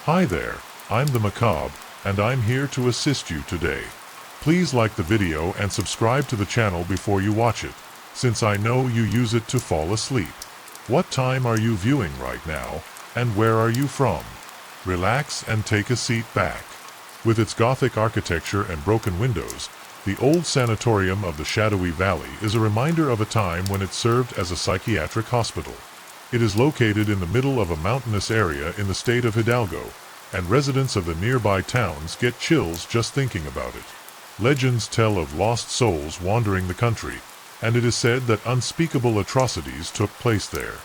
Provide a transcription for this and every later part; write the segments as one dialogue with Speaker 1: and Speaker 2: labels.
Speaker 1: Hi there, I'm the Macabre, and I'm here to assist you today. Please like the video and subscribe to the channel before you watch it, since I know you use it to fall asleep. What time are you viewing right now, and where are you from? Relax and take a seat back. With its Gothic architecture and broken windows, the old sanatorium of the Shadowy Valley is a reminder of a time when it served as a psychiatric hospital. It is located in the middle of a mountainous area in the state of Hidalgo, and residents of the nearby towns get chills just thinking about it. Legends tell of lost souls wandering the country, and it is said that unspeakable atrocities took place there.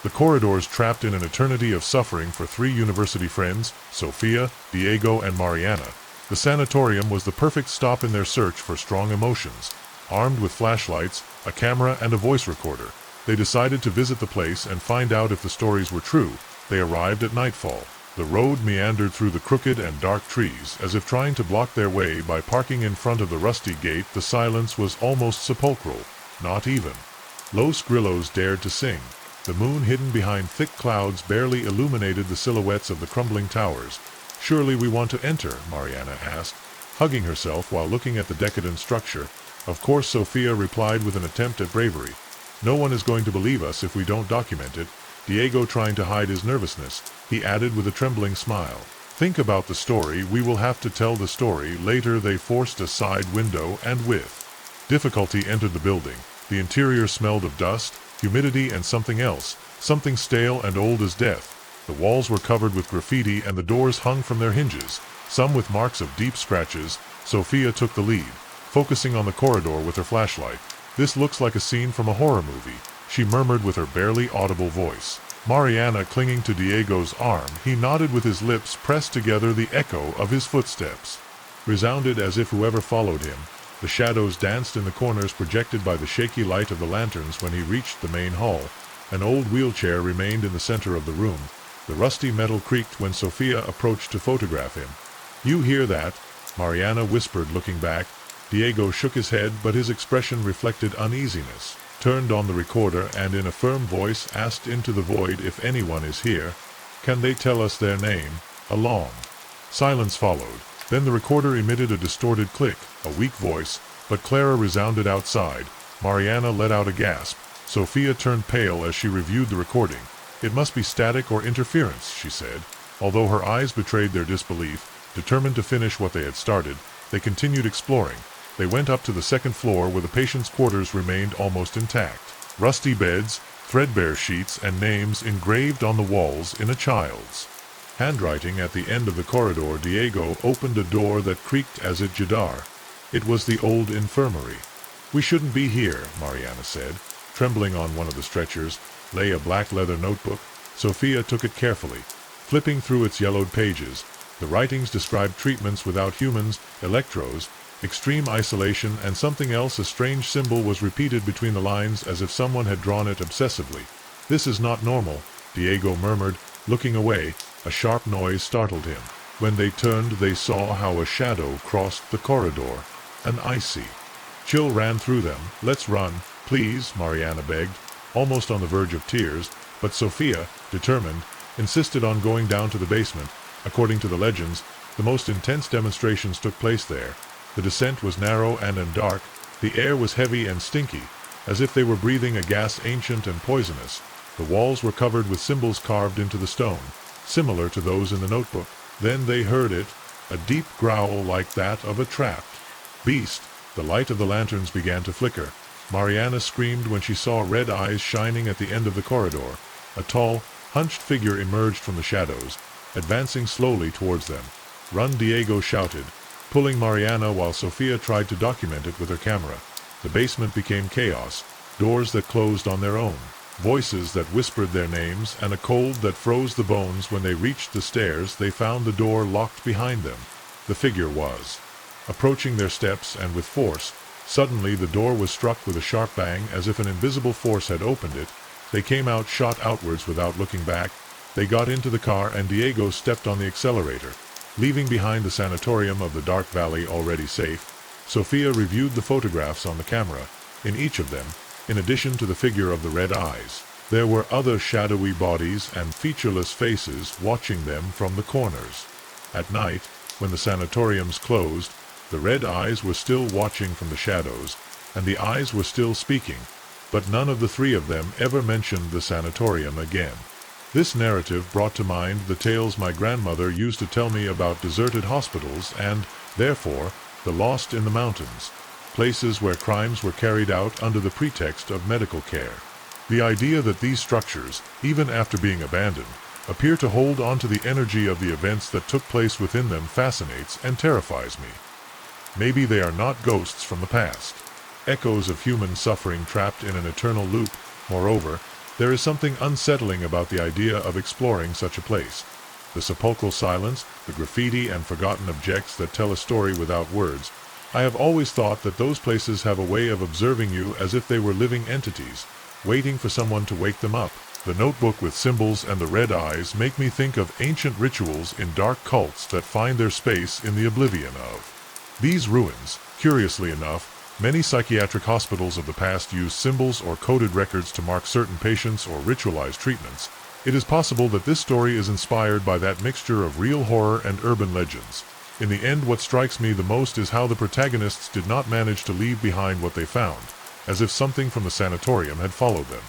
Speaker 1: The corridors trapped in an eternity of suffering for three university friends, Sofia, Diego, and Mariana. The sanatorium was the perfect stop in their search for strong emotions. Armed with flashlights, a camera, and a voice recorder, they decided to visit the place and find out if the stories were true. They arrived at nightfall. The road meandered through the crooked and dark trees, as if trying to block their way by parking in front of the rusty gate. The silence was almost sepulchral, not even Los Grillos dared to sing. The moon, hidden behind thick clouds, barely illuminated the silhouettes of the crumbling towers. "Surely we want to enter?" Mariana asked, hugging herself while looking at the decadent structure. "Of course," Sofia replied with an attempt at bravery. "No one is going to believe us if we don't document it." Diego, trying to hide his nervousness, he added with a trembling smile, "Think about the story. We will have to tell the story later." They forced a side window and with difficulty entered the building. The interior smelled of dust, humidity, and something else, something stale and old as death. The walls were covered with graffiti and the doors hung from their hinges, some with marks of deep scratches. Sofia took the lead, focusing on the corridor with her flashlight. "This looks like a scene from a horror movie," she murmured with her barely audible voice. Mariana clinging to Diego's arm, he nodded with his lips pressed together. The echo of his footsteps resounded as if whoever followed him. The shadows danced in the corners projected by the shaky light of the lanterns. When he reached the main hall, an old wheelchair remained in the center of the room. The rusty metal creaked when Sofia approached to photograph him. "You hear that?" Mariana whispered, looking back. Diego shook his head, but his expression reflected uneasiness. Turned on the recorder and in a firm voice asked into the void if anyone is here. "Can they tell us their name?" A long silence followed. Then the recorder emitted a distorted click. A weak voice, but clearer, resounded outside. Mariana let out a gasp. Sofia turned pale as she reviewed the recording. "It must be static or interference," she said. Although her eyes betrayed their disbelief, determined to finish what they had started, they continued exploring. They went up to the second floor, where the patients' quarters remained almost intact. Rusty beds, threadbare sheets, and names engraved on the walls in a child's handwriting. At the end of the corridor, Diego opened a door that creaked as it ajar. It was the old infirmary. "We shouldn't be here," Mariana said. Trembling on one of the stretchers lay a black leather notebook. Sofia took it carefully, flipping through its yellowed pages. The writings described treatments without humans, electros, extreme isolation, and something else. A strange symbol was repeated between the lines, as if someone had drawn it obsessively. "This is not normal," Diego murmured, looking away. A sharp noise startled him. When they turned, they saw how a shadow crossed the corridor. An icy chill ran through them. "Let's run, please," Mariana begged, almost on the verge of tears, but Sofia, determined, insisted on going down to the basement. According to the legends, the most intense demonstrations took place there. The descent was narrow and dark. The air was heavy and stinky, as if they were breathing a gas ancient and poisonous. The walls were covered with symbols carved into the stone, similar to those in the notebook. Then they heard it, a deep growl like that of a trapped beast. The light of the lanterns began to flicker. Mariana screamed when she saw red eyes shining at the end of the corridor. A tall, hunched figure emerged from the shadows, advancing slowly towards them. "Run!" Diego shouted, pulling Mariana while Sofia tried to document it with her camera. The basement became chaos, doors that closed on their own, voices that whispered their names, and a cold that froze the bones. When they reached the stairs, they found the door locked behind them. The figure was approaching their steps, and with force. Suddenly the door was struck with a sharp bang, as if an invisible force had opened it. They came out, shot outwards without looking back. They got into the car, and Diego stepped on the accelerator, leaving behind the sanatorium of the dark valley already safe. Sofia reviewed the photographs on the camera. In each of them, in addition to the figure of the red eyes, There were other shadowy bodies and featureless faces watching them from the corners. At night, when the sanatoriums closed, the red eyes were still watching from the shadows, and the eyes were still speaking, but none of the three of them ever mentioned the sanatorium again. This narrative brought to mind the tales my grandmother used to tell me about deserted hospitals and, therefore, the lost in the mountains, places where crimes were carried out under the pretext of medical care. The idea that these structures, even after being abandoned, appear to hold on to the energy of the events that took place within them fascinates and terrifies me. Maybe they are not ghosts from the past, echoes of human suffering trapped in an eternal loop. Moreover, there is something unsettling about the idea of exploring such a place. The sepulchral silence, the graffiti and forgotten objects that tell a story without words. I have always thought that those places have a way of observing you as if they were living entities, waiting for someone to wake them up. The notebook with symbols and the red eyes make me think of ancient rituals in dark cults that find their space in the oblivion of these ruins. Curiously enough, many psychiatric hospitals of the past use symbols or coded records to mark certain patients or ritualized treatments. It is possible that this story is inspired by that mixture of real horror and urban legends. In the end, what strikes me the most is how the protagonists did not manage to leave behind what they found, as if something from the sanatorium had followed them.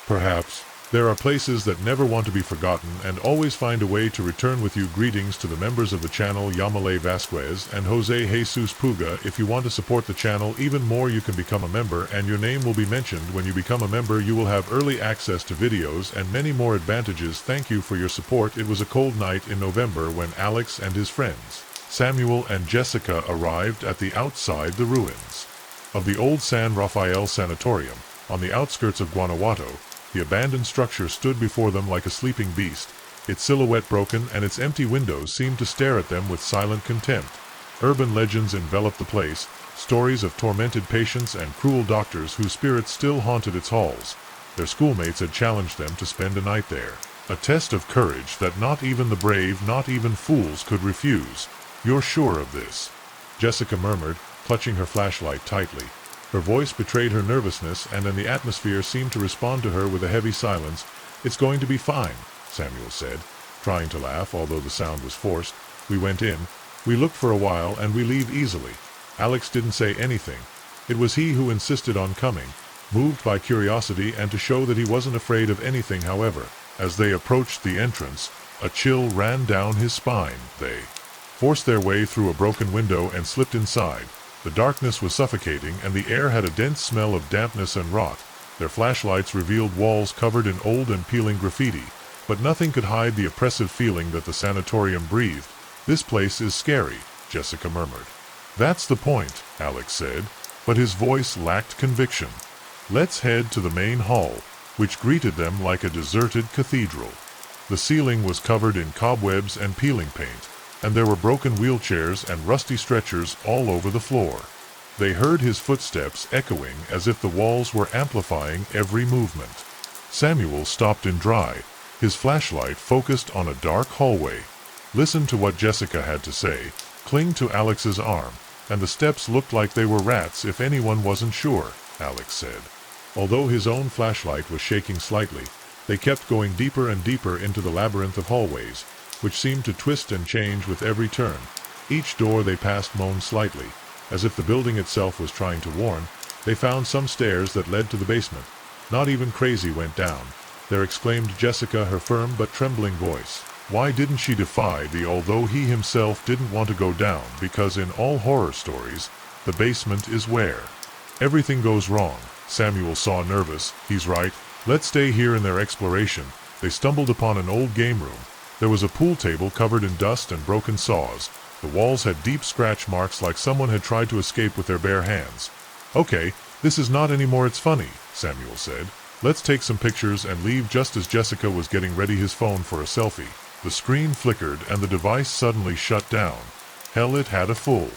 Speaker 1: Perhaps there are places that never want to be forgotten and always find a way to return with you. Greetings to the members of the channel Yamale Vasquez and Jose Jesus Puga. If you want to support the channel even more, you can become a member and your name will be mentioned. When you become a member, you will have early access to videos and many more advantages. Thank you for your support. It was a cold night in November when Alex and his friends, Samuel and Jessica, arrived at the outside the ruins of the old San Rafael Sanatorium. On the outskirts of Guanajuato, the abandoned structure stood before them like a sleeping beast, its silhouette broken and its empty windows seemed to stare at them with silent contempt. Urban legends enveloped the place, stories of tormented patients and cruel doctors whose spirits still haunted its halls. Their schoolmates had challenged them to spend a night there, a test of courage that not even the brave, not even fools could refuse. "You're sure of this?" Jessica murmured, clutching her flashlight tightly. Her voice betrayed her nervousness, and then the atmosphere seemed to respond to her with a heavy silence. "It's going to be fine," Samuel said, trying to laugh, although the sound was forced. "We went in, we looked for a while, and we leave easily." Alex didn't say anything. It was he who insisted on coming, moved by curiosity and to show that he wasn't afraid of anything. However, as they approached the entrance, a chill ran down his spine. They forced their way through a broken window and slipped inside. The darkness was suffocating, and the air had a dense smell of dampness and rot. Their flashlights revealed walls covered in old and peeling graffiti, but nothing could hide the oppressive feeling that the sanatorium breathed. "This place is scary," Jessica murmured. "That's the point," Alex said, but his voice lacked conviction. "Let's head to the main hall," which greeted them like a deserted cathedral. The ceiling was covered in cobwebs and peeling paint, and there were broken wheelchairs and rusty stretchers all over the floor. They heard his footsteps echoing as if the walls were amplifying every movement. Samuel stopped in stride, his flashlight focused on a dark hallway. "Listen to what Jessica had to say. Cling to Alex's arm, and the steps looked like they were rats if anyone wasn't sure," Alex said. Although his own flashlight was shaking slightly, they kept going deeper and deeper into the labyrinth of hallways, which seemed to twist and change with every turn. Each door they passed moaned slightly, as if the building itself was trying to warn. They found some stairs that led to the basement. "Not even crazy went down there," exclaimed Jessica, her firm but trembling voice. Why didn't she defy although he himself didn't want to go down, because in all horror stories, the basement is where everything goes wrong. Samuel saw nervous. "He's right. Let's stay here." In their exploration, they stumbled upon an old game room. There was a pool table covered in dust and broken saws. The walls had deep scratch marks like someone had tried to escape with their bare hands. "Okay, this is not anymore. It's funny," Samuel said. "Let's take some pictures and leave." Just as Jessica was getting ready his phone for a selfie, the screen flickered and the device suddenly shut down. Hell, it had a full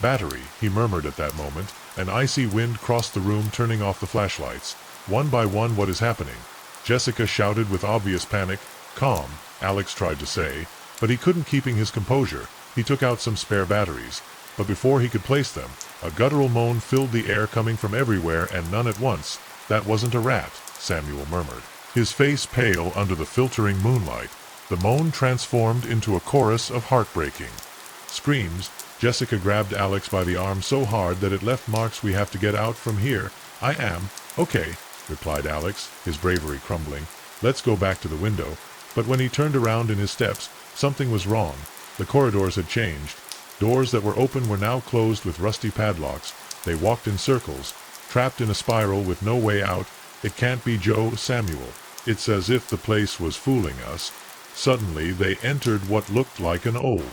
Speaker 1: battery, he murmured at that moment. An icy wind crossed the room, turning off the flashlights. One by one. "What is happening?" Jessica shouted with obvious panic. "Calm," Alex tried to say, but he couldn't, keeping his composure. He took out some spare batteries, but before he could place them, a guttural moan filled the air, coming from everywhere and none at once. "That wasn't a rat," Samuel murmured. his face pale under the filtering moonlight. The moan transformed into a chorus of heartbreaking screams. Jessica grabbed Alex by the arm so hard that it left marks. "We have to get out from here." "I am okay," replied Alex, his bravery crumbling. "Let's go back to the window." But when he turned around in his steps, something was wrong. The corridors had changed. Doors that were open were now closed with rusty padlocks. They walked in circles, trapped in a spiral with no way out. "It can't be Joe, Samuel. It's as if the place was fooling us." Suddenly they entered what looked like an old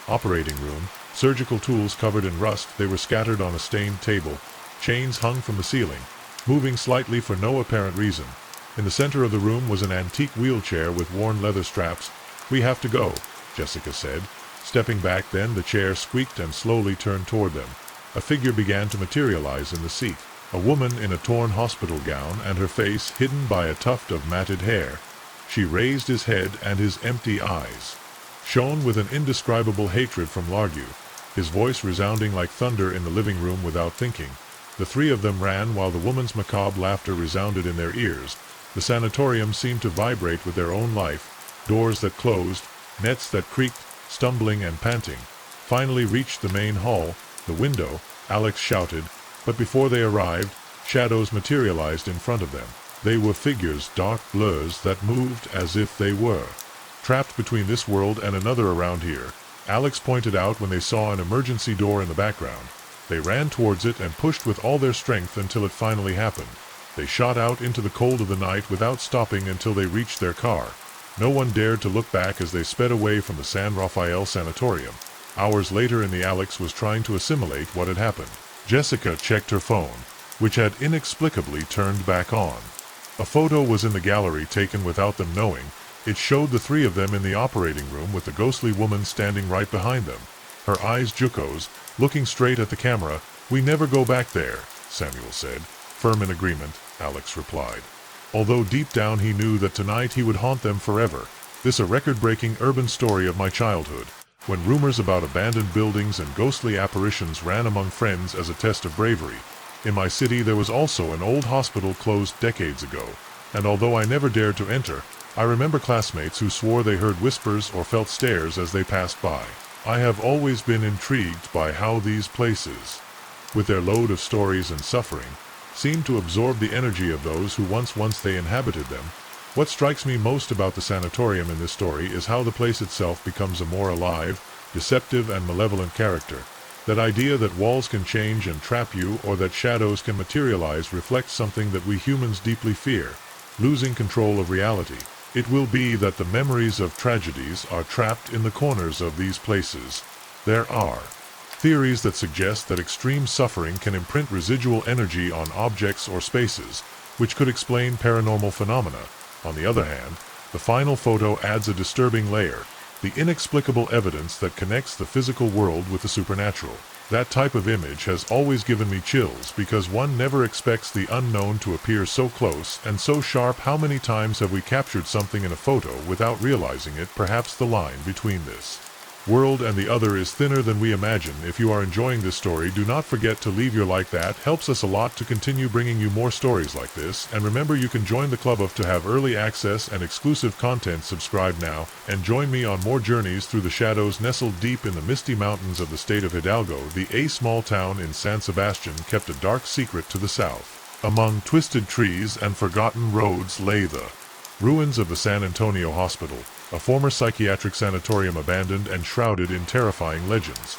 Speaker 1: operating room. Surgical tools covered in rust, they were scattered on a stained table. Chains hung from the ceiling, moving slightly for no apparent reason. In the center of the room was an antique wheelchair with worn leather straps. "We have to go," Jessica said. Stepping back then, the chair squeaked and slowly turned toward them. A figure began to materialize in the seat. A woman in a torn hospital gown and her face hidden by a tuft of matted hair. She raised his head, and his empty eyes shone with an indescribable hatred from Largue, his voice resounding like thunder in the living room. Without thinking, the three of them ran while the woman's macabre laughter resounded in their ears. The sanatorium seemed to vibrate with their own life. Doors that closed, nets that creaked, stumbling and panting, finally reached the main hall. "The window!" Alex shouted, but before they arrived, shadows materialized in front of them. They were figures, dark blurs that moved as if they were trapped between this world and another around here. Alex pointed out when they saw an emergency door in the background. They ran towards it and pushed with all their strength until it finally happened. They shot out into the cold of the night without stopping until they reached their car. No one dared to look back as they sped away from the San Rafael Sanatorium. Hours later in the Alex was trying to assimilate what had happened. Jessica checked her phone, which had inexplicably turned back on. A photo was in the gallery taken without them knowing. It showed the three of them in the operating room with the ghostly woman standing right behind them. Her eyes Jukos, looking straight at the camera. "We never go back there," Samuel said. "Firm in agreement," Alex replied. Although deep down he knew that tonight he would haunt them forever. "This a record-breaking urban story of my childhood, when rumors about abandoned buildings and ghostly apparitions ran among friends as a test of bravery. In my city there was also an old hospital closed decades ago, and although I never dared to enter, I remember classmates who swore they heard whispers or felt stares as they passed by. I have always been intrigued by how these places, with their load of stories and suffering, seem to absorb the energy of those who once they inhabited them. What strikes me most about the sanatorium in this story is how the place itself becomes a more alive, deceptive and malevolent character. That idea that walls can change and trap you, or that shadows can materialize, reflects something that we humans deeply fear: losing control of reality. It will be that the memories of tragedies are trapped in the corners of these places. There are theories that suggest that extreme suffering can imprint residual energy on objects or spaces, which could explain paranormal phenomena. On the other hand, the final photo adds a disturbing layer: the inexplicable evidence that connects the physical world with the supernatural. That type of image has always given me chills, because one never expects the unknown to appear so close and so sharp. How many times have we captured something in a photo without realizing it? Perhaps the line between this world and the other is thinner than we imagine. If you are enjoying this story, do not forget to leave your like. That helps us a lot to continue bringing you more stories like this. And remember, you can join the club to have early access and exclusive content. Subscribe now and join me on more journeys through the shadows. Nestled deep in the misty mountains of the state of Hidalgo, a small town in San Sebastian kept a dark secret to the south. Among twisted trees and forgotten roads lay the ruins of the San Antonio Hospital, a former psychiatric sanatorium abandoned and shrouded in terrifying legends.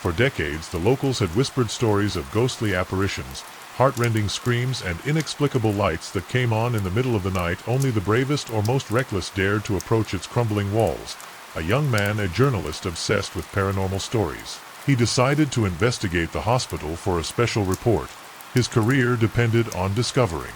Speaker 1: For decades, the locals had whispered stories of ghostly apparitions, heart-rending screams, and inexplicable lights that came on in the middle of the night. Only the bravest or most reckless dared to approach its crumbling walls. A young man, a journalist obsessed with paranormal stories, he decided to investigate the hospital for a special report. His career depended on discovering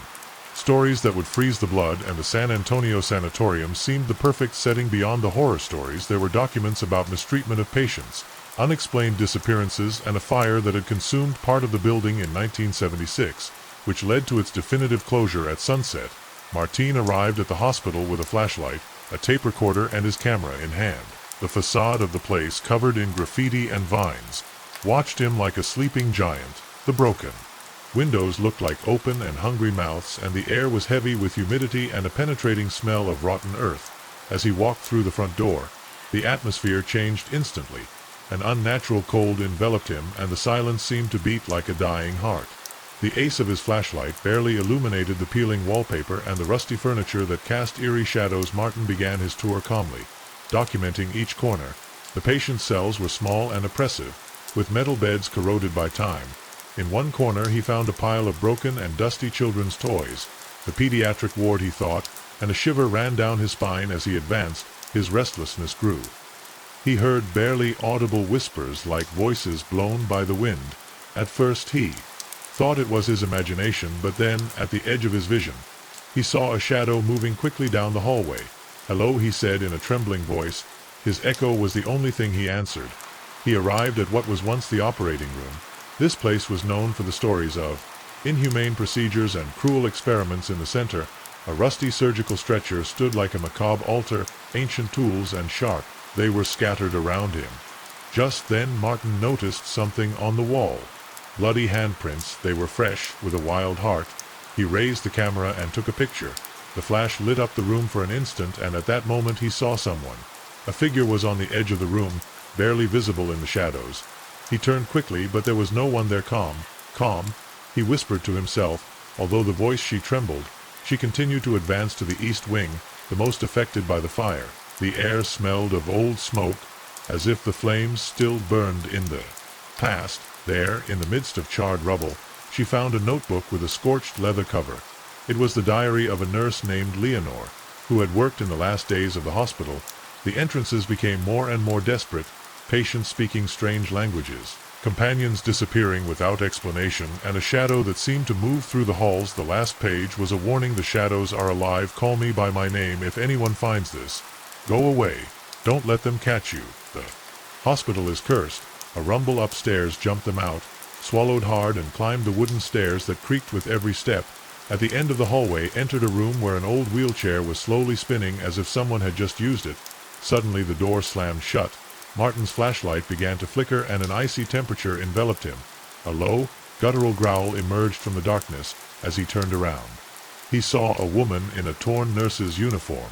Speaker 1: stories that would freeze the blood, and the San Antonio Sanatorium seemed the perfect setting. Beyond the horror stories, there were documents about mistreatment of patients, unexplained disappearances, and a fire that had consumed part of the building in 1976, which led to its definitive closure at sunset. Martin arrived at the hospital with a flashlight, a tape recorder, and his camera in hand. The facade of the place, covered in graffiti and vines, watched him like a sleeping giant. The broken Windows looked like open and hungry mouths, and the air was heavy with humidity and a penetrating smell of rotten earth. As he walked through the front door, the atmosphere changed instantly. An unnatural cold enveloped him, and the silence seemed to beat like a dying heart. The ace of his flashlight barely illuminated the peeling wallpaper and the rusty furniture that cast eerie shadows. Martin began his tour calmly, documenting each corner. The patient's cells were small and oppressive, with metal beds corroded by time. In one corner he found a pile of broken and dusty children's toys. The pediatric ward, he thought, and a shiver ran down his spine as he advanced. His restlessness grew. He heard barely audible whispers like voices blown by the wind. At first he thought it was his imagination, but then, at the edge of his vision, he saw a shadow moving quickly down the hallway. "Hello," he said in a trembling voice. His echo was the only thing he answered. He arrived at what was once the operating room. This place was known for the stories of inhumane procedures and cruel experiments. In the center, a rusty surgical stretcher stood like a macabre altar. Ancient tools and sharp, they were scattered around him. Just then Martin noticed something on the wall. Bloody handprints. They were fresh. With a wild heart, he raised the camera and took a picture. The flash lit up the room for an instant, and at that moment he saw someone. A figure was on the edge of the room, barely visible in the shadows. He turned quickly, but there was no one there. Calm, he whispered to himself. Although the voice she trembled, she continued to advance to the east wing, the most affected by the fire. The air smelled of old smoke, as if the flames still burned in the past. There, in the midst of charred rubble, she found a notebook with a scorched leather cover. It was the diary of a nurse named Leonore, who had worked in the last days of the hospital. The entrances became more and more desperate, patients speaking strange languages, companions disappearing without explanation, and a shadow that seemed to move through the halls. The last page was a warning: "The shadows are alive. Call me by my name if anyone finds this. Go away. Don't let them catch you. The hospital is cursed." A rumble upstairs jumped them out, swallowed hard, and climbed the wooden stairs that creaked with every step. At the end of the hallway, entered a room where an old wheelchair was slowly spinning as if someone had just used it. Suddenly the door slammed shut. Martin's flashlight began to flicker, and an icy temperature enveloped him. A low, guttural growl emerged from the darkness as he turned around. He saw a woman in a torn nurse's uniform.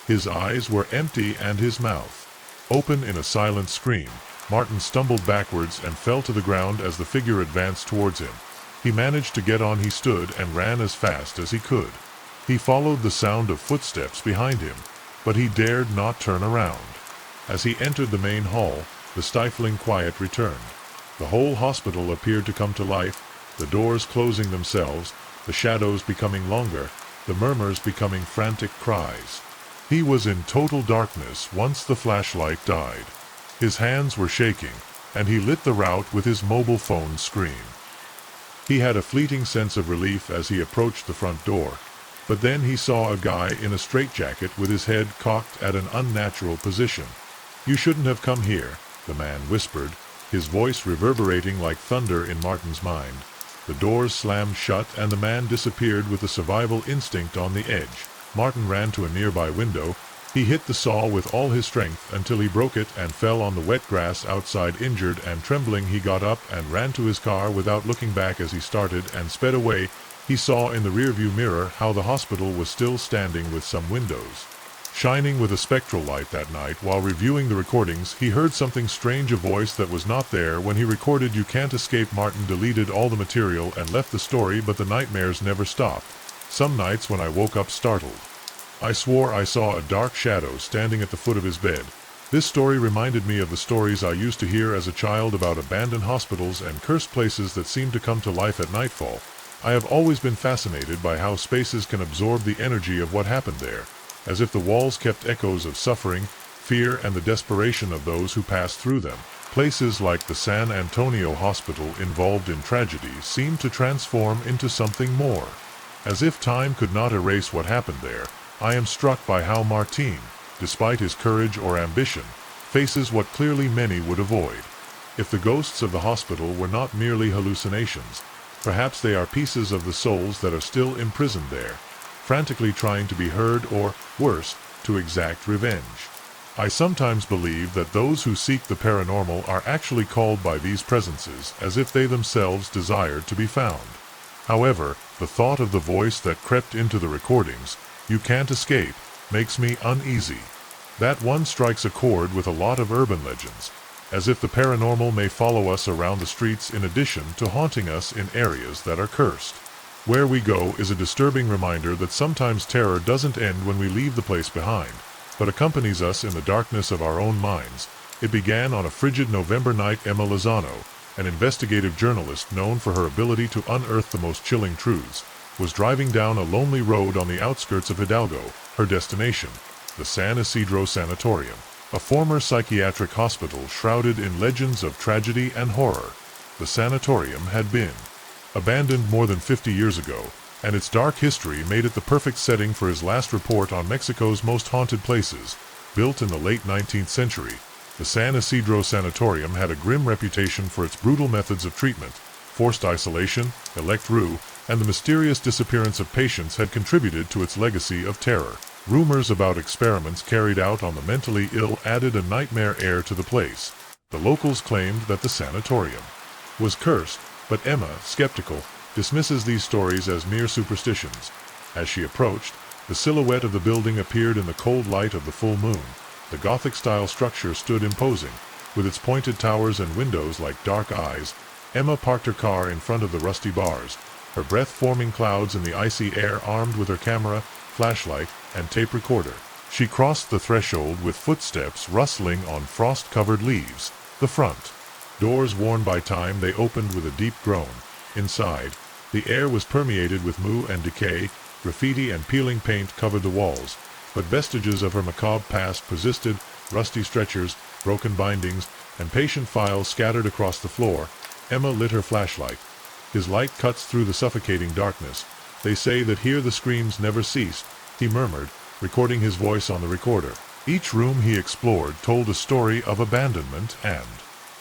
Speaker 1: His eyes were empty and his mouth open in a silent scream. Martin stumbled backwards and fell to the ground as the figure advanced towards him. He managed to get on. He stood and ran as fast as he could. He followed the sound of footsteps behind him, but he dared not turn around. As he entered the main hall, the stifling quiet returned. The whole hospital appeared to come to life, the doors closing themselves, the shadows becoming longer, the murmurs becoming frantic cries. He was in total darkness once the flashlight died. His hands were shaking, and he lit the route with his mobile phone screen. He had a fleeting sense of relief as he approached the front door, but then he saw a guy in a straitjacket with his head cocked at an unnatural position. "You shouldn't have come here," the man whispered, his voice reverberating like thunder in Martin's mind. The doors slammed shut, and the man disappeared with the survival instinct on the edge. Martin ran to a nearby window. He hit the saw with all his strength until he broke it and fell on the wet grass outside. Injured and trembling, he got up and ran to his car without looking back. As he started and sped away, he saw in the rearview mirror how the hospital was still standing with some windows shining with a spectral light. That night, while reviewing the recordings, he heard something strange, a voice that was not there when he recorded. "You can't escape." Martin deleted all the material and left the story, but the nightmares never stopped. Some nights when I woke up startled, I swore I saw a dark shadow standing at the foot of his bed. This story reminded me of the stories I used to hear as a child about abandoned hospitals and cursed places that seemed to come to life at nightfall. I have always been fascinated by how spaces can absorb the energy of what happened there, as if the walls kept echoes of suffering, fear, and the desperation of those who passed through them. Places like the San Antonio Hospital, involved in tragedy, seemed to transform into something more. As if time could not erase what happened there, I am struck by how Martin, despite his courage or ambition, faces what clearly many would avoid. If the ghosts of the hospital were not merely hallucinations, perhaps they are pieces of the souls that are still imprisoned there, frantically trying to be heard or, worse, to exact revenge. I sometimes believe that those who seek the paranormal are actually called by these presences, as if they themselves desired to be found. However, the thought of the voice that crept into the recordings, "You can't escape," makes me uneasy. That one strikes a chord with a lot of urban legends, as if the paranormal may follow us around the streets in addition to haunting us in areas that are cursed. Where we go is a disturbing reminder that sometimes terror doesn't end when we leave the place behind, but accompanies us in the darkness of our own minds. It began on a frigid November night. Emma Lozano, an investigative journalist known for her ability to unearth the most chilling truths, was driving down a lonely road on the outskirts of Hidalgo, her destination, the San Isidro Sanatorium, a former psychiatric hospital shrouded in legends of tragedy and horror. The sanatorium had been abandoned more than 50 years ago, and its dark history made it the perfect setting for his last report on Mexico's most haunted places. Built in the late 19th century, the San Isidro Sanatorium had a grim reputation for its brutal methods of treatment. Forced isolation, electro, and the mysterious disappearance of patients had contributed to its legacy of terror. Rumors about experiments carried out on the mentally ill added a nightmare air to the place. The locals claimed that the sanatorium was cursed, but Emma, skeptical, dismisses these stories as mere superstitions. As she approached, the silhouette of the building appeared in the cold light of the full moon. The Gothic-style structure stood imposing, with its pointed towers and windows like dark eyes. Emma parked her car in front of the rusty bars, her breath forming clouds in the icy air. Armed with her camera, flashlight, and tape recorder, she crossed the threshold with footsteps rustling on frost-covered leaves. The front doors worn by time, they opened with a deep groan. Inside, the air was permeated with mould and decay. Graffiti and peeling paint covered the walls, but vestiges of her macabre past persisted. Rusty stretchers, broken bindings, and patient files scattered across the floor. Emma lit her flashlight. His light cuts through the suffocating darkness. "They say that here the screams never ceased," he murmured, recording his voice on the recorder. Each room he explored told a story of abandonment and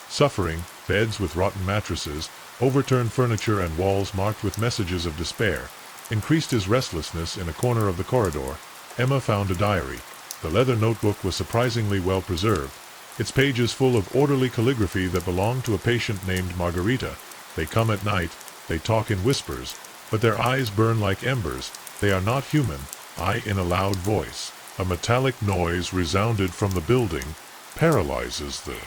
Speaker 1: suffering. Beds with rotten mattresses, overturned furniture, and walls marked with messages of despair increased his restlessness. In a corner of the corridor, Emma found a diary. The leather notebook was surprisingly well preserved, its pages full of orderly calligraphy that belonged to a patient named Margarita. "They come at night, they talk in whispers, but their eyes burn like embers. They are not human." In a loud voice, a metallic noise resounded from the building. Paralyzes. The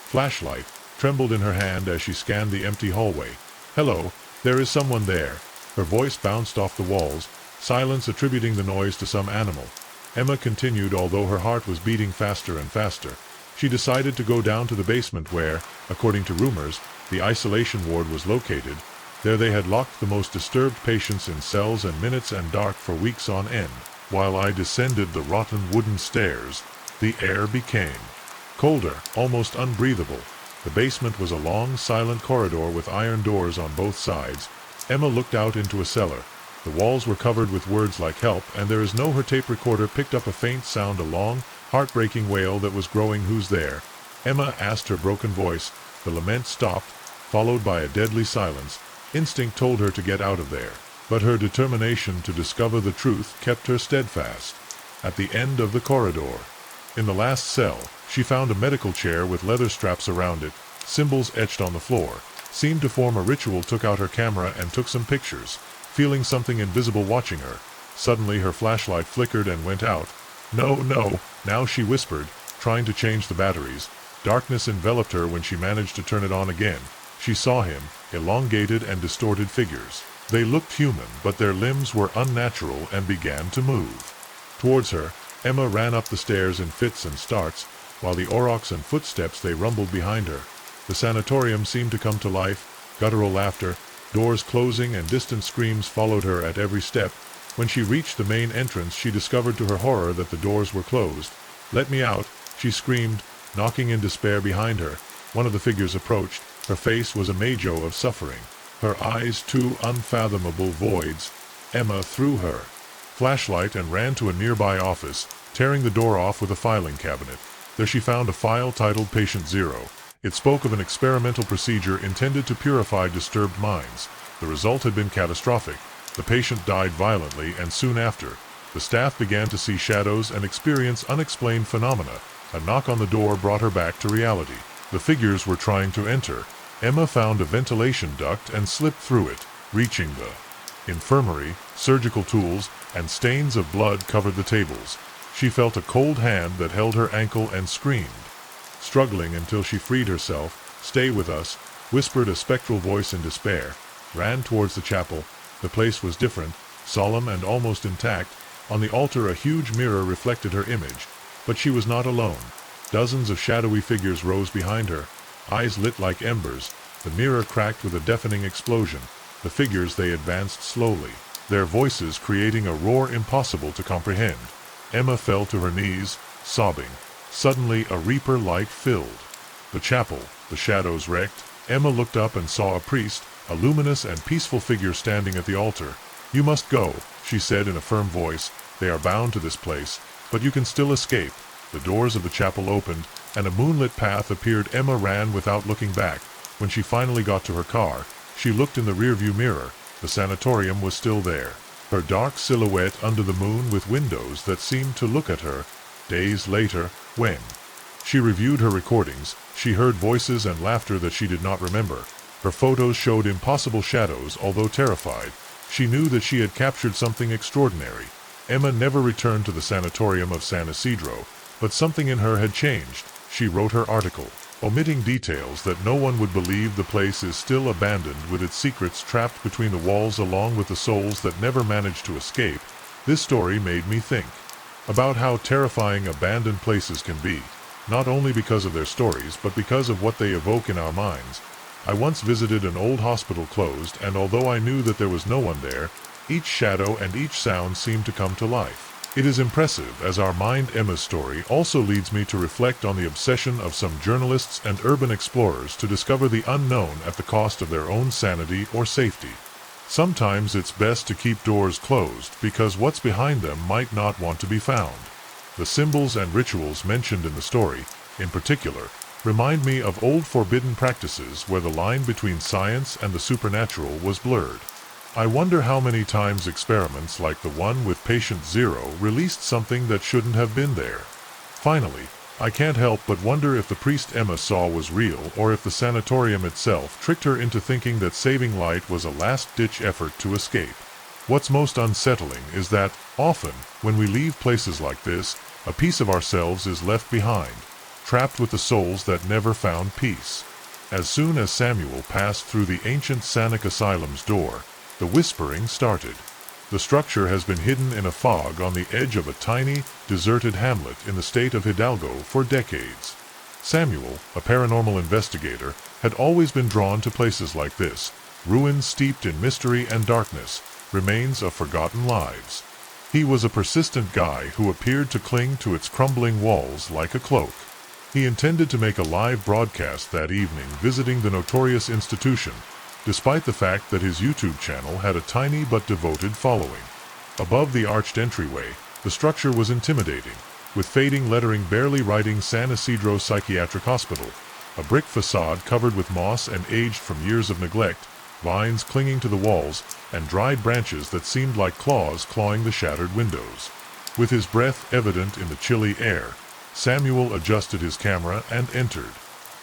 Speaker 1: flashlight trembled in her hand as she scanned the empty hallway. "Hello, there is someone there." Her voice bounced off the walls, silence attributing the noise to some animal. Emma continued, although her heart was beating faster and faster. She decided to go down to the basement where, according to rumors, the isolation ward was located. There they had locked the most disturbed patients in cells and minutes and dark for weeks on end. While I descended the rotten wooden stairs, the air became colder, almost unbreathable. The basement was a long, silent corridor with iron doors on both sides. Emma looked out into a cellar. The walls were covered with words like "help," and "there is no." Her tape recorder picked up a faint sound, a long, heartbreaking wail that was growing. "Who's there?" Emma asked, her broken voice. The lament stopped, followed by a deadly silence. Instinct told her to get out of there, but her determination to discover the truth kept her steadfast. At the end of the corridor, in the last cell, she found a medical chair with leather straps around it. Symbols etched on the floor seemed to form a ritual. Took out her camera and took some pictures, feeling something invisible watching her. Suddenly her flashlight flickered and went out. "No, no, now," she whispered, trying to change the batteries. Darkness enveloped her when she managed to turn it on again. She saw him, elongated and distorted figures. They looked human, but their limbs were unnatural and began to move towards her. Emma ran up the stairs in fits and starts, while the aurochs and footsteps they rumbled behind her. The sanatorium seemed to come to life. Guttural laughter, doors closing, and distant screams followed her at every step. When she reached the main entrance, she discovered to her horror that the doors were closed. "Let me out," she screamed, knocking in despair behind her. One of the figures approached. Her face was a majo of suffering, her eyes two unfathomable voids. Emma threw her flashlight and ran to a nearby office, tearing the door off with a filing cabinet. There she found a file titled Patient Zero. It spoke of an experimental procedure intended to purify disturbed minds. The result had been catastrophic. The patient died violently, and soon after, the staff began to see shadows and experience unexplained phenomena. A knock on the door brought her back to reality. The figures were trying to enter. Emma found a ventilation duct and slipped through it. Reaching the infirmary, surgical tools and stains of blood covered the tables. She felt a cold hand that held her ankle and screamed. Struggling until she freed herself, "Stay with us," whispered a spectral voice in despair. Ran towards the chapel. The place was different, solemn and almost intact. On the altar a huge mirror reflected her image. But she was not alone. Dozens of shadowy figures rose behind her, eyes lit like embers. The mirror cracked with a deafening explosion. The figures they advanced slowly, their voices creating a roar impossible to comprehend. Emma fell to her knees, sobbing. Suddenly a reaper light filled the chapel, the shadows wrecked. Emma looked up and saw a priest, a luminous and peaceful figure standing at the altar. "You must go," she said in a firm voice. "They are bound to this place, but you can still escape." The doors of the chapel opened, and a moonlit path appeared. Emma ran without looking back. When she finally got to her car, she looked in the rearview mirror. The sanatorium was still there, her dark silhouette under the moon with windows that seemed to look at her. Days later, when she reviewed her recordings, she heard voices and laughter that she did not remember. Her photos showed impossible shadows. Although terrified, she knew that she had captured something extraordinary. Emma never returned to the sanatorium of San Isidro, but something in her had changed. She wrote her article, omitting details that no one would believe. The place is still abandoned, with its secrets trapped between the walls along with the souls that never managed to escape. This story made me think about how terrifying abandoned places can be, not only because of their stories but because of what they evoke in our minds. I once visited an old hospital closed, and although I knew that there was no one there, each shadow and each sound seemed to come to life. It is impressive as our mind. Emma's story also leads me to reflect on the obsession of some journalists and urban explorers to discover the unknown at the cost of their own sanity or safety. Sometimes it's best to keep doors closed because what's behind them might not want to be found. The symbols and rituals mentioned in the story, in particular, remind me of old forbidden practices where the line between science and the supernatural was blurred. I wonder how many times experiments like the one with patient zero released something that shouldn't have been there. Finally, I can't help but wonder if the priest Emma saw was real, or if the sanatorium itself tricked her into thinking that saving light was a last-ditch effort to escape. What's most unsettling is that, often, when we leave places like this, a piece of ourselves is left behind, trapped with the souls that never found peace. As soon as Samuel passed through the ancient Sanic Asylum's door, the whispering started. The structure has been hidden in a fog on the edge of a tiny, deserted hamlet in the state of Hidalgo for decades. Samuel, a paranormal investigator, had always been drawn to places like this, ruins steeped in mystery and darkness, remains of forgotten lives. He was a persistent guy who appeared to cling to its crumbling walls like a cloak. He intended to make a live broadcast that evening visiting the notorious institution, despite the fact that his YouTube channel had a tiny but devoted following. Above the arched entryway, the structure was intimidating, with fading lettering barely writing San Isidro Psychiatric Hospital, a brick facade covered with moss and aged from years of neglect, vines clinging to the walls, and dried branches that seemed like claws clawing the shattered windows. With his breath evident in the chilly air, Samuel adjusted his camera and entered.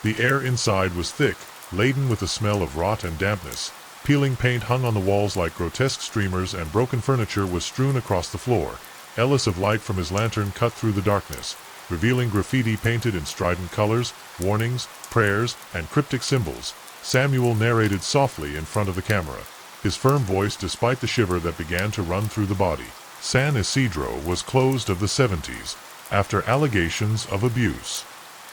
Speaker 1: The air inside was thick, laden with the smell of rot and dampness. Peeling paint hung on the walls like grotesque streamers, and broken furniture was strewn across the floor. Ellis of light from his lantern cut through the darkness, revealing graffiti painted in strident colors, warnings, prayers, and cryptic symbols. Samuel narrated softly in front of the camera, his firm voice despite the shiver that began to run through the body. San Isidro was closed of the 70s, after allegations of abuse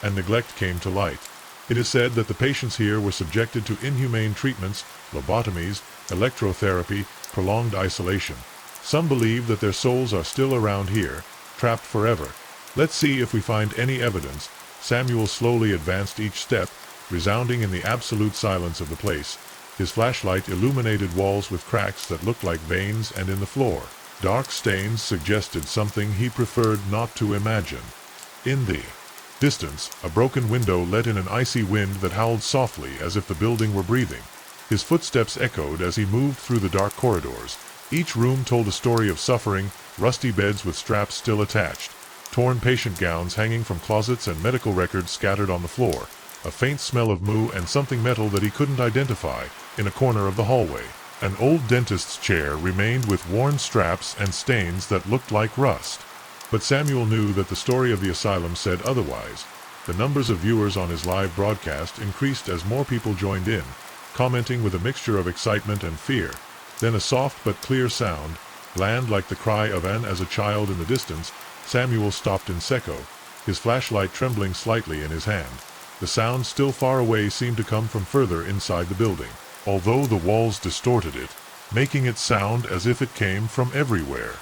Speaker 1: and neglect came to light. It is said that the patients here were subjected to inhumane treatments, lobotomies, electrotherapy, prolonged isolation. Some believe that their souls are still around here, trapped forever. Let's see if we find any evidence. Samuel slowly advanced each step, resounding in the absolute silence of the place. His flashlight illuminated walls with cracks that looked like veins, and in the floor, dark stains suggested something he preferred not to imagine. In the distance, a broken window let in an icy wind that howled softly as if the building were breathing. His footsteps echoed as he moved through the dark corridors. Each room told a story of suffering, rusty beds with straps still attached, torn patient gowns hanging from closets, and medical records scattered on the floor. A faint smell of moo and something metal that he couldn't identify in a corner of the hallway. An old dentist's chair remained with worn straps and stains that looked like rust. But Samuel knew that the story of the asylum said otherwise. The numbers of viewers on his live broadcast increased as more people joined in, commenting with a mixture of excitement and fear. Then a soft but clear sound, bland like the cry of an as a child in the distance. Samuel stopped in secco, his flashlight trembling slightly in his hand. The sound, still far away, seemed to come from further inside the building, although the walls distorted it, making it sound as if it came from everywhere.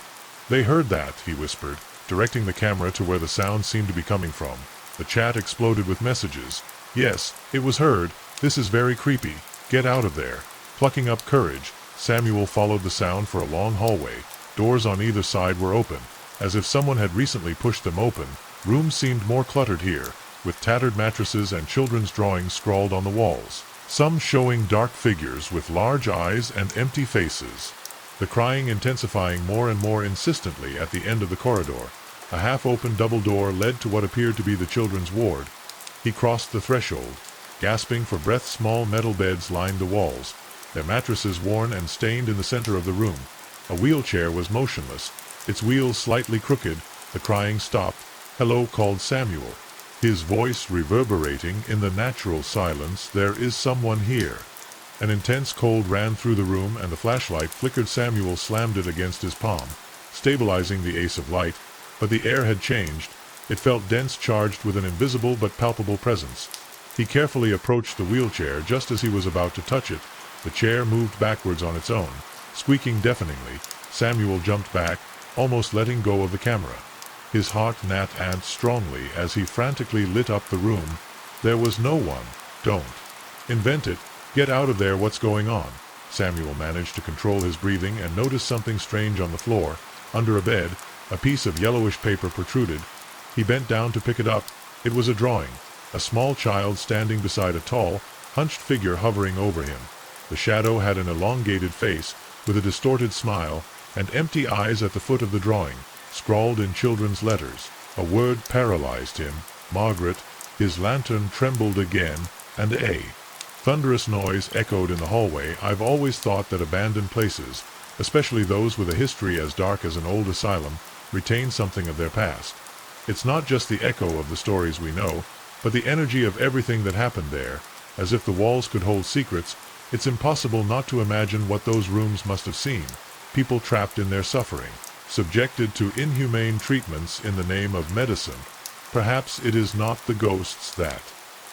Speaker 1: "They heard that," he whispered, directing the camera to where the sound seemed to be coming from. The chat exploded with messages. "Yes, it was heard. This is very creepy. Get out of there." Plucking up courage, Samuel followed the sound for a long hallway. Doors on either side were open, as if someone had recently pushed them open. Rooms seemed more cluttered here, with tattered mattresses and children's drawings scrawled on the walls, some showing dark figures with large eyes and empty faces. The crying intensifying more and more insistently at the end of the corridor. A half-open double door led to what appeared to be the children's ward. He crossed the threshold, gasping for breath. Small metal beds lined the walls, their mattresses worn and stained. In the center of the room, a wheelchair was motionless, its wheels slightly crooked. The crying stopped. "Hello," called Samuel, his voice reverberating in the natural silence. "There is someone here." An intense cold ran through the room and the flashlight flickered. Samuel slammed it against his palm, stabilizing the ace of light. But the air had changed. It felt dense, charged with an invisible but palpable presence. He carefully approached the wheelchair. Just as he was about to touch it, the chair moved backwards on its own, squeaking deafeningly. Samuel jumped back, almost letting go of the camera. His heart gnat-ant strongly as he frantically lit up the room. There was no one. "Don't invent it. Get out of there. What's going on?" Samuel managed to control his breathing and noticed something strange on the floor. Under a bed, a piece of yellowish paper protruded. He bent down to pick it up. It was a drawing. A small child standing beside a tall, hunched figure hovering over him. The shadow had an elongated face, with a distorted smile, and empty eyes. At the foot of the drawing, scrawled in children's letters, a word paralyzed him: Margaret. His lantern trembled again, and a thunderous noise echoed in the hallway. I've always thought that abandoned places, especially those with a history as dark as an old asylum, retain something of their past. It's not just the echo of the stories we know, but the energy of everything that happened there, as if the walls could hold secrets. It's impossible not to imagine what those rooms must have seen. People trapped in their suffering, subjected to inhumane treatments in the name of medicine. Perhaps it is not the ghosts that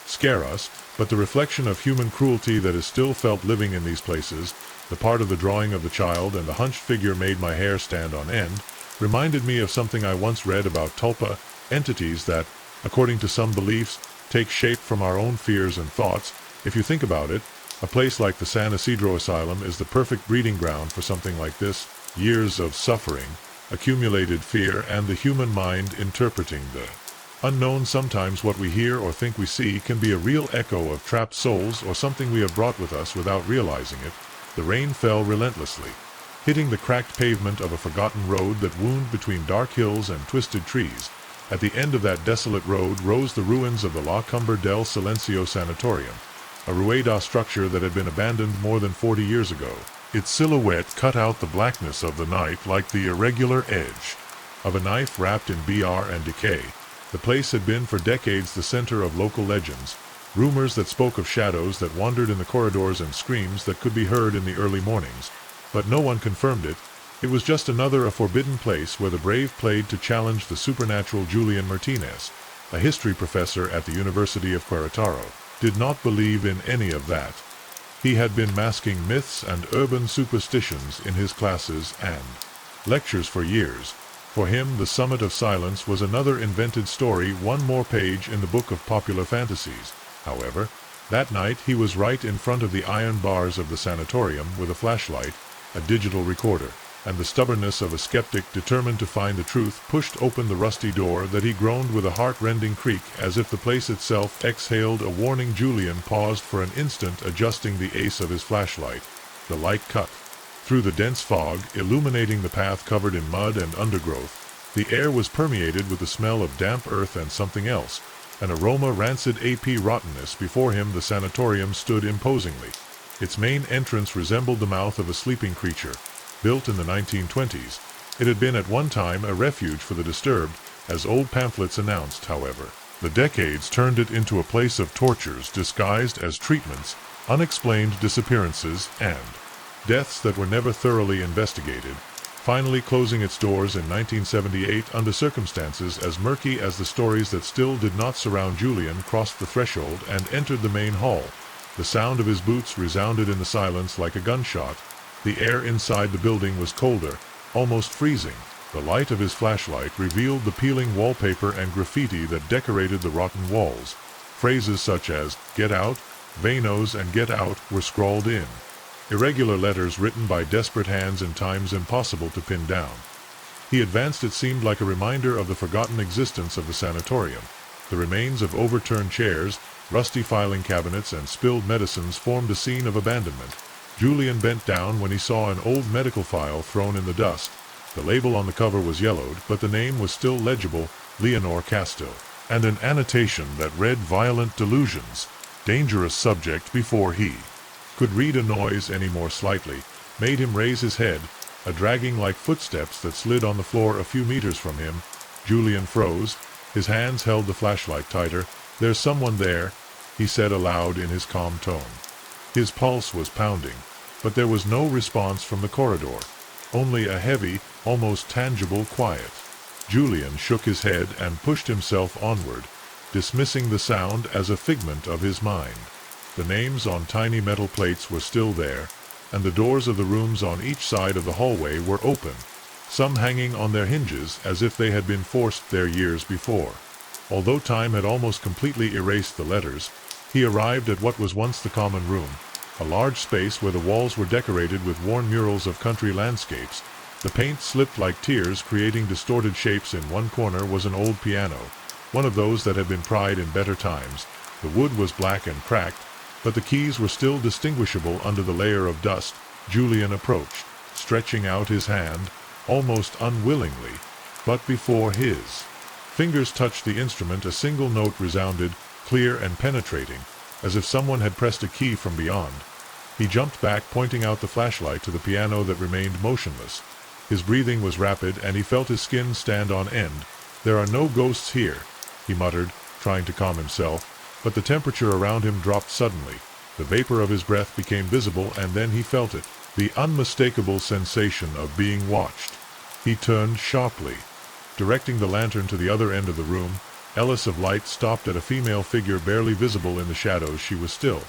Speaker 1: scare us, but the reflection of human cruelty that is still felt living in these places. The part of the drawing of the child and the hunched figure made my hair stand on end, reminded me of something I once read about tulpa, entities that, according to some beliefs, take shape from our own fears and thoughts. If you think about it, a place like the San Isidro Asylum is the perfect breeding ground for something like this. Years of suffering, accumulated fear, and the human mind interpreting the unknown. Sometimes what we hear or think we see can be a real echo of trapped souls or something we have brought with us without realizing it. The rain fell relentlessly, hitting the cracked pavement of a forgotten road that wound between dark hills and twisted trees. At the end of that desolate road rose the ruins of the La Cumbre del Silencio Sanatorium, a rueda structure that had been abandoned more than 40 years ago. Its silhouette cut out the blackness of the night like the irregular edge of a knife wrapped in BR and decay. The place had been for decades the center of local legends, rumors that spoke of shadows that wandered in the corridors and screams that could be heard in the early mornings. But no one confirmed it. It was just a forbidden place where the brave played to challenge the supernatural. Julian Martinez, a history professor at the University of Querétaro, did not believe in any of that. He had been masking myths and urban superstitions in his classes and lectures for years. For him, the summit of silence was another invented story, one more page in the book of popular fantasies. However, that night he was right in front of the iron bars of the sanatorium with a flashlight, a digital recorder, and the stubbornness of a skeptic determined to find the truth pushed open the rusty door that he groaned with a heart-rending creak as if the place itself exhaled a warning. Julian paused for an instant, adjusting the ace of his flashlight. The light cut through the dense fog, illuminating the path covered in mud and undergrowth. The air was permeated with the smell of damp earth and something else, an aroma rancid AP rottenness. Before him the sanatorium stood imposingly, Its main entrance resembled the mouth of a sleeping creature. Built in the 1920s, it had been at one time a refuge for the disturbed, as old pamphlets announced, however. The decades turned it into a place of tortures disguised as treatments, unexplained disappearances, and deaths that were never thoroughly investigated, finally closing its doors in 1978 under circumstances as murky as the stories that still did not surround. Julian crossed the threshold and entered the main hall. The sound of his boots resounded in the silence like a gunshot. The air inside the building was colder, almost freezing. The light of his flashlight revealed the peeling wallpaper and graffiti that decorated the rotten walls. Phrases such as, "Get out," "Vanos," and "Get out" were scrawled in. Irregular letters written by desperate hands in times impossible to pin down. He advanced. It seemed like a reminder of the forgotten existence of the sanatorium. The remains of overturned chairs, rusty filing cabinets, and spilled medicines formed a scene of abandonment. Julian bent down when he saw an old medical file thrown in the dust. The label on the cover was yellowed, but the name was still legible, Leonore Castill, and an annotation that read "Violent Delusions, Dangerous Subject." Before he could read a noise any more slightly made him raise his head, a dragging like footsteps that slid on the floor a few meters from him. Julian froze. His hands held the flashlight tighter. "There's someone there," he said aloud in his calm tone. His pulse was pounding, but there was no response from the corridor. Only a heavy, almost tangible quiet. Julian shook his head and pushed himself onward, dismissing the sound as a figment of his mind. The names on tiny metal plates were still there, and the doors of the rooms on each side of the hallway were open, some hanging on their hinges as if they had been forced there years before. Although time had almost completely erased the letters, he arrived at what was once the common room, a large space where the walls were decorated with worn murals of country landscapes. The paint slipped like tears, creating distorted shapes. In one corner was an old piano, one of those that had been pried in better times. The wood was black and cracked, but the keys were still distinguishable under the layer of dust. Julian approached, stretching out his hand, almost unwillingly, but before his fingers touched the instrument, a single note resounded, clear and penetrating, as if someone had pressed a key from beyond. He jumped back, pointing out the flashlight to the piano that remained motionless. His breathing was rapid, and he felt his skin stand on end. "There are no ghosts here," he muttered, trying to calm himself, but the temperature around him dropped suddenly. The vapor of his breath became visible, and then he felt it, the unmistakable sensation of being watched. He turned sharply, directing the lantern to the other end of the room. Ellis of light stopped at a female figure barely visible in the shadows. She was still,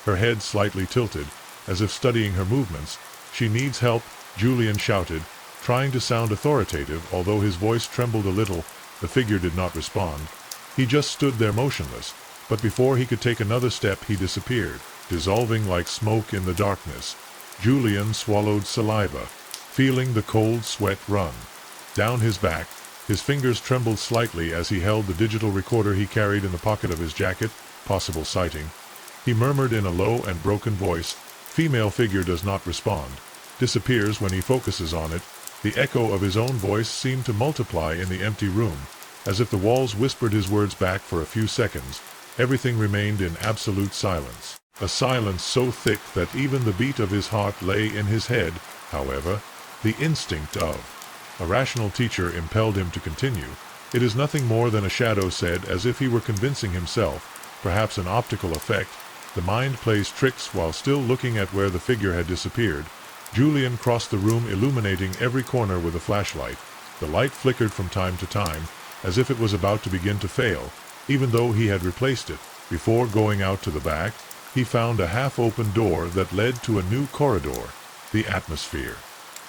Speaker 1: her head slightly tilted, as if studying her movements. "She needs help," Julian shouted, trying to sound authoritative. Although his voice trembled a little, the figure did not respond. He just stood there motionless, but before he could take another step he disappeared, dissolving like smoke in the darkness. Julian swallowed saliva, feeling the cold sweat run down his back. His fingers trembled slightly as he held the digital recorder he carried in the pocket of his jacket. "Possible sighting," he murmured in a low and broken voice. "Female figure does not respond. Disappears when he focuses on it." The echo of his own voice seemed to multiply in the empty room, as if the walls whispered his words back. For a few seconds, everything remained in absolute silence. A silence so thick that even the beat of his heart lay in his head. However, the instinct of a rational teacher impelled him to continue. "It is nothing more than a shadow," said, as if he were convincing himself. "Perhaps an optical effect. The mind plays tricks." While still looking at where the figure had disappeared, Julian crossed the room, illuminating every corner with a flashlight. The light flickered from time to time, as if it was about to begin to fail, even though he had replaced it. Before going out to the back, he found a half-open door that led to a new corridor. The atmosphere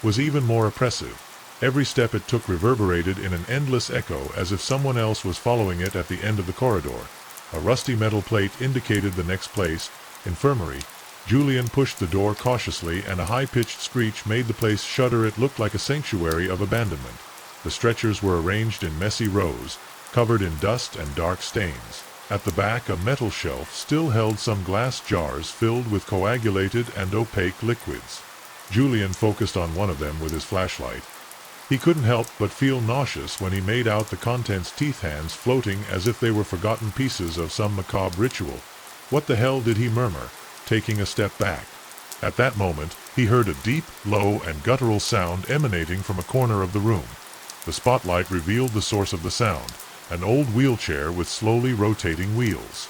Speaker 1: was even more oppressive. Every step it took reverberated in an endless echo, as if someone else was following it at the end of the corridor. A rusty metal plate indicated the next place, infirmary. Julian pushed the door cautiously, and a high-pitched screech made the place shudder. It looked like a sanctuary of abandonment. The stretchers were arranged in messy rows, covered in dust and dark stains. At the back, a metal shelf still held some glass jars filled with coagulated and opaque liquids. Julian focused on one of them with his flashlight. He couldn't help but feel nauseous when he made out the contents, teeth hands floating as if they were forgotten pieces of some macabre ritual. "What the hell?" did he murmur, taking a step back. At that moment, he heard a deep, low, and guttural sound emanating from a corner of the room. The spotlight revealed the source of the sound, an old wheelchair with slowly rotating wheels.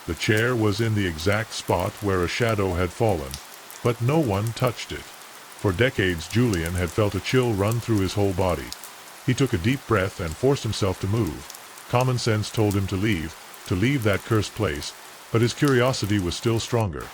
Speaker 1: The chair was in the exact spot where a shadow had fallen, but no one touched it. For decades, Julian had felt a chill run through his whole body. He took a deep breath and forced himself to move. Common sense told him to leave that cursed place, but his curiosity was still stronger.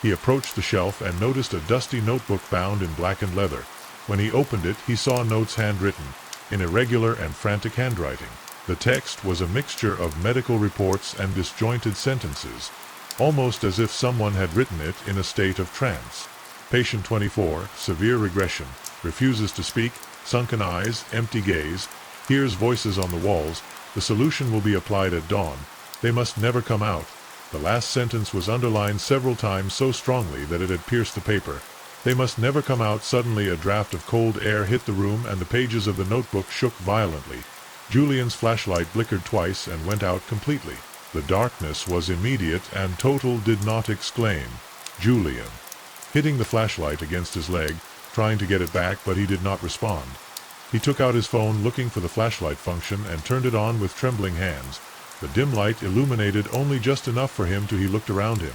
Speaker 1: He approached the shelf and noticed a dusty notebook bound in blackened leather. When he opened it, he saw notes handwritten, in irregular and frantic handwriting. The text was a mixture of medical reports and disjointed sentences, almost as if someone had written it in a state of trance. Patient 24, severe regression, refuses to speak, sunken eyes, empty gaze, hears voices on the walls. The solution will be applied at dawn. They must never come out. The last sentence was underlined several times so strongly that it had pierced the paper. They must never come out. Suddenly a draft of cold air hit the room and the pages of the notebook shook violently. Julian's flashlight flickered twice and went out completely. The darkness was immediate and total. Did not exclaim. Julian, hitting the flashlight against his leg, trying to get it back, but he did not respond. He took out his phone looking for the flashlight function and turned it on with trembling hands. The dim light illuminated only just enough for him to he looked around him.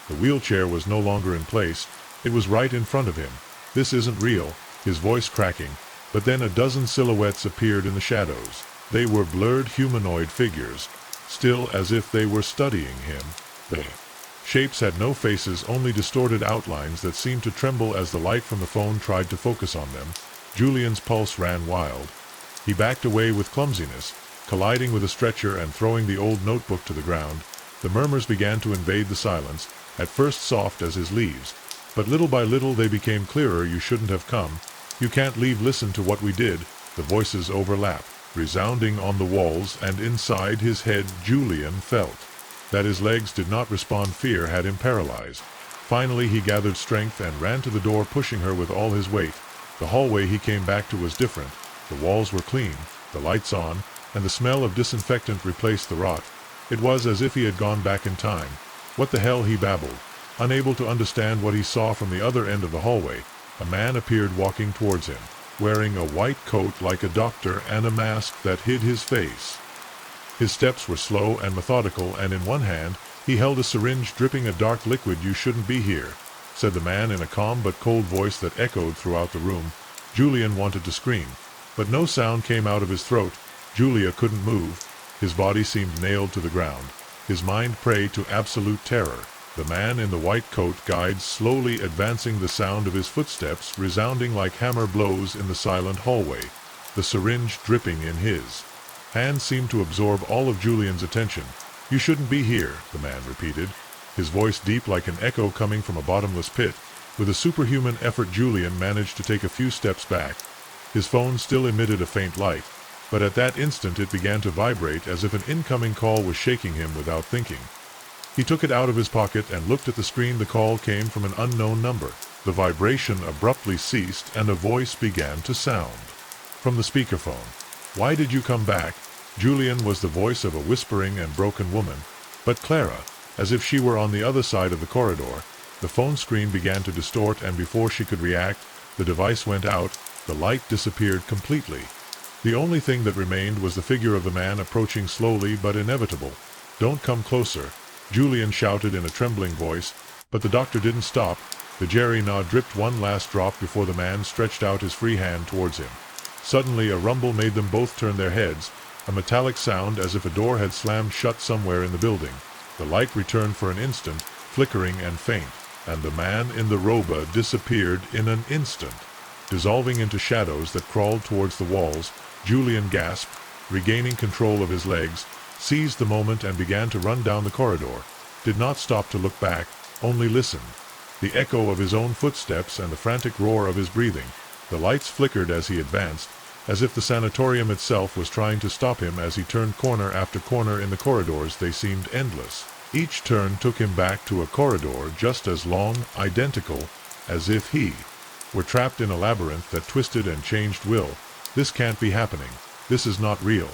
Speaker 1: The wheelchair was no longer in place. It was right in front of him. This isn't real, his voice cracking, but then a dozen silhouettes appeared in the shadows. They were blurred humanoid figures, still as if they were studying him. The shapes had no faces, only distorted outlines that seemed to tremble as the light from the phone tried to focus on them. Julian's pulse ran wild. He backed away with clumsiness, colliding with a stretcher and throwing the old notebook to the ground. The murmurs began to invade the silence, at first soft as his leaves, but little by little they became clearer. You shouldn't have come. You can't leave. Listen to what we did. The voices overlapped, resounding on the walls, and inside his head Julian felt that his legs did not respond. Fear had him paralyzed. Finally he gathered strength and ran to the door, pushing her with all his weight. The hallway he came back to was different. The walls were clean, the lights on, and the smell of disinfectant replaced the rot. It was as if he had gone back in time. What the hell, he babbled, unable to understand what he saw. From the other end of the hallway, a man appeared walking towards him, wearing a white coat like a doctor and a mask that hid his face. His steps were slow and methodical, and in one hand he held a syringe dripping a dark liquid. You shouldn't be here, said the man in a calm but cold voice that echoed throughout the room. Julian wanted to scream, but no sound came out of his throat. Julia couldn't move. His body seemed nailed to the ground, his mind prey to absolute terror. The man in the white coat guides slowly advancing, the sound of his footsteps resounding like hammer blows in the silent hallway. The syringe dripping in his hand seemed to absorb all of Julian's attention. You shouldn't be here, the man repeated, his voice deep like an echo coming from a bottomless pit. With a superhuman effort, Julian managed to take a few steps back. His phone still emitted a faint light, but at that instant it began to vibrate as if an incoming call was shaking him. Without thinking, he took it out of his pocket and looked at the screen. The call came from an unknown number. The vibration abruptly ceased and a voice began to sound from the speakerphone. Why did you come back? Julian was the voice of a whispering and broken woman, but Clara, as if she were on the other side of the corridor. The phone screen began to distort, and before she could react, the device went out. The light disappeared completely. The only thing that remained was the figure of the man approaching slowly but inevitable. Don't come closer, Julian shouted in a trembling voice, but the doctor didn't stop. The Jerry Nah dripped one last drop before the man stretched out his free hand towards him. Suddenly a rumble made them both turn their heads, a metallic sound as if a door had slammed shut somewhere in the building. The light returned for an instant, flickering and faint, and the man in the robe disappeared in an instant, dissolving into shadows that crawled towards the walls. Julian gasped, regaining control of his legs, seized the moment and began to run down the corridor. Did not stop to look back, only listened. The echo of his own footsteps and the frantic roar of his breathing. The lights flickered as he advanced, as if the sanatorium itself was trying to stop him. As he turned corner after corner in the corridors, they seemed endless. Each turn took him back to a corridor just as long, identical, as if he were trapped in a labyrinth that twisted and changed will. This can't be happening. This is not real,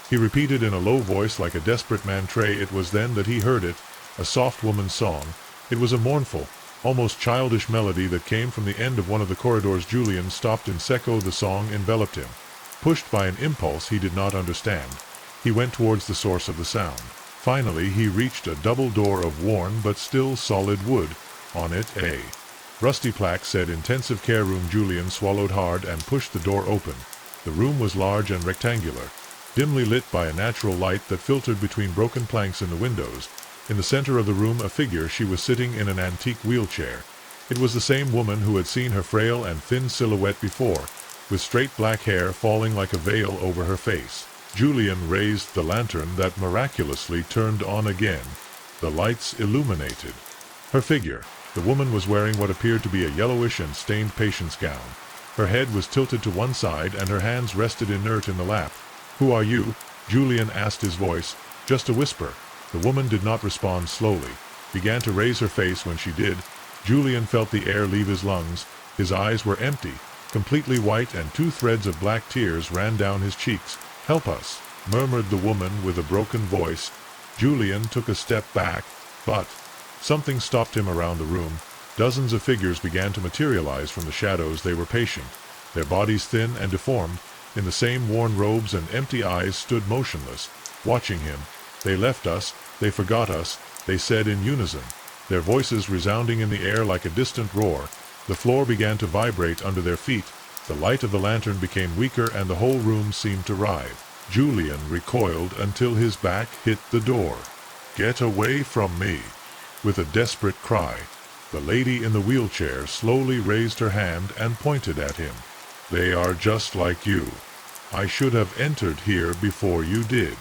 Speaker 1: he repeated in a low voice like a desperate man. It was then that he heard it, a soft woman's song. It was a mournful, almost childish melody that came from the end of one of the corridors. Julian stopped in secco. The song enveloped him. Pushed by an impulse he did not understand, he went towards the source of the sound. Finally, he reached a double door of worn but still solid wood. On it, a rusty plaque said "Intensive Care Room." Julian swallowed hard and pushed the door open. The room was large and rectangular, dimly lit by a natural light that filtered between broken planks in the windows. In the center of the room, a figure. She was sitting in an antique wheelchair. It was the same woman who had seen her frail and thin silhouette before, with straight black hair falling like a veil over her face. Julian raised the lantern that miraculously turned on again. The lights illuminated her figure. The woman was wearing what appeared to be a yellowish and stained patient's gown. Her head was tilted to one side and her hands rested inert in the lap. "Who are you?" Julian asked, his voice just a whisper. The woman did not respond. Slowly began to raise her face. When she did, Julian felt the air leave his lungs. His eyes were empty, completely white, and 2 threads of black tears ran down his cheeks. "Help us," murmured the woman with a broken voice. Julian took a step back, but something stopped him. Around the room, dozens of figures began to materialize from the shadows. They were patient, their bodies thin and deformed, in the same worn robes, and empty eyes stood motionless, watching him. "They left us, they forgot us," they said in unison, their voices resounding in the air like a distant roar. The floor began to vibrate under their feet. The light of the lantern became weaker and the whole room seemed to writhe. Julian recoiled until his back hit the door. "Get away from me!" With a desperate cry, the lady in the wheelchair slowly raised her hand and pointed at him. "They are just like you. I should have entered here before you did."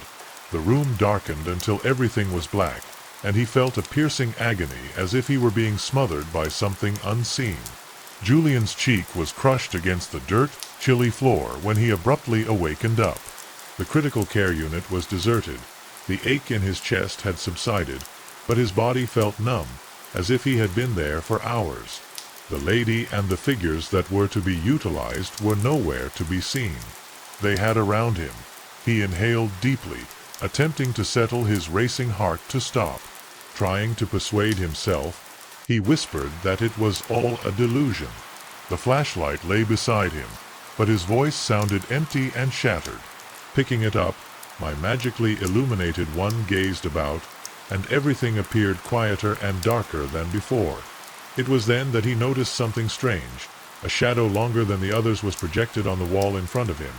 Speaker 1: The room darkened until everything was black, and he felt a piercing agony as if he were being smothered by something unseen. Julian's cheek was crushed against the dirt, chilly floor when he abruptly awakened up. The critical care unit was deserted. The ache in his chest had subsided, but his body felt numb, as if he had been there for hours. The lady and the figures that were to be utilized were nowhere to be seen. They had around him. He inhaled deeply, attempting to settle his racing heart to stop. Trying to persuade himself, he whispered that it was all a delusion. The flashlight lay beside him, but his voice sounded empty and shattered. Picking it up, my magically illuminated one gazed about, and everything appeared quieter and darker than before. It was then that he noticed something strange. A shadow longer than the others was projected on the wall in front of him.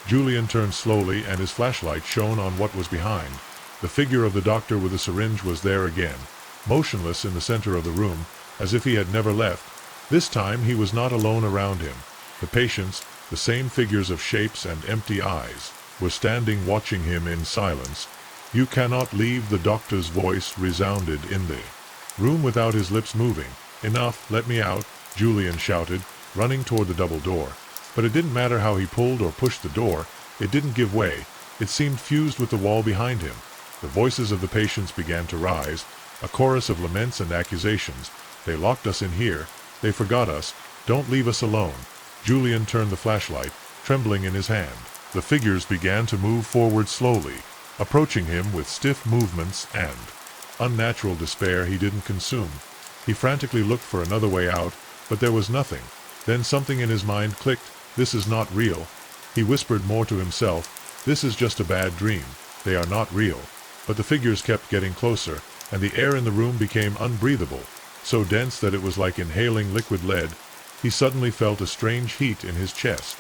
Speaker 1: Julian turned slowly and his flashlight shone on what was behind. The figure of the doctor with a syringe was there again, motionless in the center of the room, as if he had never left. This time he was not alone. Around him, the patients, the same figures of shapes and empty eyes, were standing watching him in silence. "You cannot leave," the doctor's voice resounded in the room without his lips moving. "Enough, let me out," Julian shouted, running toward the double door. But it didn't matter how he pulled or pushed the door, it didn't give way. It seemed fused with the wall behind him. The voices of the patients began to rise, a chorus of laments and accusations. "They locked us in here. They forgot us. Don't leave us alone." Julian turned the flashlight, trembling in his hand. The figures began to move forward slowly, approaching him with stiff movements and unnatural despair he didn't consume. He frantically looked for another way out, but there was nothing. Then something in his mind clicked. "This is not real." He whispered more to himself. "This is just a bad dream. They are not real." But the figures kept getting closer, and the air in the room became unbreathable, so dense that it was like inhaling liquid lead. He suddenly felt a strange heat in his chest.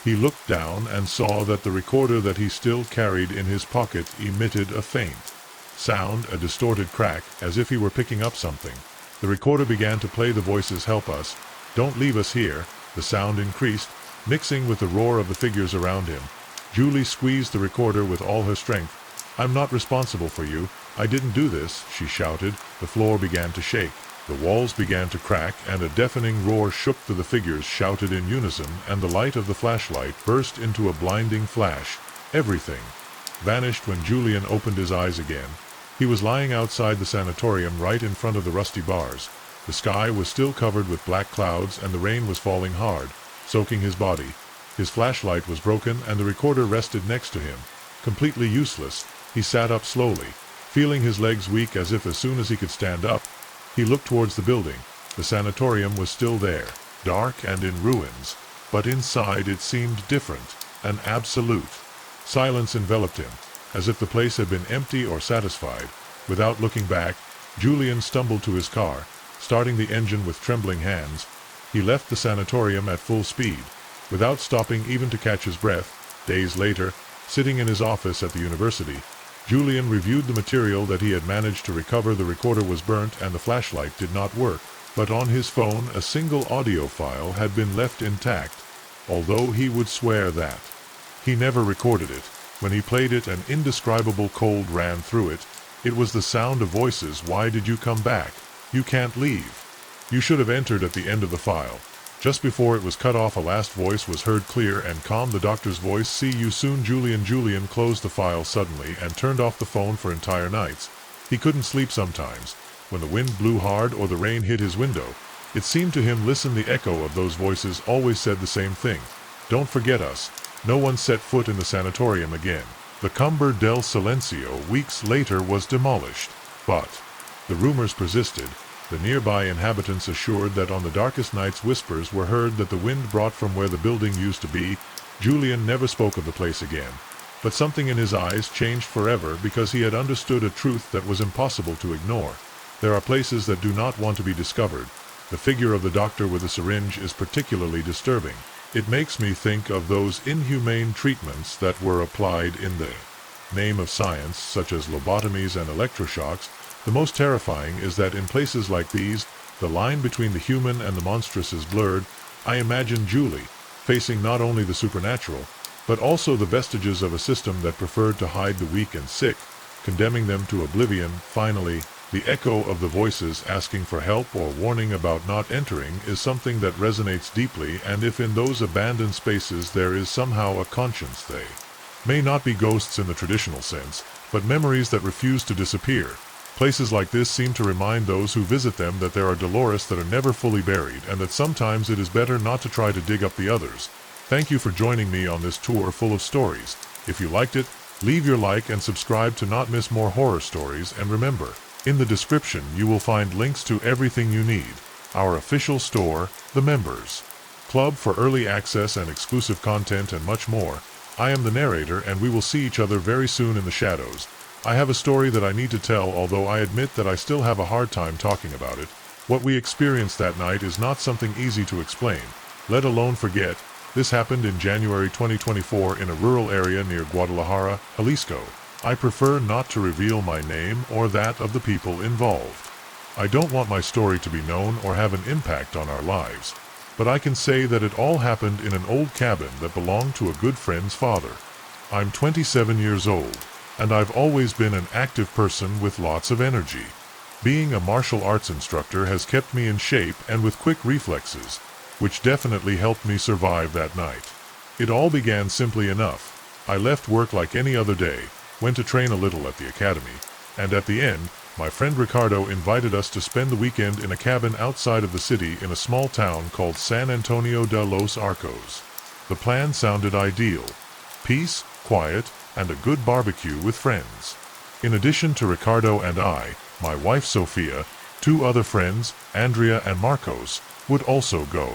Speaker 1: He looked down and saw that the recorder that he still carried in his pocket emitted a faint sound, a distorted crack, as if he were picking up something. The recorder began to play the voices. "Help us. Don't leave us here." The sound increased, mixing with the roar of the figures around him. Julie squeezed the recorder with all her strength. "I'm not responsible for you. I didn't do this," she shouted. The floor began to shake. The walls began to crack, and a deafening roar shook. The figures shouted in unison, and the light of the flashlight burst into a blinding flash. Everything vanished when Julian opened his eyes again. He was lying outside the sanatorium, right in front of the rusty bars. The sky was still covered with black clouds, and the rain was falling hard, soaking his body. His flashlight was broken, and the recorder rested next to him. Completely useless, he sat up slowly, feeling his legs weak, as if as soon as he could stand up. He looked towards the building. The sanatorium was still there, dark and in ruins, but inside it seemed different, an absolute silence enveloped him, as if the place had been empty or satisfied. Without looking back, Julian stumbled to his car, starting the engine with trembling hands. He left the sanatorium at full speed, without stopping even to catch his breath. Days later, sitting in his office at the university, Julian reviewed the material that he had managed to recover. The recorder was burnt and the flashlight did not work, but on his phone a single audio file had been left intact, although he would swear that he never recorded it. When he played it, an indescribable cold ran through it. It was the sound of voices. "Why did you come back? You can't leave. You should have entered at the end of the file." Just before it was cut off, a last voice was heard, clear and calm, the doctor's voice. "See you soon, Julian." Julian closed the file suddenly and turned off the phone for entire nights. He couldn't sleep sometimes. When the wind blew hard or the rain hit his window, it seemed to him, listen, the echo of those voices always said the same thing: "Don't forget us." No one set foot in the sanatorium again. The Camber del Silencio weeks later was demolished, but the rumors persisted. The nearby inhabitants assured that on the darkest nights whispers were heard that the wind brought from where the building used to be. Julian never spoke of the place again, but something in his eyes changed forever, because he had understood a truth that was impossible to ignore. There are places that do not want to be discovered. The figure of the doctor with a syringe is particularly disturbing. It makes me think of those inhumane treatments that were applied in the name of science, such as lobotomies and electroshocks. The most terrifying is that in places like these, the line between the human and the monstrous is blurred. I imagine Julie facing not only the supernatural, but also the vestiges of a system that preferred to hide the weak and sick, condemning them to oblivion. Finally, the echo of the voices asking for help or warning about not entering is something that resonates deeply, and if in those abandoned spaces there is somehow a conscience, they may not be ghosts in the traditional sense, but memories that refuse to disappear. Places like this seem to remind those who visit them that there are Dolores that are never fully buried, and that sometimes it is better not to try to dig up the others. Thank you for joining me on this tour full of stories. If you liked it, leave your like and subscribe to not miss more horror stories, and remember, in the description you will find links to everything you need. Our official store, the Members Club for early access and exclusive content, and much more. I am the narrator, and we will see each other very soon in the shadows. I have a story that I need to tell, although I admit that I still have a hard time talking about it. What we experienced that night is not something easy to explain, let alone forget. This happened in January 2024 in a rural area near Guadalajara, Jalisco. I prefer not to reveal my name or that of the people involved. I don't want my story to be known or have an impact on our lives, but I can say that it all happened in an old cabin that belonged to a good friend's father. I'm 27 years old, and I've always been an active person with lots of energy. Being a martial arts instructor has kept me in shape and with quick reflexes, which definitely helped me survive that night. It all began simply enough. I left work like any other day, went to train a little at the academy, and at the end, my friend Ricardo invited us to spend the weekend in a cabin outside of the city in a small town called San Antonio de los Arcos. The plan sounded ideal: peace, quiet, and a good barbecue with friends. In addition to Ricardo and I, my wife Sophia, 2 other friends, Andrea and Marcos, would also go.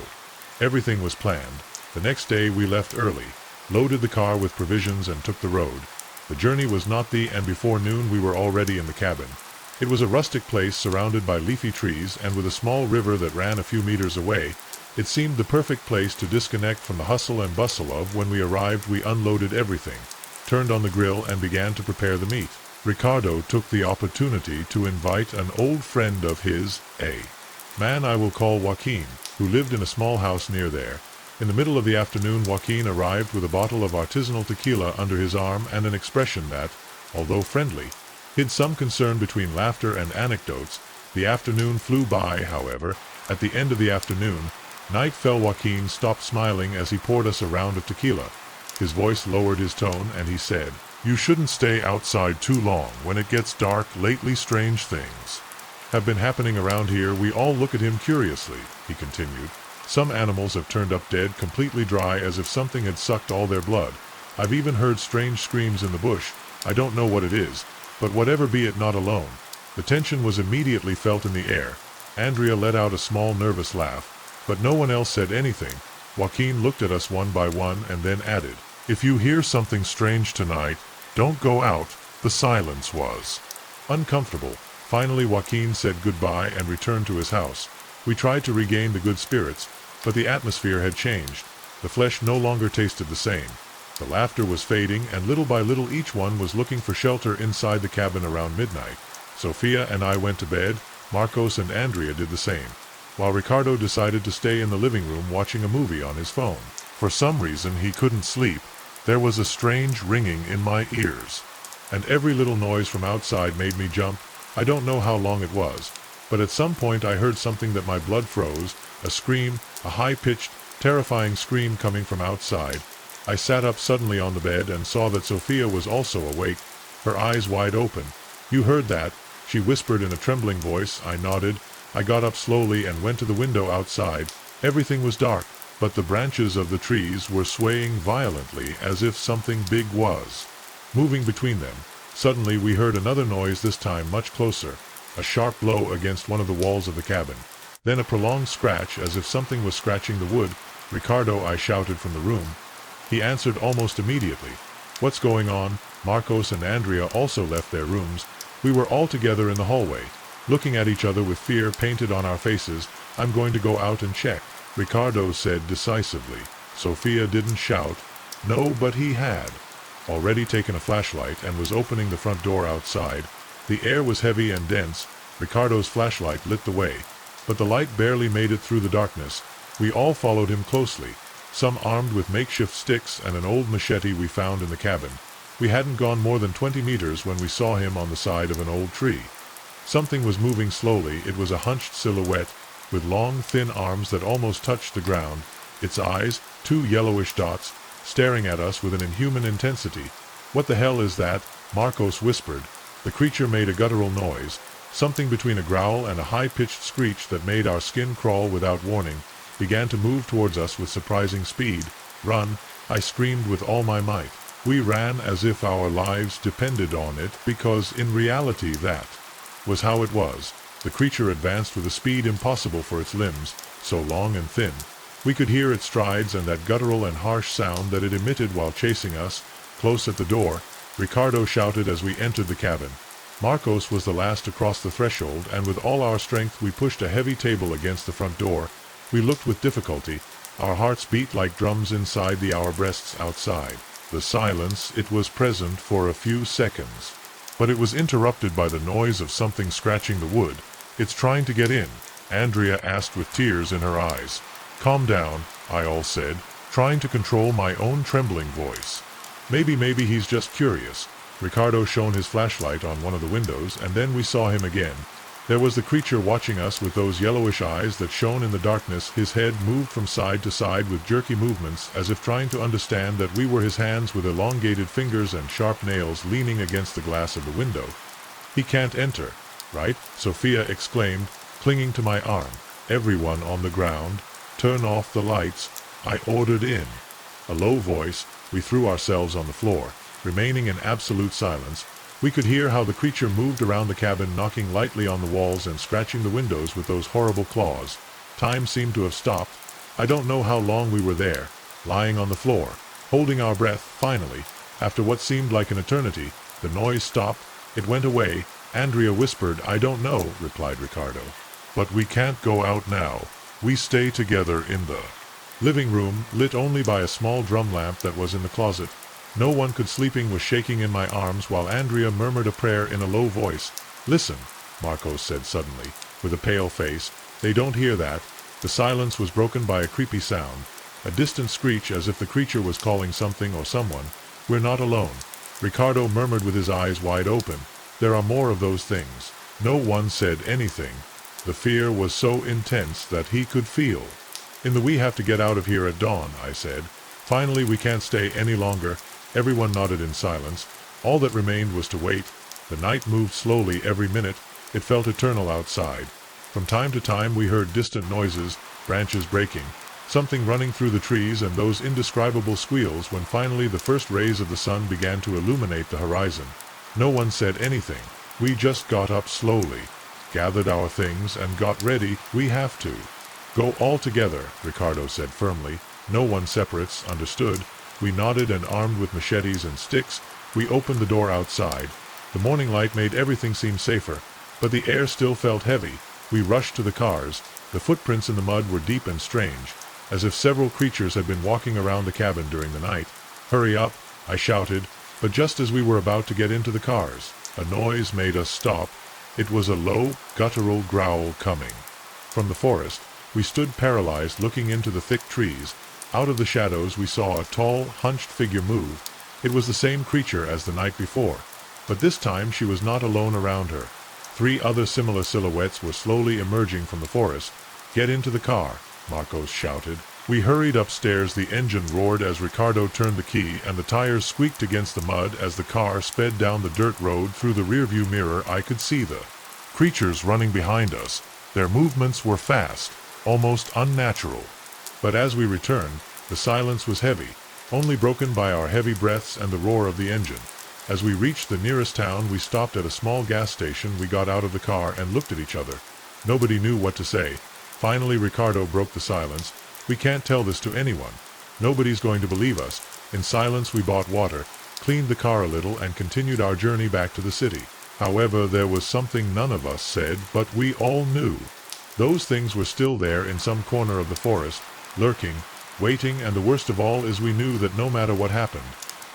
Speaker 1: Everything was planned. The next day we left early, loaded the car with provisions, and took the road. The journey was not and before noon we were already in the cabin. It was a rustic place surrounded by leafy trees and with a small river that ran a few meters away. It seemed the perfect place to disconnect from the hustle and bustle of. When we arrived, we unloaded everything, turned on the grill, and began to prepare the meat. Ricardo took the opportunity to invite an old friend of his, a man I will call Joaquin, who lived in a small house near there. In the middle of the afternoon, Joaquin arrived with a bottle of artisanal tequila under his arm and an expression that, although friendly, hid some concern between laughter and anecdotes. The afternoon flew by, however. At the end of the afternoon, night fell. Joaquin stopped smiling as he poured us a round of tequila. His voice lowered his tone, and he said, "You shouldn't stay outside too long when it gets dark. Lately strange things have been happening around here." We all look at him curiously. He continued, "Some animals have turned up dead, completely dry, as if something had sucked all their blood. I've even heard strange screams in the bush. I don't know what it is, but whatever be it, not alone." The tension was immediately felt in the air. Andrea let out a small nervous laugh, but no one else said anything. Joaquin looked at us one by one and then added, "If you hear something strange tonight, don't go out." The silence was uncomfortable. Finally Joaquin said goodbye and returned to his house. We tried to regain the good spirits, but the atmosphere had changed. The flesh no longer tasted the same. The laughter was fading, and little by little each one was looking for shelter inside the cabin around midnight. Sophia and I went to bed. Marcos and Andrea did the same, while Ricardo decided to stay in the living room watching a movie on his phone. For some reason he couldn't sleep. There was a strange ringing in my ears, and every little noise from outside made me jump. I don't know how long it was, but at some point I heard something that my blood froze, a scream, a high-pitched, terrifying scream coming from outside. I sat up suddenly on the bed and saw that Sophia was also awake, her eyes wide open. "You heard that?" she whispered in a trembling voice. I nodded. I got up slowly and went to the window outside. Everything was dark, but the branches of the trees were swaying violently as if something big was moving between them. Suddenly we heard another noise, this time much closer, a sharp blow against one of the walls of the cabin. Then a prolonged scratch as if something was scratching the wood. "Ricardo," I shouted from the room. He answered almost immediately. "What's going on?" Marcos and Andrea also left their rooms. We were all together in the hallway, looking at each other with fear painted on our faces. "I'm going to go out and check," Ricardo said decisively. Sophia didn't shout. No, but he had already taken a flashlight and was opening the front door outside. The air was heavy and dense. Ricardo's flashlight lit the way, but the light barely made it through the darkness. We all followed him closely, some armed with makeshift sticks and an old machete we found in the cabin. We hadn't gone more than 20 meters when we saw him on the side of an old tree. Something was moving slowly. It was a hunched silhouette, with long, thin arms that almost touched the ground. Its eyes, two yellowish dots, staring at us with an inhuman intensity. "What the hell is that?" Marcos whispered. The creature made a guttural noise, something between a growl and a high-pitched screech that made our skin crawl without warning, began to move towards us with surprising speed. "Run!" I screamed with all my might. We ran as if our lives depended on it, because in reality that was how it was. The creature advanced with a speed impossible for its limbs, so long and thin. We could hear its strides and that guttural and harsh sound that it emitted while chasing us. Close at the door, Ricardo shouted as we entered the cabin. Marcos was the last to cross the threshold, and with all our strength we pushed a heavy table against the front door. We looked with difficulty. Our hearts beat like drums inside our breasts outside. The silence, it was present for a few seconds, but it was interrupted by the noise of something scratching the wood. "It's trying to get in," Andrea asked with tears in her eyes. "Calm down," I all said, trying to control my own trembling voice. Maybe he's just curious." Ricardo shone his flashlight on one of the windows, and then we saw him again. There was the creature watching us with those yellowish eyes that shone in the darkness. His head moved from side to side with jerky movements, as if trying to understand that we were his hands with elongated fingers and sharp nails leaning against the glass of the window. "He can't enter, right?" Sophia exclaimed, clinging to my arm. "Everyone on the ground, turn off the lights," I ordered in a low voice. We threw ourselves on the floor, remaining in absolute silence. We could hear how the creature moved around the cabin, knocking lightly on the walls and scratching the windows with those horrible claws. Time seemed to have stopped. I don't know how long we were there, lying on the floor, holding our breath. Finally, after what seemed like an eternity, the noise stopped. It went away. Andrea whispered. "I don't know," replied Ricardo. "But we can't go out now. We stay together in the living room, lit only by a small drum lamp that was in the closet. No one could." Sleeping was shaking in my arms while Andrea murmured a prayer in a low voice. "Listen," Marcos said suddenly, with a pale face. "They don't hear that." The silence was broken by a creepy sound, a distant screech as if the creature was calling something or someone. "We're not alone," Ricardo murmured with his eyes wide open. "There are more of those things." No one said anything. The fear was so intense that he could feel. "We have to get out of here at dawn," I said. "Finally, we can't stay any longer." Everyone nodded in silence. All that remained was to wait. The night moved slowly every minute. It felt eternal outside. From time to time we heard distant noises, branches breaking, something running through the trees, and those indescribable squeals when finally the first rays of the sun began to illuminate the horizon. No one said anything. We just got up slowly, gathered our things, and got ready. We have to go all together, Ricardo said firmly. No one separates, understood? We nodded, and armed with machetes and sticks, we opened the door outside. The morning light made everything seem safer, but the air still felt heavy. We rushed to the cars. The footprints in the mud were deep and strange, as if several creatures had been walking around the cabin during the night. Hurry up, I shouted, but just as we were about to get into the cars, a noise made us stop. It was a low, guttural growl coming from the forest. We stood paralyzed, looking into the thick trees. Out of the shadows we saw a tall, hunched figure move. It was the same creature as the night before, but this time she was not alone around her. 3 other similar silhouettes were slowly emerging from the forest. Get into the car, Marcos shouted. We hurried upstairs. The engine roared as Ricardo turned the key, and the tires squeaked against the mud as the car sped down the dirt road. Through the rearview mirror I could see the creatures running behind us. Their movements were fast, almost unnatural. But as we returned, the silence was heavy, only broken by our heavy breaths and the roar of the engine. As we reached the nearest town, we stopped at a small gas station. We got out of the car and looked at each other. Nobody knew what to say. Finally Ricardo broke the silence. We can't tell this to anyone. Nobody's going to believe us. In silence we bought water, cleaned the car a little, and continued our journey back to the city. However, there was something none of us said, but we all knew. Those things were still there in some corner of the forest, lurking, waiting, and the worst of all is we knew that no matter what happened,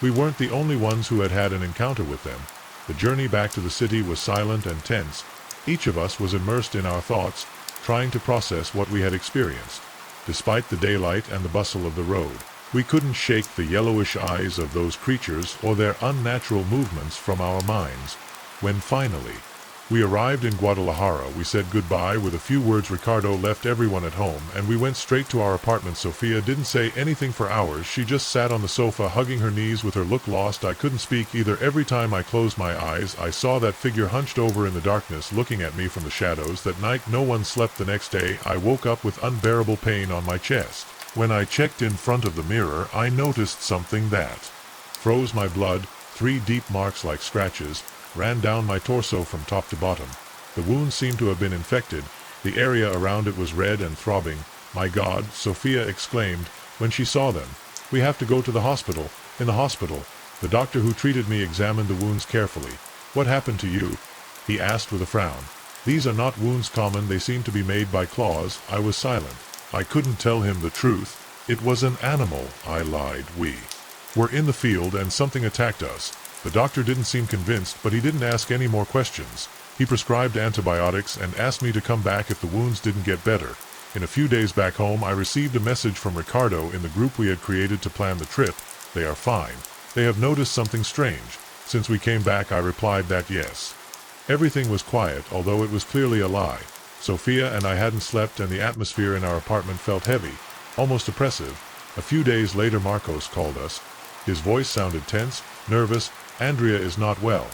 Speaker 1: we weren't the only ones who had had an encounter with them. The journey back to the city was silent and tense. Each of us was immersed in our thoughts, trying to process what we had experienced. Despite the daylight and the bustle of the road, we couldn't shake the yellowish eyes of those creatures or their unnatural movements from our minds. When finally we arrived in Guadalajara, we said goodbye with a few words. Ricardo left everyone at home, and we went straight to our apartment. Sofia didn't say anything for hours. She just sat on the sofa, hugging her knees with her look lost. I couldn't speak either. Every time I closed my eyes, I saw that figure hunched over in the darkness, looking at me from the shadows. That night no one slept. The next day I woke up with unbearable pain on my chest. When I checked in front of the mirror, I noticed something that froze my blood. 3 deep marks like scratches ran down my torso from top to bottom. The wound seemed to have been infected. The area around it was red and throbbing. My God, Sofia exclaimed when she saw them. We have to go to the hospital. In the hospital. The doctor who treated me examined the wounds carefully. What happened to you? He asked with a frown. These are not wounds common. They seem to be made by claws. I was silent. I couldn't tell him the truth. It was an animal, I lied. We were in the field and something attacked us. The doctor didn't seem convinced, but he didn't ask any more questions. He prescribed antibiotics and asked me to come back if the wounds didn't get better. In a few days back home, I received a message from Ricardo in the group we had created to plan the trip. They are fine. They have noticed something strange. Since we came back, I replied that yes. Everything was quiet, although it was clearly a lie. Sofia and I hadn't slept, and the atmosphere in our apartment felt heavy, almost oppressive. A few days later Marcos called us. His voice sounded tense, nervous. Andrea is not well.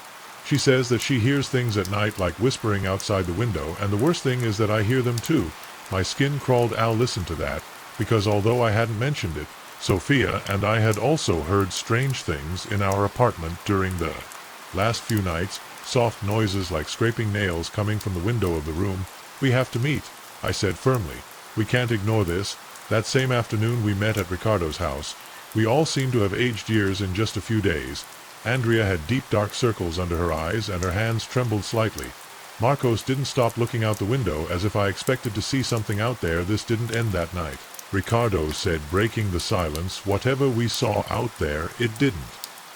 Speaker 1: She says that she hears things at night like whispering outside the window, and the worst thing is that I hear them too. My skin crawled. Al listened to that, because although I hadn't mentioned it, Sofia and I had also heard strange things in our apartment during the last few nights, soft noises like scraping nails coming from the window of the room. We have to meet, I said firmly. We can't ignore this. That same afternoon we met at Ricardo's house. We all seemed to have aged years in just a few days. Andrea had deep dark circles under her eyes, and her hands trembled slightly. Marcos didn't stop looking out the window, as if I expected to see something out there. This didn't end that night. Ricardo said, breaking the silence, whatever we saw out there, it didn't.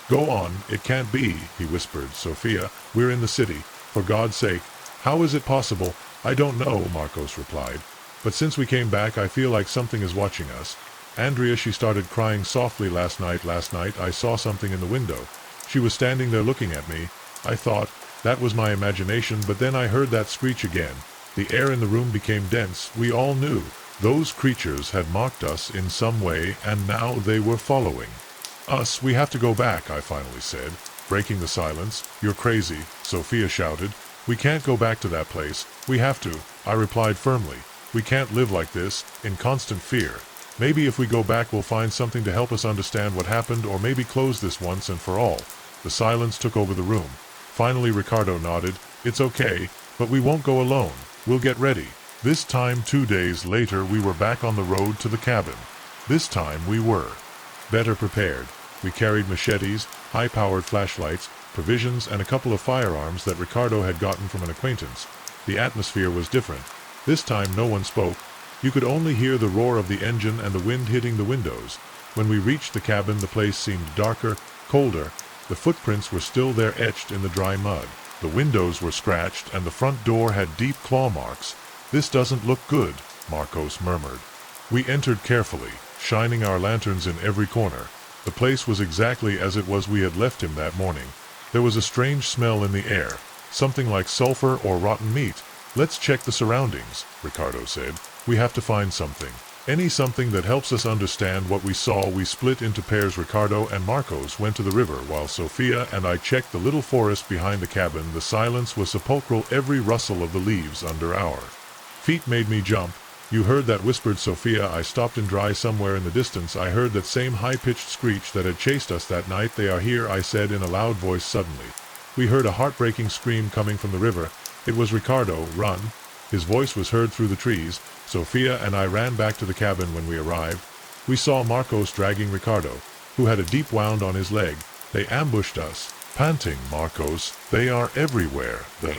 Speaker 1: Go on, it can't be, he whispered. Sofia, we're in the city. For God's sake, how is it possible? I don't know, Marcos replied. But since we came back, I feel like something is watching us. Andrea, she started crying softly. Last night I saw something in the window. She was standing there looking at me. I thought that was my imagination, but then I heard that screech again. The air in the room became dense. We all knew those creatures had mocked us in some way, and now they were following us. We have to go back, I finally said, breaking the silence. You're crazy, Sofia shouted. We can't go back to that place. We have to, I replied firmly. We can't live like this, in constant fear. Maybe if we go back we'll find something to help us understand what happened, or maybe close this once and for all. The silence took over the room. Finally Ricardo nodded. It's okay. But we won't go alone. We'll get ready. This time 2 days later we were back on the road to the cabin. This time we were better prepared. We carried machetes, high-powered flashlights, provisions, and a couple of firearms that Ricardo had gotten from an acquaintance. The atmosphere was different. This time no one spoke. You could only hear the roar of the engine and the wind hitting the windows. When we reached the cabin, the place seemed darker, colder. The footprints were still there, etched in the dry mud. The windows were scratched and the front door had deep claw marks. "This doesn't look good," Marcos murmured. We entered carefully, shining our lanterns in every corner. The place was exactly as it was we had left him that morning. There was a strange smell in the air, something like sulfur or rotten meat. "Let's check the surroundings," Ricardo said. "We have to find something. Something that helps us understand what we saw." We split into pairs. Ricardo and Marcos went to the river, while Sofia and I checked the little forest behind the cabin. The silence was sepulchral, every rustle of the leaves under our feet made me jump. "You heard that?" whispered Sofia. I stopped and dry. Somewhere in the distance I heard that same high-pitched screech that had chased us that night. "They are here," I said in a loud voice. Suddenly, we heard a heartbreaking scream coming from the river. It was Ricardo. "Run!" His voice was heard through the trees. Sofia and I ran back to the cabin. When we arrived, we saw Marcos dragging Ricardo, who had a deep wound on his leg. "They ambushed us." Panting, Marcos, "They are everywhere." The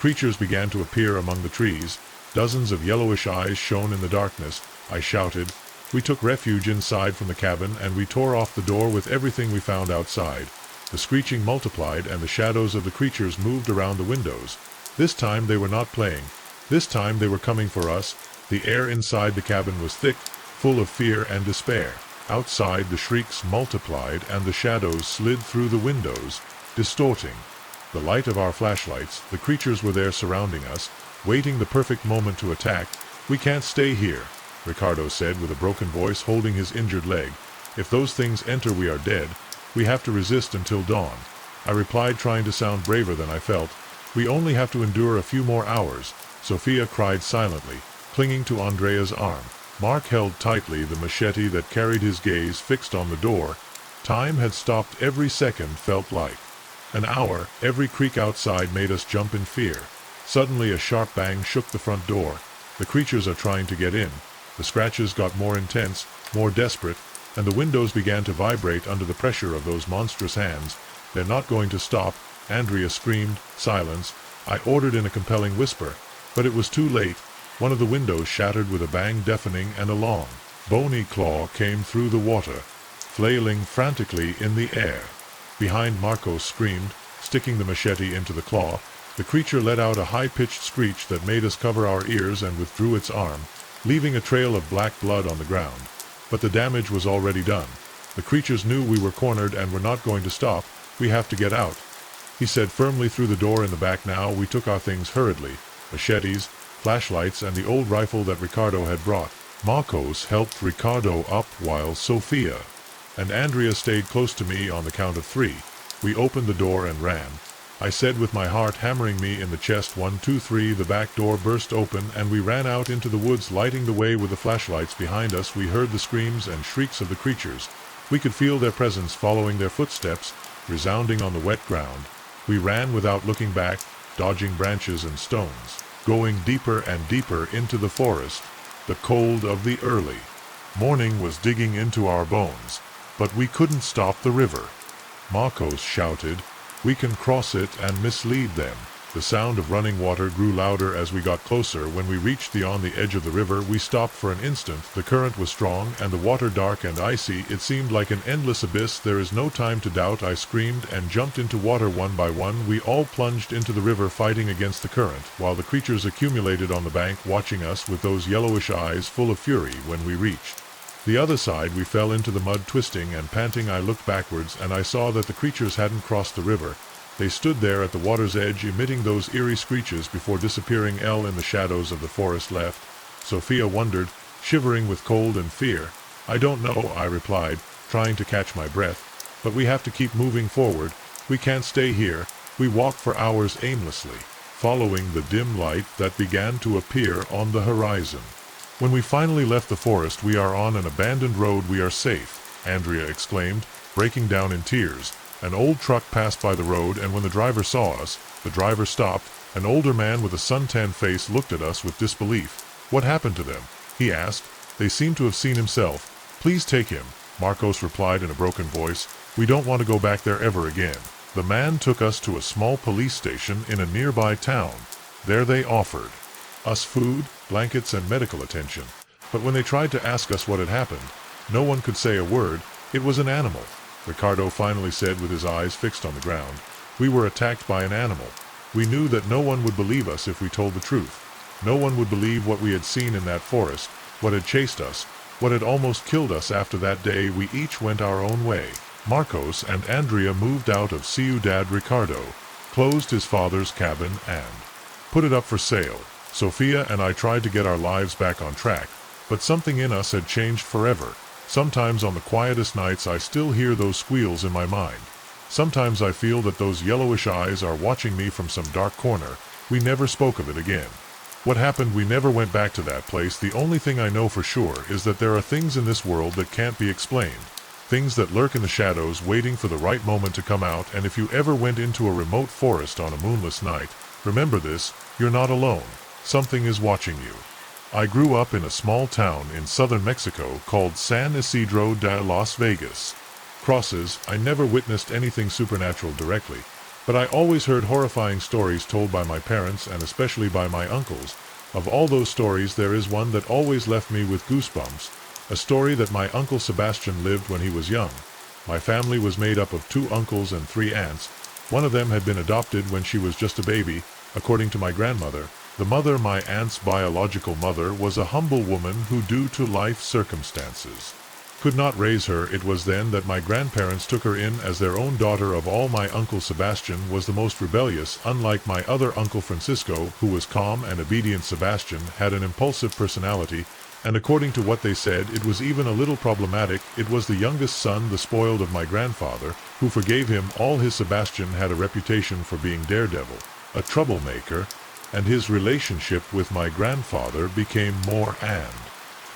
Speaker 1: creatures began to appear among the trees. Dozens of yellowish eyes shone in the darkness. I shouted. We took refuge inside from the cabin, and we tore off the door with everything we found outside. The screeching multiplied, and the shadows of the creatures moved around the windows. This time they were not playing. This time they were coming for us. The air inside the cabin was thick, full of fear and despair. Outside the shrieks multiplied, and the shadows slid through the windows, distorting the light of our flashlights. The creatures were there, surrounding us, waiting the perfect moment to attack. "We can't stay here," Ricardo said with a broken voice, holding his injured leg. "If those things enter, we are dead. We have to resist until dawn." I replied, trying to sound braver than I felt. "We only have to endure a few more hours." Sofia cried silently, clinging to Andrea's arm. Mark held tightly the machete that carried, his gaze fixed on the door. Time had stopped. Every second felt like an hour. Every creak outside made us jump in fear. Suddenly a sharp bang shook the front door. "The creatures are trying to get in." The scratches got more intense, more desperate, and the windows began to vibrate under the pressure of those monstrous hands. "They're not going to stop," Andrea screamed. "Silence," I ordered in a compelling whisper. But it was too late. One of the windows shattered with a bang, deafening, and a long, bony claw came through the water, flailing frantically in the air. Behind, Marcos screamed, sticking the machete into the claw. The creature let out a high-pitched screech that made us cover our ears and withdrew its arm, leaving a trail of black blood on the ground. But the damage was already done. The creatures knew we were cornered and were not going to stop. "We have to get out," he said firmly. "Through the door in the back now." We took our things hurriedly, machetes, flashlights, and the old rifle that Ricardo had brought. Marcos helped Ricardo up while Sofia and Andrea stayed close to me. On the count of 3, we opened the door and ran. I said with my heart hammering me in the chest. 1, 2, 3. The back door burst open and we ran out into the woods, lighting the way with the flashlights behind us. We heard the screams and shrieks of the creatures. We could feel their presence, following their footsteps, resounding on the wet ground. We ran without looking back, dodging branches and stones, going deeper and deeper into the forest. The cold of the early morning was digging into our bones, but we couldn't stop the river. Marcos shouted, "We can cross it and mislead them." The sound of running water grew louder as we got closer. When we reached on the edge of the river, we stopped for an instant. The current was strong and the water dark and icy. It seemed like an endless abyss. "There is no time to doubt," I screamed, and jumped into water. One by one, we all plunged into the river, fighting against the current, while the creatures accumulated on the bank, watching us with those yellowish eyes full of fury. When we reached the other side, we fell into the mud, twisting and panting. I looked backwards, and I saw that the creatures hadn't crossed the river. They stood there at the water's edge, emitting those eerie screeches before disappearing in the shadows of the forest left. Sofia wondered, shivering with cold and fear. "I don't know," I replied, trying to catch my breath. "But we have to keep moving forward. We can't stay here." We walked for hours aimlessly, following the dim light that began to appear on the horizon. When we finally left the forest, "We are on an abandoned road. We are safe," Andrea exclaimed, breaking down in tears. An old truck passed by the road, and when the driver saw us, the driver stopped. An older man with a suntanned face looked at us with disbelief. "What happened to them?" he asked. "They seem to have seen himself." "Please take him," Marcos replied in a broken voice. "We don't want to go back there ever again." The man took us to a small police station in a nearby town. There they offered us food, blankets, and medical attention. But when they tried to ask us what had happened, no one could say a word. "It was an animal," Ricardo finally said with his eyes fixed on the ground. "We were attacked by an animal. We knew that no one would believe us if we told the truth. No one would believe what we had seen in that forest, what had chased us, what had almost killed us. After that day we each went our own way." Marcos and Andrea moved out of Ciudad Ricardo, closed his father's cabin, and put it up for sale. Sofia and I tried to get our lives back on track, but something in us had changed forever. Sometimes on the quietest nights I still hear those squeals in my mind. Sometimes I feel that those yellowish eyes are watching me from some dark corner. We never spoke of it again. What happened? We never went back to that place. The only thing I know for sure is that there are things in this world that can't be explained. Things that lurk in the shadows waiting for the right moment to come out, and if you ever went into a remote forest on a moonless night, remember this: you're not alone. Something is watching you. I grew up in a small town in southern Mexico called San Isidro de Las Vegas. Crosses, I never witnessed anything supernatural directly, but I always heard horrifying stories told by my parents and especially by my uncles. Of all those stories, there is one that always left me with goosebumps, a story that my uncle Sebastian lived when he was young. My family was made up of 2 uncles and 3 aunts. One of them had been adopted when she was just a baby, according to my grandmother. The mother, my aunt's biological mother, was a humble woman who, due to life circumstances, could not raise her. It was then that my grandparents took her in as their own daughter. Of all, my uncle Sebastian was the most rebellious. Unlike my other uncle Francisco, who was calm and obedient, Sebastian had an impulsive personality, and according to what they said, it was even a little problematic. It was the youngest son, the spoiled of my grandfather, who forgave him all his. Sebastian had a reputation for being daredevil, a troublemaker, and his relationship with my grandfather became more and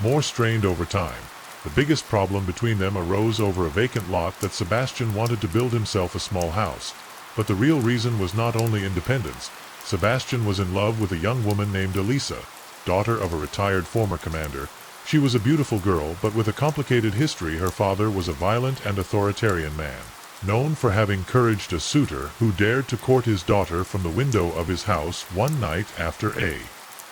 Speaker 1: more strained over time. The biggest problem between them arose over a vacant lot that Sebastian wanted to build himself a small house. But the real reason was not only independence. Sebastian was in love with a young woman named Elisa, daughter of a retired former commander. She was a beautiful girl, but with a complicated history. Her father was a violent and authoritarian man, known for having courage. A suitor who dared to court his daughter from the window of his house one night. After a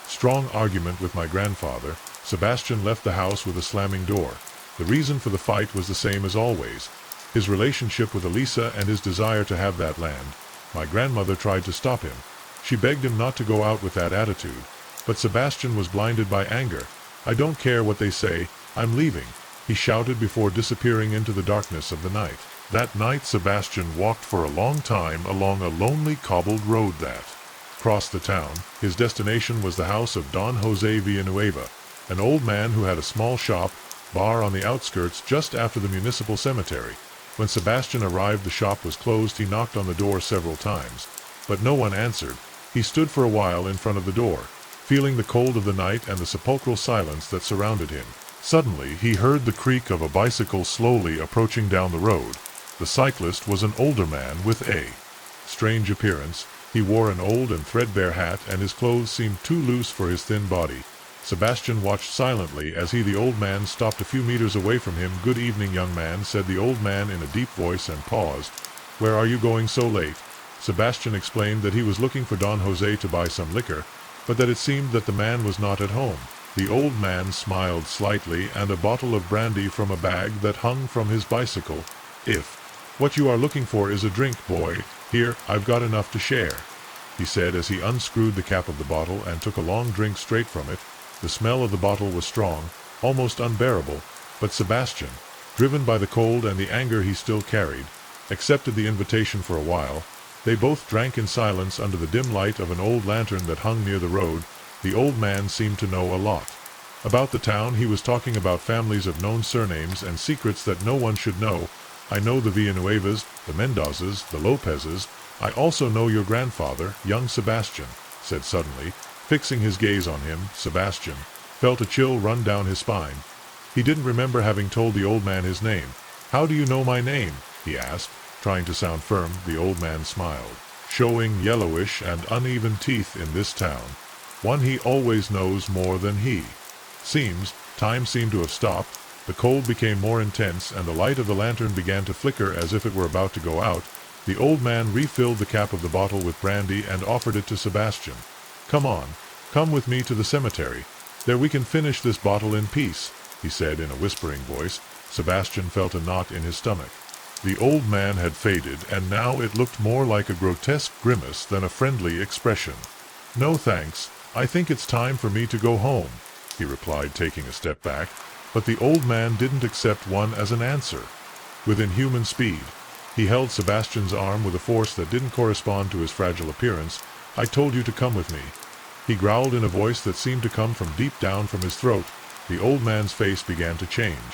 Speaker 1: strong argument with my grandfather, Sebastian left the house with a slamming door. The reason for the fight was the same as always: his relationship with Elisa and his desire to have that land. My grandmother tried to stop him. She begged him not to go out with that attitude. But Sebastian was blinded by anger. "I don't care what they say, I'm leaving," he shouted before disappearing into the darkness of the night. That night Sebastian walked for a long time along a lonely cobbled road that crossed the town. His destination was the house of Don Jose Villanueva, an old man who had a small bar on the outskirts just after the municipal cemetery. When Sebastian arrived, the shop was closed. He knocked on the door several times, but no one answered. He stood for a while in front of the door, feeling the cold of the night and the sepulchral silence that surrounded him. Suddenly he heard the creak of a bicycle slowly approaching down the road. The cyclist was an older man with a strange appearance. He wore an old and threadbare hat, and his clothes seemed too loose for his thin body. Sebastian watched silently as the old man stopped a few meters away from him. "Good evening, young man," said the old man in a deep voice, and paused. "Where are you going so late?" Sebastian explained that he was looking for Don Jose to buy some liquor, but that it seemed that the man was not at home. The old man smiled slightly, and a bottle of brandy from a bag that hung from his bicycle. "If what you are looking for is a drink, boy, here, I've got enough to share," he said as he unscrewed the cap of the bottle and took a long drink straight from it. The smell of the bottle was strong, almost unbearable, but Sebastian, driven by the cold and the anger he still carried, accepted the invitation for a while. They both drank in silence under the dim light of an old lantern that hung near the road. The old man seemed to know a lot about the town. He was talking about families of known surnames and secrets that no one should know. "I know the Villanuevas, the Mendozas, the Lopezes. I also know your grandfather." Young Sebastian said suddenly, fixing his gaze on him. Sebastian felt a chill run down his spine. He didn't remember having told the old man his name. "How do you know my name?" he asked, trying to sound firm. The old man smiled. showing yellowish and uneven teeth in this town. One he always knows more than he. Time seemed to have stopped. The cold became more intense and the light of the lantern began to flicker as if it were about to go out. The old man refilled the cap of the bottle with brandy and offered it to Sebastian. "Come on, come with me to the cemetery. There we can finish this bottle in peace," he said in a whispering voice. Sebastian felt a knot in his stomach. The old man had faded, and now it looked more like a grotesque grimace than a friendly expression. "No thanks, I think it's time for me to go home," he replied, taking a step back. But the old man didn't accept one as an answer. With inhuman speed, he held Sebastian's arm with a force that didn't correspond to his fragile appearance. "I told you to come with me," he growled in a voice that seemed to come from deep down from his throat. The old man's face began to change.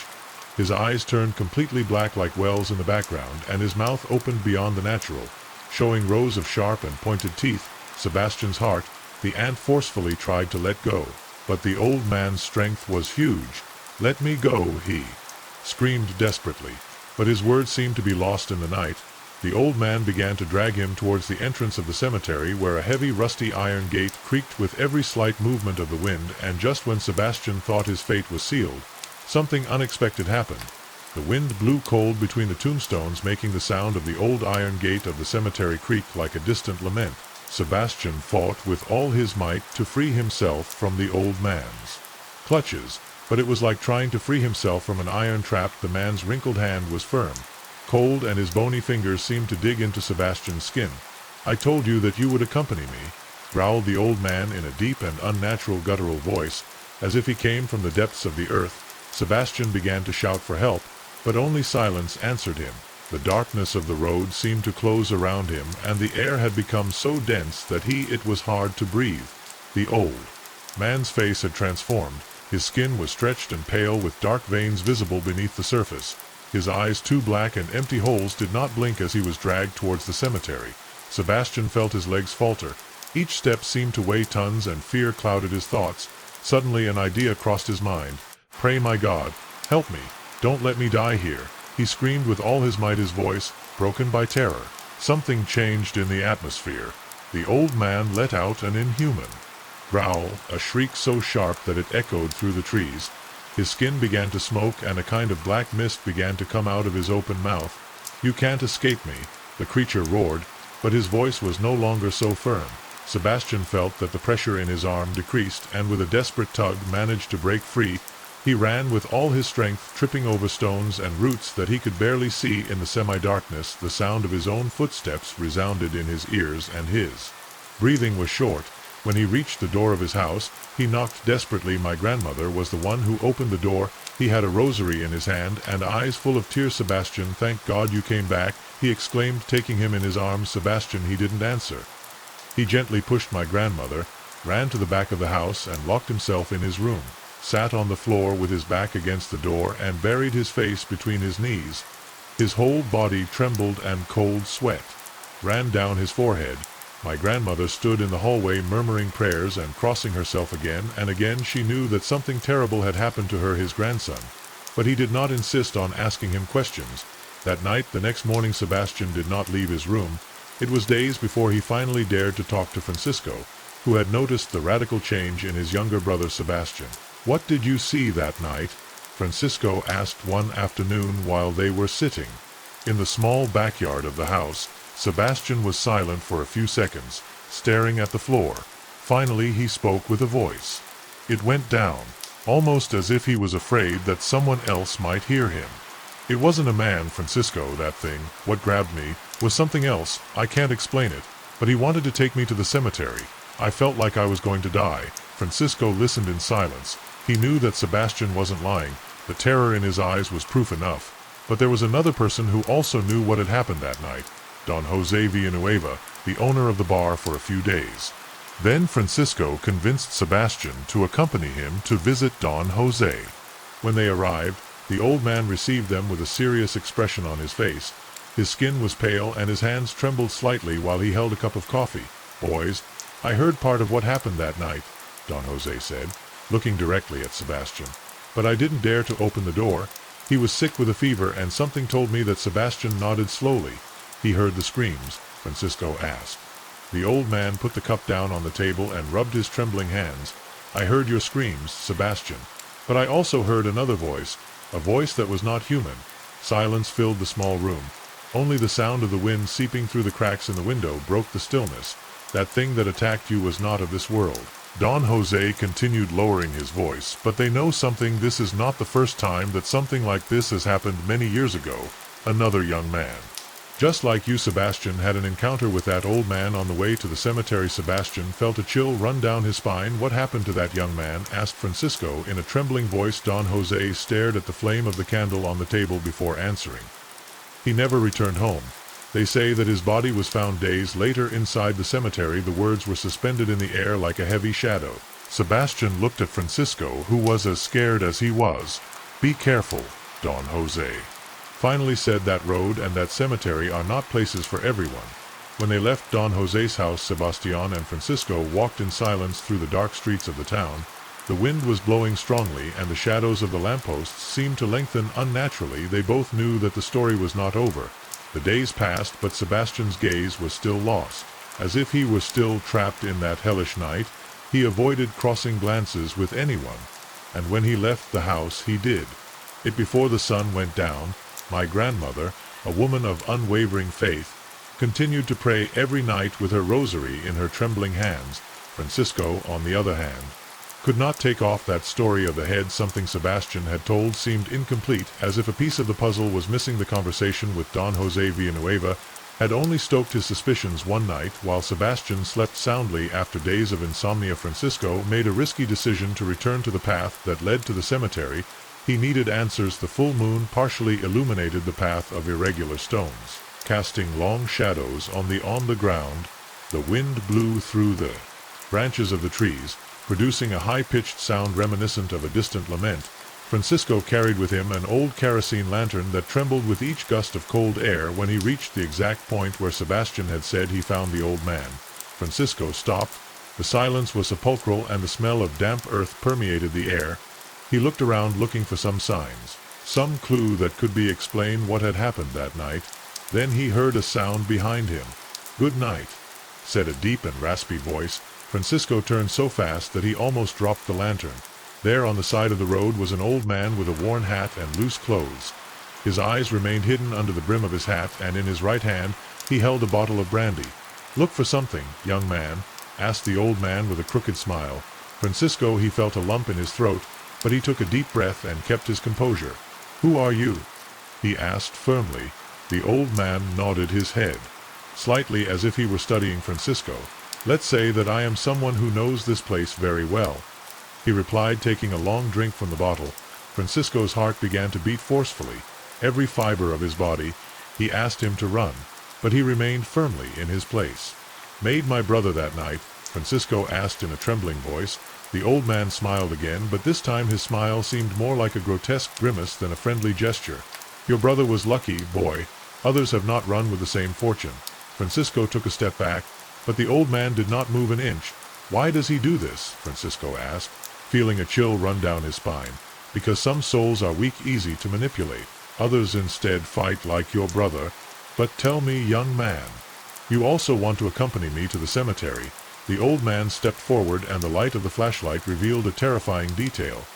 Speaker 1: His eyes turned completely black like wells in the background, and his mouth opened beyond the natural, showing rows of sharp and pointed teeth. Sebastian's heart, the ant forcefully tried to let go, but the old man's strength was huge. "Let me go," he screamed desperately, but his words seemed to be lost in the night. The old man began to drag him towards the entrance of the cemetery, where a heavy rusty iron gate creaked with every slight movement of the wind, and just when Sebastian thought his fate was sealed, something unexpected happened. The wind blew cold between the tombstones, making the sound of the old iron gate of the cemetery creak like a distant lament. Sebastian fought with all his might to free himself from the old man's clutches, but it was like trying to free himself from an iron trap. The man's wrinkled hand was firm, cold, and his bony fingers seemed to dig into Sebastian's skin. "I told you that you would accompany me," growled the old man in a deep and unnatural guttural voice, as if he came from the depths of the earth. Sebastian began to shout for help, but only silence answered him. The darkness of the road seemed to close around him, and the air had become so dense that it was hard to breathe. The old man's face had transformed. His skin was stretched and pale, with dark veins visible beneath the surface. His eyes, two black and empty holes, did not blink as he was dragged towards the cemetery. Sebastian felt his legs falter. Each step seemed to weigh tons, and fear clouded his thoughts. Suddenly an idea crossed his mind. "Pray, my God, help me. Don't let me die here," he screamed with all his might, his voice broken by terror. Something changed in the atmosphere. The old man let out an inhuman growl, a shriek so sharp that it echoed through the trees. His skin began to smoke, and a kind of black mist began to come out of his open mouth. "You can't escape me," the creature roared, but his voice was no longer so firm. Sebastian felt that the pressure in his arm decreased, and with a desperate tug managed to break free. He ran with all his strength, tripping over stones and roots that he could barely see in the semi-darkness. The sound of his own footsteps resounded in his ears, and his breathing was short. When he reached the door of his house, he knocked desperately. My grandmother was the one who opened the door. He had a rosary in his hand and eyes full of tears. "Sebastian, thank God you came back," he exclaimed, taking him in his arms. Sebastian, he didn't answer. He gently pushed my grandmother, ran to the back of the house, and locked himself in his room, sat on the floor with his back against the door, and buried his face between his knees. His whole body trembled, and cold sweat ran down his forehead. My grandmother stood in the hallway murmuring prayers and crossing herself again and again. She knew that something terrible had happened to her, his grandson, but he did not insist on asking him questions. That night, the next morning, Sebastian did not leave his room. It was days before he finally dared to talk to Francisco, who had noticed the radical change in his younger brother Sebastian. "What did you see that night?" Francisco asked one afternoon while they were sitting in the small backyard of the house. Sebastian was silent for a few seconds, staring at the floor. Finally he spoke with a voice. It went down, almost as if he was afraid that someone else might hear him. "It wasn't a man, Francisco, that thing. What grabbed me was something else. I can't explain it, but he wanted to take me to the cemetery. I felt like I was going to die." Francisco listened in silence. He knew that Sebastian wasn't lying. The terror in his eyes was proof enough. But there was another person who also knew what had happened that night. Don Jose Villanueva, the owner of the bar for a few days. Then Francisco convinced Sebastian to accompany him to visit Don Jose. When they arrived, the old man received them with a serious expression on his face. His skin was pale and his hands trembled slightly while he held a cup of coffee. "Boys, I heard part of what happened that night," Don Jose said, looking directly at Sebastian. "But I didn't dare to open the door. He was sick with a fever, and something told me that." Sebastian nodded slowly. "He heard the screams?" Francisco asked. The old man put the cup down on the table and rubbed his trembling hands. "I heard your screams, Sebastian. But I also heard another voice, a voice that was not human." Silence filled the small room. Only the sound of the wind seeping through the cracks in the window broke the stillness. "That thing that attacked you was not of this world." Don Jose continued, lowering his voice. "But they know something. This is not the first time that something like this has happened. Many years ago, another young man, just like you, Sebastian, had an encounter with that old man on the way to the cemetery." Sebastian felt a chill run down his spine. "What happened to that young man?" asked Francisco in a trembling voice. Don Jose stared at the flame of the candle on the table before answering. "He never returned home. They say that his body was found days later inside the cemetery." The words were suspended in the air like a heavy shadow. Sebastian looked at Francisco, who was as scared as he was. "Be careful," Don Jose finally said. "That road and that cemetery are not places for everyone." When they left Don Jose's house, Sebastian and Francisco walked in silence through the dark streets of the town. The wind was blowing strongly, and the shadows of the lampposts seemed to lengthen unnaturally. They both knew that the story was not over. The days passed, but Sebastian's gaze was still lost. As if he was still trapped in that hellish night, he avoided crossing glances with anyone. And when he left the house, he did it before the sun went down. My grandmother, a woman of unwavering faith, continued to pray every night with her rosary in her trembling hands. Francisco, on the other hand, could not take off that story of the head. Something Sebastian had told seemed incomplete, as if a piece of the puzzle was missing. The conversation with Don Jose Villanueva had only stoked his suspicions. One night, while Sebastian slept soundly after days of insomnia, Francisco made a risky decision to return to the path that led to the cemetery. He needed answers. The full moon partially illuminated the path of irregular stones, casting long shadows on the ground. The wind blew through the branches of the trees, producing a high-pitched sound reminiscent of a distant lament. Francisco carried with him an old kerosene lantern that trembled with each gust of cold air. When he reached the exact point where Sebastian had said he found the old man, Francisco stopped. The silence was sepulchral, and the smell of damp earth permeated the air. He looked around, looking for some signs, some clue that could be explained what had happened that night. Then he heard a sound behind him. "Good night," said a deep and raspy voice. Francisco turned so fast that he almost dropped the lantern. There on the side of the road was an old man with a worn hat and loose clothes. His eyes remained hidden under the brim of his hat, and in his right hand he held a bottle of brandy. "Look for something, young man?" asked the old man with a crooked smile. Francisco, he felt a lump in his throat, but he took a deep breath and kept his composure. "Who are you?" he asked firmly. The old man nodded his head slightly, as if he were studying Francisco. "Let's say that I am someone who knows this place very well," he replied, taking a long drink from the bottle. Francisco's heart began to beat forcefully. Every fiber of his body, he asked him to run, but he remained firmly in his place. "Made my brother that night?" Francisco asked in a trembling voice. The old man smiled again, but this time his smile seemed more like a grotesque grimace than a friendly gesture. "Your brother was lucky, boy. Others have not run with the same fortune." Francisco took a step back, but the old man did not move an inch. "Why does he do this?" Francisco asked, feeling a chill run down his spine. "Because some souls are weak, easy to manipulate. Others instead fight like your brother." "But tell me, young man, you also want to accompany me to the cemetery?" The old man stepped forward, and the light of the flashlight revealed a terrifying detail.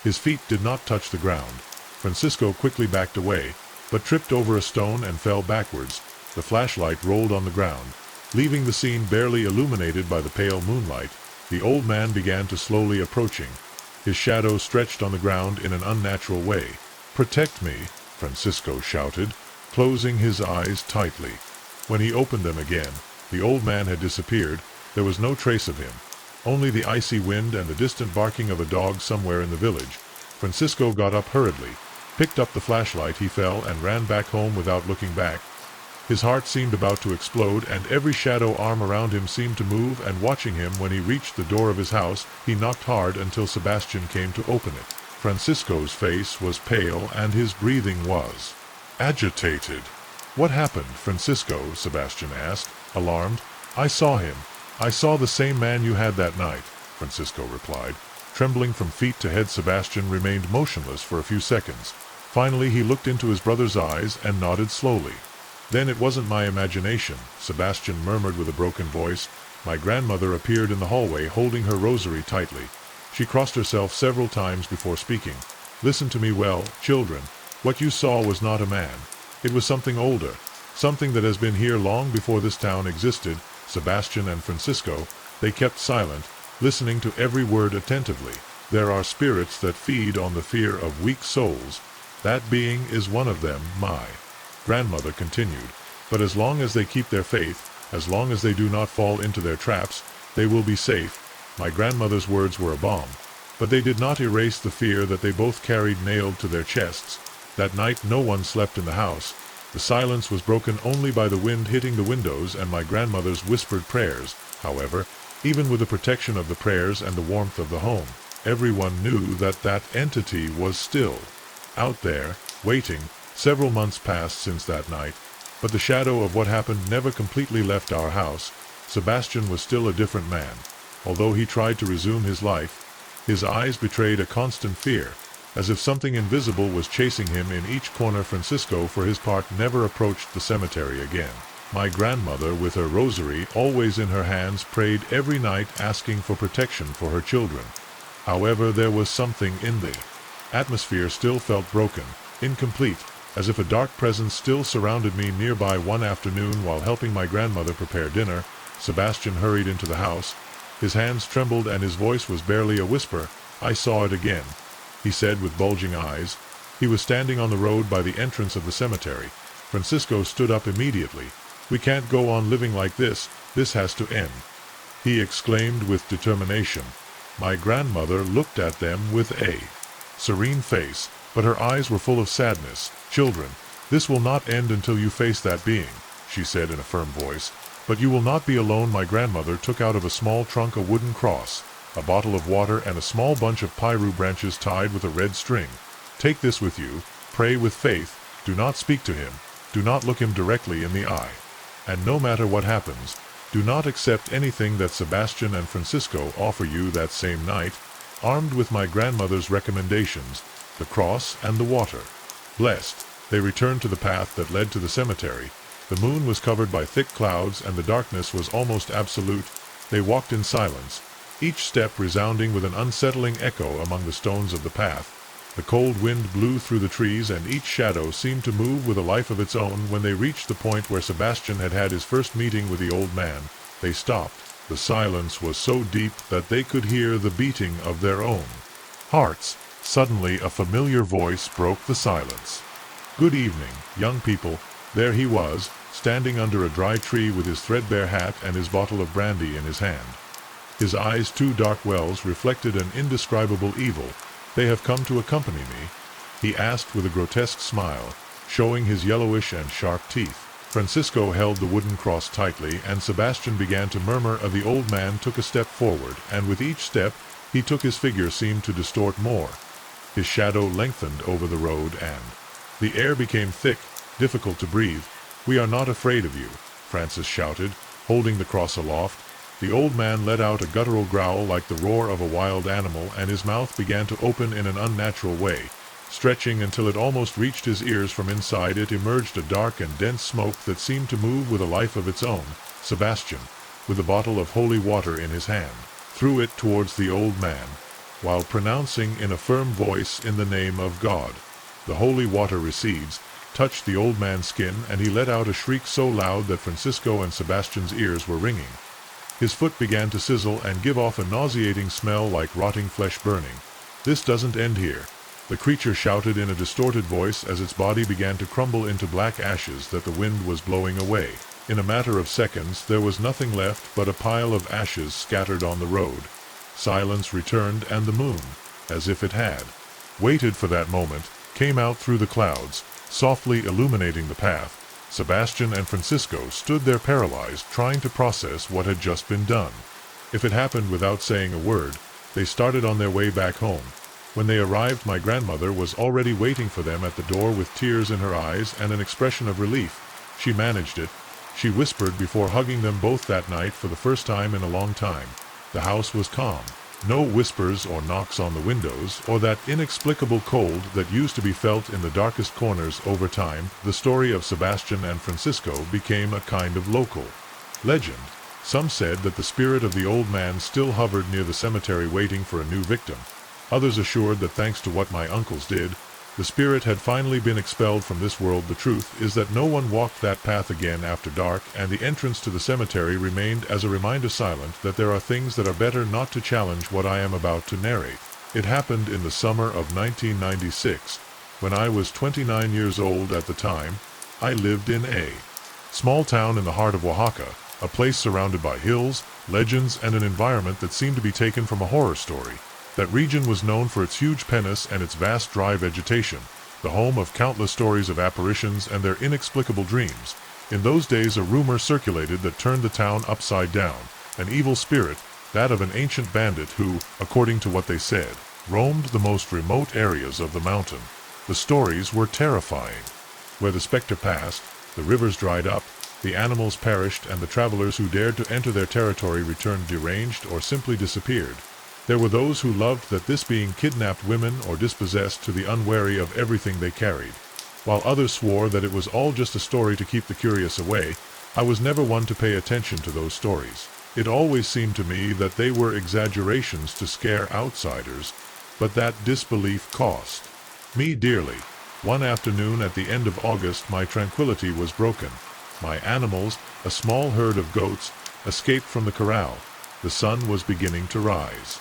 Speaker 1: His feet did not touch the ground. Francisco quickly backed away, but tripped over a stone and fell backwards. The flashlight rolled on the ground, leaving the scene barely illuminated by the pale moonlight. The old man began to slowly approaching. His shadow stretched on the ground in an unnatural way. "Protect me," Francisco shouted, closing his eyes tightly. When he opened them again, the old man had disappeared. There was no trace of him, only the icy wind and the distant barking of a dog somewhere in the village. Francisco got up hurriedly, picked up the flashlight, he fell and ran back home without looking back. His heart seemed about to explode, and every shadow arm around him seemed to move and watching him. When he reached the door of his house, he knocked hard until Sebastian came to open it. Francisco's face was pale and his breathing was agitated. "What happened, Francisco?" Sebastian asked, alarmed. "I saw him. I saw the same man you had that night," Francisco replied. Trembling from feet to head, Sebastian remained motionless for a few seconds. Finally he looked into his brother's eyes and nodded slowly. Then it wasn't my imagination, Sebastian murmured with a broken voice. My grandmother appeared in the hallway holding her rosary tightly. She crossed herself several times before speaking. Listen to me well, children. What you saw was not a man. It was something older, something that has been here long before this town existed. Sebastian and Francisco, they kept silent, listening to every word attentively. There are spirits that feed on the fear of weak souls. That being is one of them, my grandmother continued. But as long as they keep their faith, as long as they do not fall into their traps, they will be safe. My grandmother's words were a balm, but they did not erase the fear that they both carried nailed to their chests. That night no one slept in the house. The silence was broken only by the wind hitting the windows and my grandmother's whispered prayers. However, even with the protection of the prayers and the warmth of the home, everyone knew that that entity was still out there, waiting. Several months passed since that night, but the shadow of what happened never completely left our house. Sebastian was still a different man. Although he tried to resume his life, his eyes betrayed a constant fear, as if something invisible was chasing him in each corner. Francisco, for his part, never approached the cemetery again. My grandmother, with her rosary always in her hands, prayed every night, asking for protection for her children. However, there was something in the atmosphere still felt broken, incomplete, as if a dark presence still surrounded me. Nearby one afternoon, while helping my grandmother prepare dinner, Sebastian hurried into the house. His hands trembled and his voice was barely a whisper. I saw it again, he said with bulging eyes. He was standing on the road by the entrance of the cemetery. Francisco stood up immediately. We can't go on living like this. This has to end, he exclaimed with determination. My grandmother looked at them with a serene face, but her eyes were full of sadness. Children, this will not end until you face that being, she said in a firm voice. But you will not be alone. My grandmother took out of a small trunk a wooden cross, a bottle of water, and a small bunch of pyru branches tied with a red string. Take this with you, pray with faith, do not speak to him, do not look him directly in the eye. And no matter what happens, do not accept anything that Sebastian and Francisco offer you. That same night, armed with my grandmother's recommendations, the cross and the water, blessed, they returned to the path that led to the cemetery. The moon was covered by thick clouds and the darkness was almost absolute. They walked in silence, each step resounding with an unsettling echo among the stones of the path. The cold wind blew through the trees and each shadow seemed to move with a life of its own. When they reached the point where Sebastian had had his first meeting with the old man, they stopped. The silence was so deep that they could hear the beating of their own hearts. Suddenly a familiar voice broke the silence. Good evening, young people. There he was, standing under a dry tree with his threadbare hat and his bottle of brandy in his hand. His eyes, two dark wells, reflected an indescribable evil. They have come to accompany me, he asked with a grotesque smile, showing his yellowish and sharp teeth. Francisco held the wooden cross tightly, and Sebastian began to murmur. The old man took a step forward, and with each step he took his figure seemed to distort more. His shadow lengthened over the road, and the air became thick, difficult to breathe. We are not afraid of you, Francis shouted, holding the cross aloft. The old man let out a guttural growl like the roar of a wild animal, and his mouth began to open in an unnatural way, stretching until it almost reached his ears. From inside it emerged a dark and dense smoke that seemed to move with a life of its own. Sebastian, with a bottle of holy water in his hand, threw it towards the old man, while pronouncing in a firm voice, in the name of God. The holy water recedes, touched the old man's skin, and he let out a shriek so loud that Francisco and Sebastian's ears were ringing. His foot began to sizzle and give off a nauseating smell like rotting flesh burning. This doesn't end here, the creature shouted in a distorted voice as its body began to crumble into black ashes that the wind was blowing away. In a matter of seconds there was nothing left but a pile of ashes scattered on the road. Silence returned, and the moon, as if it had waited for that moment, came out through the clouds, softly illuminating the path. Sebastian and Francisco stood there paralyzed, trying to process what had just been done. If it happened without saying a word, they started on their way back home. When they arrived, my grandmother was already waiting for them at the door with tears in her eyes and an expression of relief. She managed it, she whispered before hugging them both that night for the first time in a long time. The house was calm. No whispers or knocks on the windows, or that inexplicable cold that used to be felt in the darkest corners. Over time, the story of Sebastian and Francisco became a kind of local legend. Some said that the spirit of the old man still hovered near the cemetery waiting for a new victim. Others assured that thanks to what my uncles did, the spirit had finally been expelled from this world. The truth is that no one walked that path again after dark, and the entrance to the cemetery remained as a reminder silent that there are things that are better not to challenge. What I am about to narrate. It happened in the summer of 1996, when I was 29 years old at the time. I lived in a small town in the heart of Oaxaca, a place surrounded by hills, legends, and an environment that seemed to be taken from a horror story. That region was known for its huge penis and its vast dry vegetation, the home of countless stories of apparitions and their inexplicable dreams. In those days, a rumor circulated that turned the town upside down. An evil spirit, that of an ancient bandit who, according to what they said, roamed the most remote areas of the mountain. The stories were terrifying. Where the specter passed, the rivers dried up, the animals perished, and the travelers who dared to enter their territory returned deranged or simply disappeared. There were those who loved that this being kidnapped women or dispossessed to the unwary of everything they carried, while others swore that it was all just a story to keep the curious away. I was never one to pay attention to those stories. It always seemed to me that they were exaggerations to scare outsiders, but that disbelief cost me dearly. One afternoon at the end of August, my tranquility was broken. My animals, a small herd of goats, escaped from the corral. The sun was beginning to rise.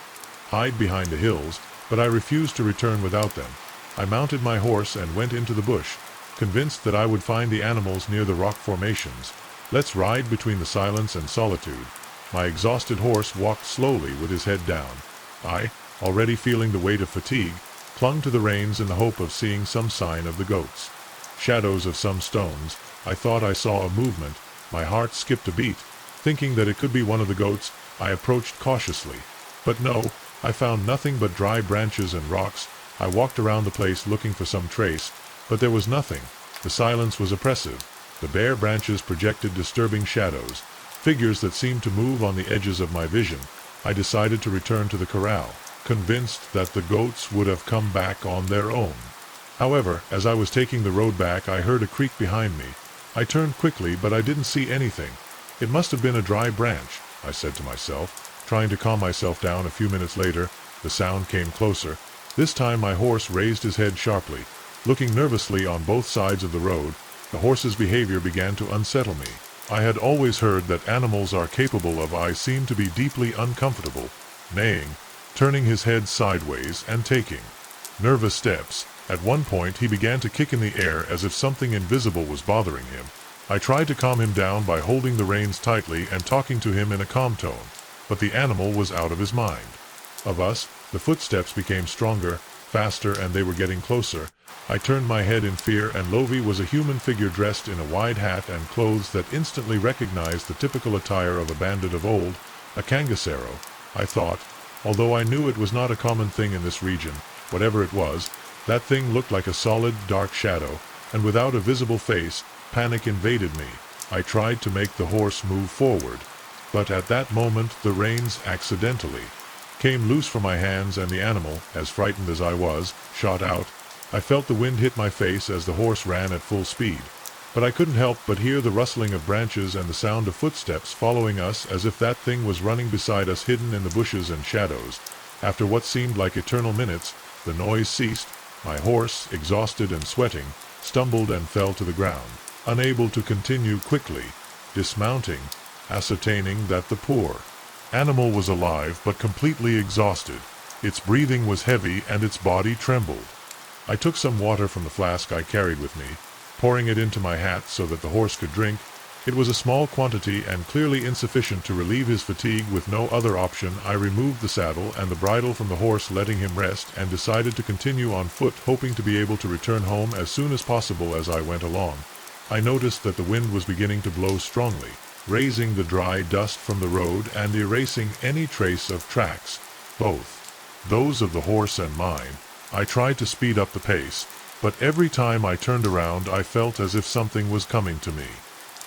Speaker 1: Hide behind the hills, but I refused to return without them. I mounted my horse and went into the bush, convinced that I would find the animals near the rock formations. Let's ride between the silence and solitude. My exhausted horse walked slowly with his head down. I, already feeling the weight of fatigue, clung to the reins in the hope of seeing some sign of the goats. Shadows of some stones. I thought I saw a movement. My heart skipped a beat. Thinking that it could be one of the goats, I approached cautiously. But no, I found nothing but dry branches and rocks. I walked around the place looking for some trace, but there was nothing. The silence was oppressive. The bare branches projected disturbing shadows, figures that seemed to move on the edges of my vision. I decided to return to the corral, convinced that the goats would have come back on their own. However, as I was taking the road back, I heard a creak behind me. I turned quickly, but I didn't see anything. It must have been a dry branch, I said to myself, trying to calm myself down. A few minutes later, the sound came closer. This time my horse raised his head sharply. Looking nervously on both sides of the road, the horse's behavior began to unsettle me. I had always heard that animals are capable of. I seemed to be deeply uncomfortable, neighing, turning his head sideways and taking nervous steps. At one point he began to kick in the air as if something invisible was bothering him. I tried to calm him down by holding the reins tightly and talking to him in a calm tone, but the animal was out of his mind. Of us, the footsteps became stronger, faster, and they were getting closer. I turned my head in fear, and Lovi was a human figure dressed in a wide hat and clothes that instantly recognized the typical attire of a bandit of old, a cangassero, I thought, although I knew it was not a common thing in this region. Whatever it was, that thing looked like a solid, dark shadow, and without a visible face, panic invaded me. I tried to make the horse move forward, but at that moment the reins accidentally came loose from my hands, and the animal, as frightened as I was, shot out. I felt the wind hit my face as the horse ran at full speed, but I couldn't help but hear the rustling of branches and the sound of footsteps following us, as if that thing was running beside us, hidden in the bushes and shadows. After what seemed like eternal minutes, the noise ceased. My horse, exhausted and sweating, stumbled and fell to the ground, unable to continue quickly. Dismounting, ascertaining that the poor animal was alive but completely exhausted. Its breathing was heavy and its body trembled. I took some water from the flask I carried with me, pouring it into my hat so that the horse could drink. It was a small quantity and clearly insufficient to relieve his fatigue. With no other option, I removed the saddle and the bridle from the horse, letting him rest, and decided to continue on foot, hoping to be able to return home as soon as possible. As I went along, I noticed that the wind was beginning to blow strongly, raising the dry dust from the road and erasing any trace of tracks, both those of the horse and mine. I tried to speed up the pace, but every time I turned around I felt as if something was coming to me.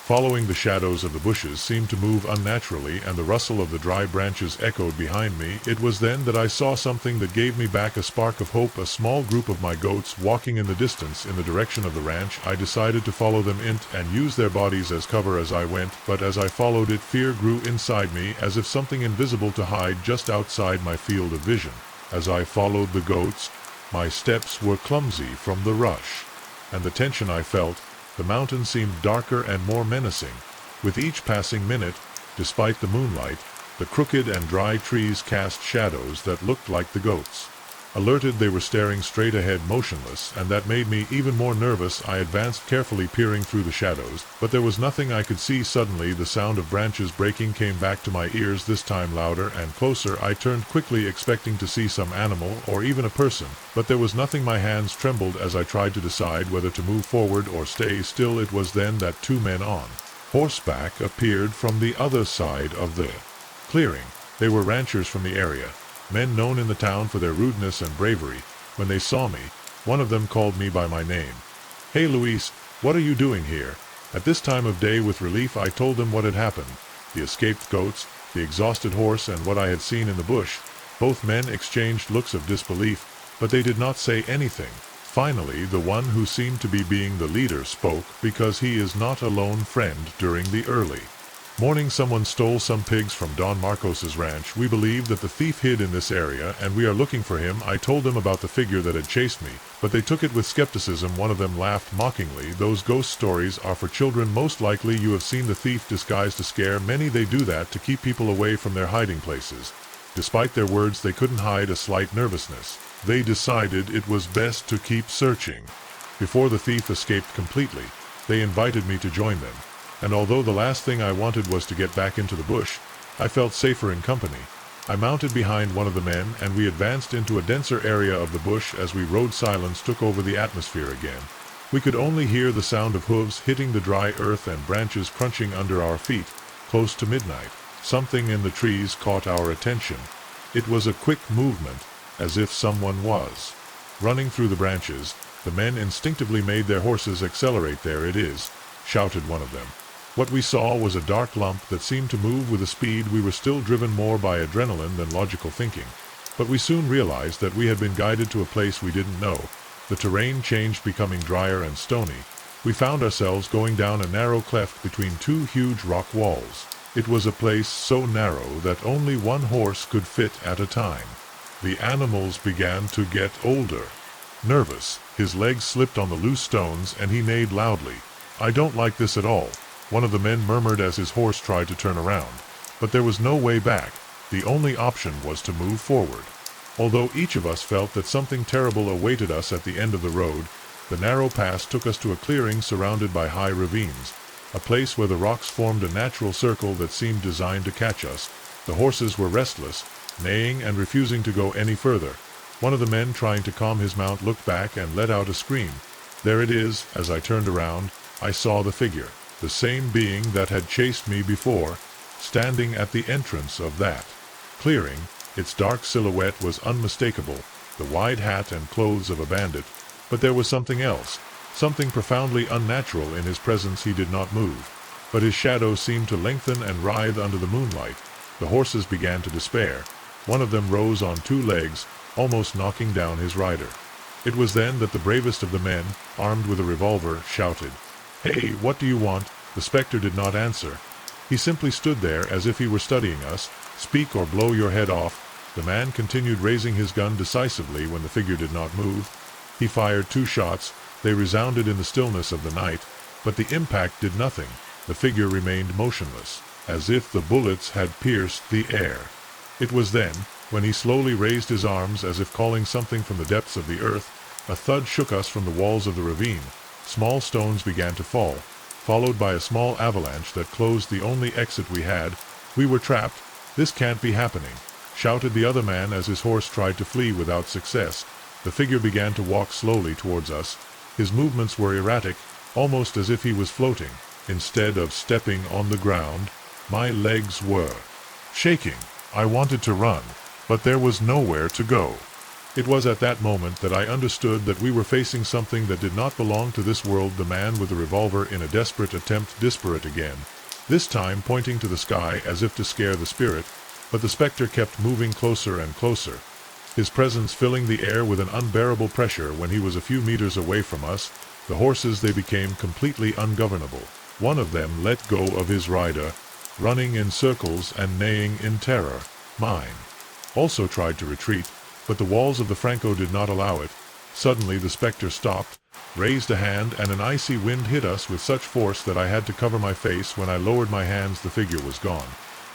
Speaker 1: Following the shadows of the bushes seemed to move unnaturally, and the rustle of the dry branches echoed behind me. It was then that I saw something that gave me back a spark of hope. A small group of my goats walking in the distance in the direction of the ranch. I decided to follow them and use their bodies as cover as I went, but as I followed it, fear grew inside me, as if something invisible to hide just outside my field of vision. As I followed the goats, my steps were clumsy from the rush, and the tension I felt. The mountain seemed darker and more menacing. With each passing minute, despite the moonlight, the crooked and dry trees cast shadows that looked like the goats. Alerted, they were staring straight ahead, motionless, and that made me even more nervous. I advanced carefully, peering through the shadows, but there was nothing I could see. Suddenly, the sound of branches breaking came back to my ears, this time louder and closer. I turned quickly, expecting to see some animal or even a person, but there was nothing. My hands trembled as I tried to decide whether to move forward or stay still. It was then that two men on horseback appeared from the other side of the clearing. They were ranchers from the area, men known in the town for their rudeness and bravery. When they saw me, one of them called me by my name. "Hey Luis, what are you doing here at this time of day?" With relief, I told them what had happened: the escaped goats, the exhausted horse, and what I had seen in the bush. Both men exchanged looks of disbelief, but they did not say anything. Finally, the one who seemed to be being the leader spoke, because he is not a lone friend. During the early morning, someone stole some pigs from Don Marcos's ranch. We believe that the thief hid in this area, and we are looking for him. I told them about the figure that had chased me, but they took it with skepticism. One of them laughed mockingly. "Those ghost stories are for children. Most likely you have seen the thief disguised to scare many. They do that to keep people away from their hiding places." Despite their words, they couldn't hide a slight nervousness. They decided it was best to keep searching. Before the thief escaped completely, they invited me to join them. And although the last thing I wanted was to get back into the bush, I felt safer in company. I mounted behind one of the men, and we advanced into a denser area of the bush. As we rode, silence took over the atmosphere again. We could only hear the sound of hooves hitting the dry earth and branches crunching under our feet. Close to midnight, something in the trees caught our attention. It was a quick movement, as if someone was running through the branches. The men instinctively made their horses accelerate. "There it is," shouted one of them. What we saw was a dark lump that seemed to move with a speed. We were still driven more by adrenaline than logical thinking, but we soon realized that we had been guided to a place we didn't know. The terrain changed, becoming drier and stony. We found ourselves going down a narrow cleft between two huge rock walls. It was a place so narrow that only one horse could fit at a time. The animals began to get older. Nervous, his legs slipped on the loose stones, and he neighed loudly. "I don't like this at all," one of the men murmured as his horse tried to turn around. But there was no way back. The only option was to move forward. Although each of us felt that something terrible awaited us at the end of the road, the narrow pass took us to a clearing surrounded by high ravines, a place where the rocks formed a natural circle that seemed designed to catch us. The horses were restless, neighing and refusing to go any further. One of the men, trying to calm his mount, looked back and let out a scream. There it is. As I turned around, I saw the figure, the same being that had chased me before, standing at the entrance of that clearing. Its dark silhouette was unmistakable, the wide hat and clothes of a bandit, but there was something else, something profoundly unnatural in his presence. He did not move, but his shadow seemed to lengthen and writhe under the moonlight. The horses began to despair. One of them rose on two legs, almost knocking down his rider. It was then that the bravest of the men, armed with a revolver, shouted, "Hey, what do you want?" The specter did not answer. He simply stood there as if he were studying us. "Speak or blow your head off." The man continued, raising his gun decisively when the figure did not move. He fired 2 shots. They resounded in the stillness of the night, but the impact did nothing. The figure remained motionless, as if the bullets had pierced the air. It was then, when he slowly raised his arms as if calling something from the depths of the earth, a thud shook us from the walls of the ravine. Small stones began to fall, followed by a small avalanche that closed the only exit we had. "We were trapped. This can't be happening," shouted the other man as his horse tried to flee without success. The figure began to walk slowly towards us. His movements were erratic, almost as if he was floating. Instead of stepping on the ground, my legs were shaking. I wanted to run, but there was nowhere to go. It was at that moment that I understood that we were facing something that did not belong to this world. The man with the revolver in a desperate attempt, disparate again, this time pointing to the sky as if to scare the spirit, but the specter kept moving closer and closer, his presence filling the air with an unbearable pressure. When he was a few meters away from us, the horses, they became completely ungovernable. One of them let go of his rider, running in circles and neighing in terror. Mine also tried to retreat, but the walls of the Franco did not allow it. Suddenly the specter stopped, raised a hand, and an icy wind hit us with such force that I had to cover my face. When I lowered my hands, the figure was gone,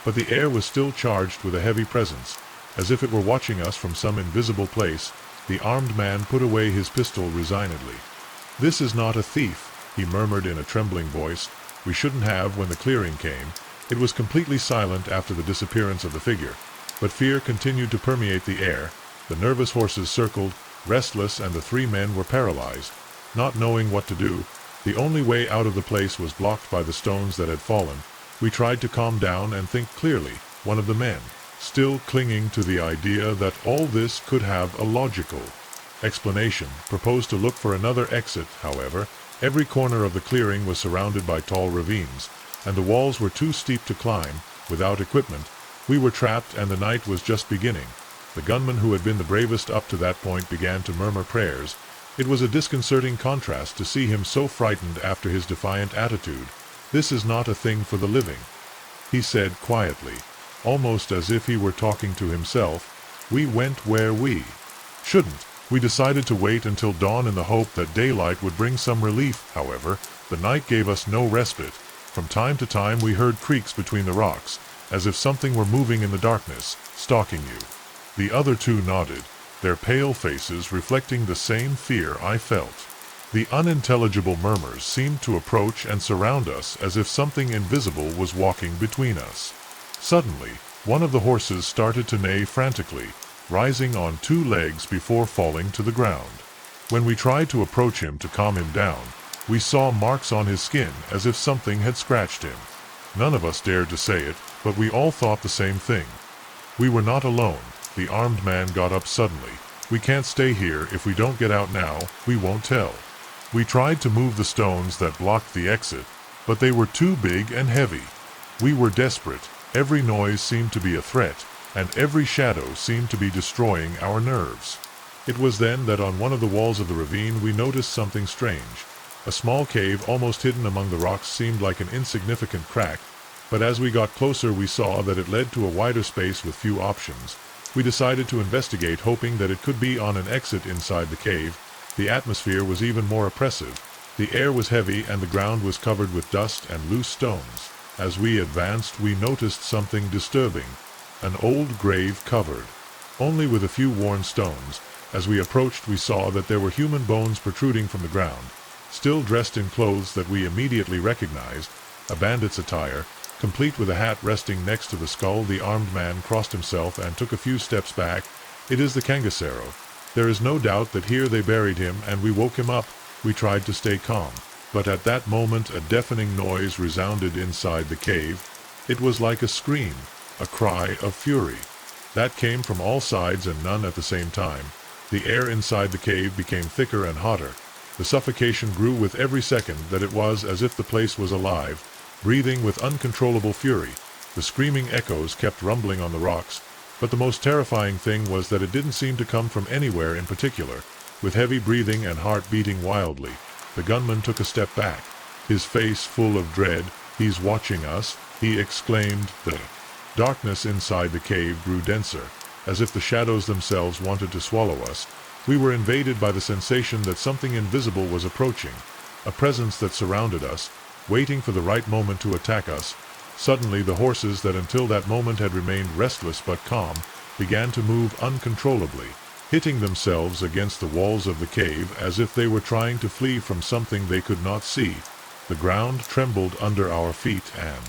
Speaker 1: but the air was still charged with a heavy presence, as if it were watching us from some invisible place. The armed man put away his pistol resignedly. "This is not a thief," he murmured in a trembling voice. "We shouldn't have." When the clearing came, it was completely silent after the disappearance of the figure, but fear continued to permeate the air. The nervous horses circled, restless, and the three men were paralyzed, not knowing what to do. The only way out of the place was blocked by the stones that had fallen. We tried to calm down and think clearly. One of the men, still clinging to the idea that all this could have a logical explanation, proposed to look for another exit. However, every corner of the clearing was surrounded by tall ravines, and the walls were too steep to climb. Without equipment, we were trapped, and the night was just beginning. The gunman, who had been the bravest up to that point, began to murmur prayers. It was a disconcerting contrast to see him so frightened after his defiant attitude. "This is not a thing for the living," he said quietly, almost as if he were talking to himself. "We went where we shouldn't." We decided to wait until dawn in the hope that daylight would bring some relief. However, the night gave us no respite. From time to time we heard creaks between the rocks, as if something were moving in the darkness, stalking you. The other two nodded, their pale faces reflecting the same fear I felt. The unintelligible murmurs seemed to approach and surround us, as if something invisible was walking between us. Suddenly, one of the horses started to neigh frantically, rising on two legs before falling to the ground. When we tried to approach him to calm him down, we saw marks on his skin as if something had scratched him. None of us dared to say it, but we all thought the same thing. We were not alone. The armed man got up suddenly. "We can't stay here. If we don't get out now, we won't tell." We tried to move the stones that blocked the exit, but they were too big and heavy. We were desperate. Every noise seemed to be a threat, and every shadow seemed to be destroying our nerves. It was then that on one of the walls of the ravine we noticed something strange. A small cave, almost hidden among the rocks, seemed like an insignificant crack, but as we got closer we saw that it led to a wider space with few options. We decided to investigate, hoping that it could be on an exit inside the cave. The atmosphere was even more oppressive. The air was heavy and the ground was covered with dust and loose stones. As we advanced, we noticed something disturbing. An old grave covered only with a few worn stones. As we approached, we saw that there were human bones protruding from the ground, still dressed in clothes that we immediately recognized, a bandit's attire, complete with a hat resting next to the skull. The armed man crossed himself and took a few steps back. "It is the Cangassero. There is no doubt that here they buried him, and we woke him up." We tried to stay calm, but at that moment a deafening noise resounded inside the cave. It was like a scream, a cry of fury, that came from all sides and none at the same time. The air inside the cave became thicker and hotter. The suffocation grew with every second. That it was as if the place was alive, breathing with uncontrollable fury. The screaming echoes kept rumbling on the rocks, but the most terrifying thing was that it didn't seem to come from anywhere in particular. With heavy breathing and heart beating wildly, the gunman took a step back, his face full of dread. "He's watching us," he exclaimed. The darkness inside the cave grew denser, as if the shadows themselves wanted to swallow us. We were invaded by the sensation that something invisible was approaching, a presence that surrounded us, waiting for the right moment to attack us. Suddenly the horses that until that moment had remained restless but calm began to move uncontrollably, hitting themselves against the walls of the cave as if they were trying to flee from something they could not see. The ground trembled under our feet and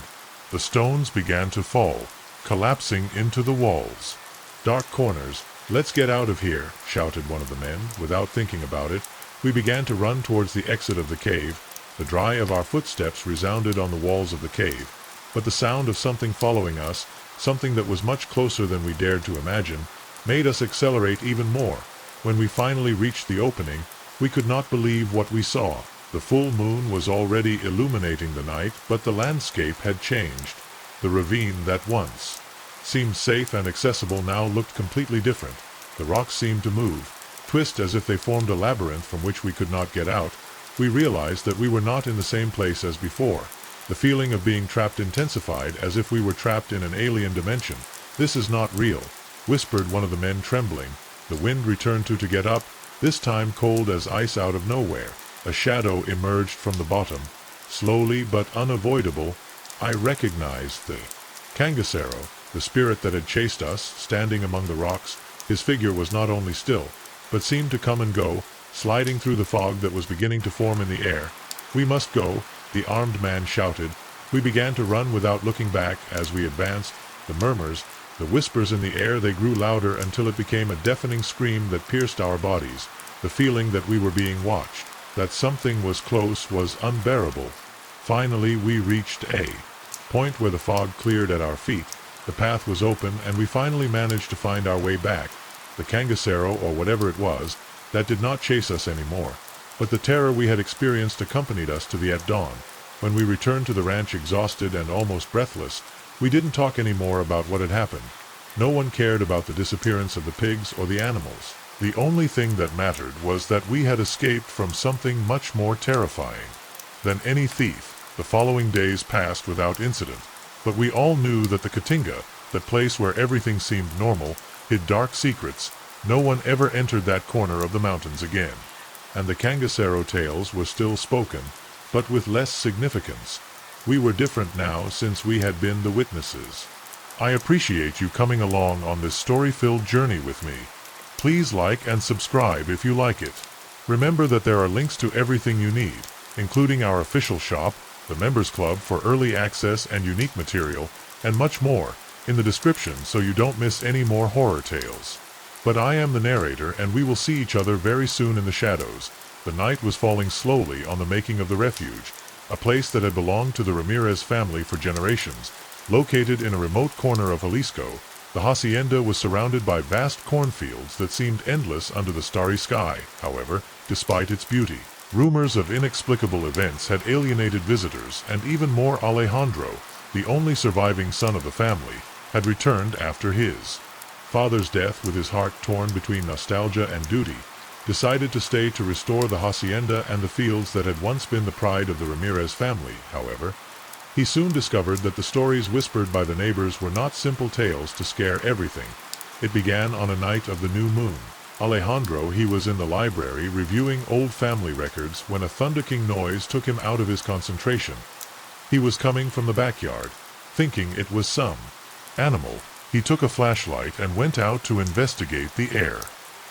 Speaker 1: the stones began to fall, collapsing into the walls. "Dark corners. Let's get out of here," shouted one of the men. Without thinking about it, we began to run towards the exit of the cave. The dry of our footsteps resounded on the walls of the cave, but the sound of something following us, something that was much closer than we dared to imagine, made us accelerate even more. When we finally reached the opening, we could not believe what we saw. The full moon was already illuminating the night, but the landscape had changed. The ravine that once seemed safe and accessible now looked completely different. The rocks seemed to move, twist as if they formed a labyrinth from which we could not get out. We realized that we were not in the same place as before. The feeling of being trapped intensified, as if we were trapped in an alien dimension. "This is not real," whispered one of the men, trembling. The wind returned to get up, this time cold as ice. Out of nowhere, a shadow emerged from the bottom. Slowly but unavoidable, I recognized the Kangasero, the spirit that had chased us, standing among the rocks. His figure was not only still, but seemed to come and go, sliding through the fog that was beginning to form in the air. "We must go," the armed man shouted. We began to run without looking back. As we advanced, the murmurs, the whispers in the air, they grew louder until it became a deafening scream that pierced our bodies. The feeling that we were being watched, that something was close, was unbearable. Finally we reached a point where the fog cleared at our feet. The path was open, and we finally managed to find our way back. The Kangasero, or whatever it was, that did not chase us anymore. But the terror we had experienced accompanied us to the at dawn. When we returned to the ranch exhausted and almost breathless, we didn't talk anymore about what had happened. No one cared about the disappearance of the pigs or the animals. The only thing that mattered was that we had escaped from something much more terrifying than any thief. The following days passed without incident, but we all knew that the Katinga, that place where everything seemed normal, hid dark secrets. No one ever entered that corner of the mountains again. And the Kangasero tales were still spoken, but with less significance. We were different now, since we had been the witnesses. I appreciate you coming along on this story-filled journey with me. Please like and subscribe if you like it. Remember that there are links to everything you need, including our official shop, the Members Club for early access and unique material, and much more, in the description, so you don't miss any more horror tales. But I am the narrator, and we will see each other very soon in the shadows. The night was falling slowly on the making of the refuge, a place that had belonged to the Ramirez family for generations. Located in a remote corner of Jalisco, the hacienda was surrounded by vast cornfields that seemed endless under the starry sky. However, despite its beauty, rumors of inexplicable events had alienated visitors, and even more, Alejandro, the only surviving son of the family, had returned after his father's death. With his heart torn between nostalgia and duty, decided to stay to restore the hacienda and the fields that had once been the pride of the Ramirez family. However, he soon discovered that the stories whispered by the neighbors were not simple tales to scare everything. It began on a night of the new moon. Alejandro, he was in the library reviewing old family records when a thunderking noise took him out of his concentration. He was coming from the backyard. Thinking it was some animal, he took a flashlight and went out to investigate the air.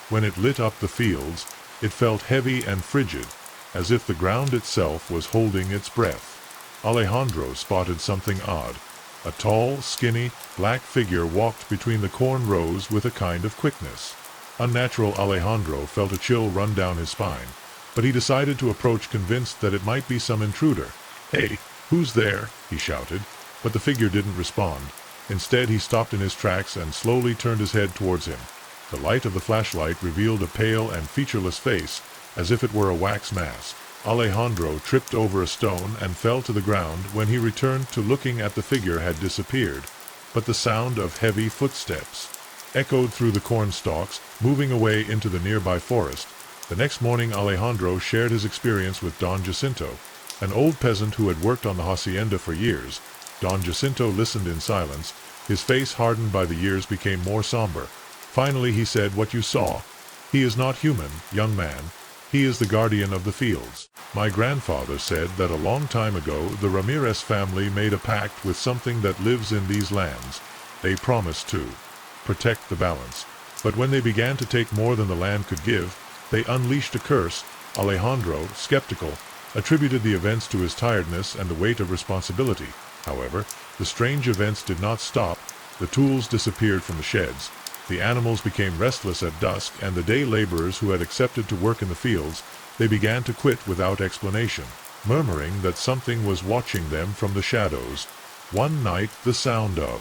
Speaker 1: When it lit up the fields, it felt heavy and frigid, as if the ground itself was holding its breath. Alejandro spotted something odd. A tall, skinny, black figure walked between the corn rows with a kind of quickness. Unnatural. Alejandro felt a chill run down his spine, but he decided to approach, convinced that it might be some intruder. "Hey, who's there?" he shouted, but the figure didn't respond. Instead, he stopped in his tracks and slowly turned his head towards him. The light of the flashlight revealed a pale and featureless face, as if it were a wax mask. Alejandro tripped over a stone and fell to the ground. When he returned to looking at the figure had disappeared, but the sound of heavy footsteps echoed through the corn stalks, moving away into the nearby forest. The next morning, Alejandro shared his experience with Don Jacinto, an old peasant who had worked on the hacienda for years. Don Jacinto listened in silence. His face, hardened by the years, became more somber. Finally he said, "What you saw. He is not human, young man. He is the guardian of the fields. My grandfather said that a long time ago the Ramirez family made a pact with something that lives in these lands. They promised to protect the balance. But when they began to take more than the land could give, they unleashed a curse." Alejandro, skeptical, attributed the events to his tiredness and the weight of responsibility. However, the strange events did not stop. The tools disappeared from the sheds. The animals became restless at dusk, and the day laborers who had accepted to work in the fields, they began to quit without explanation, murmuring that something was watching them from the shadows. One night, the sound of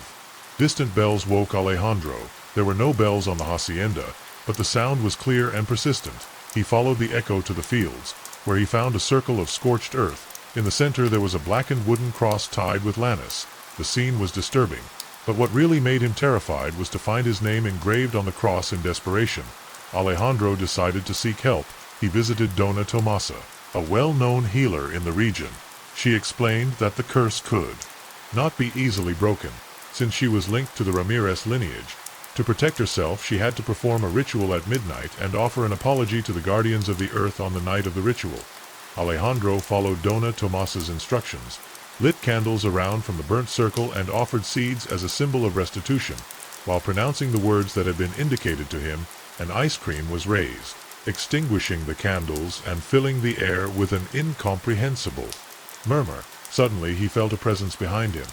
Speaker 1: distant bells woke Alejandro. There were no bells on the hacienda, but the sound was clear and persistent. He followed the echo to the fields, where he found a circle of scorched earth. In the center there was a blackened wooden cross tied with lannis. The scene was disturbing, but what really made him terrified was to find his name engraved on the cross. In desperation, Alejandro decided to seek help. He visited Dona Tomasa, a well-known healer in the region. She explained that the curse could not be easily broken, since she was linked to the Ramirez lineage. To protect herself, she had to perform a ritual at midnight and offer an apology to the guardians of the earth on the night of the ritual. Alejandro followed Dona Tomasa's instructions, lit candles around from the burnt circle and offered seeds as a symbol of restitution. While pronouncing the words that had been indicated to him, an ice cream was raised, extinguishing the candles and filling the air with an incomprehensible murmur. Suddenly he felt a presence behind him.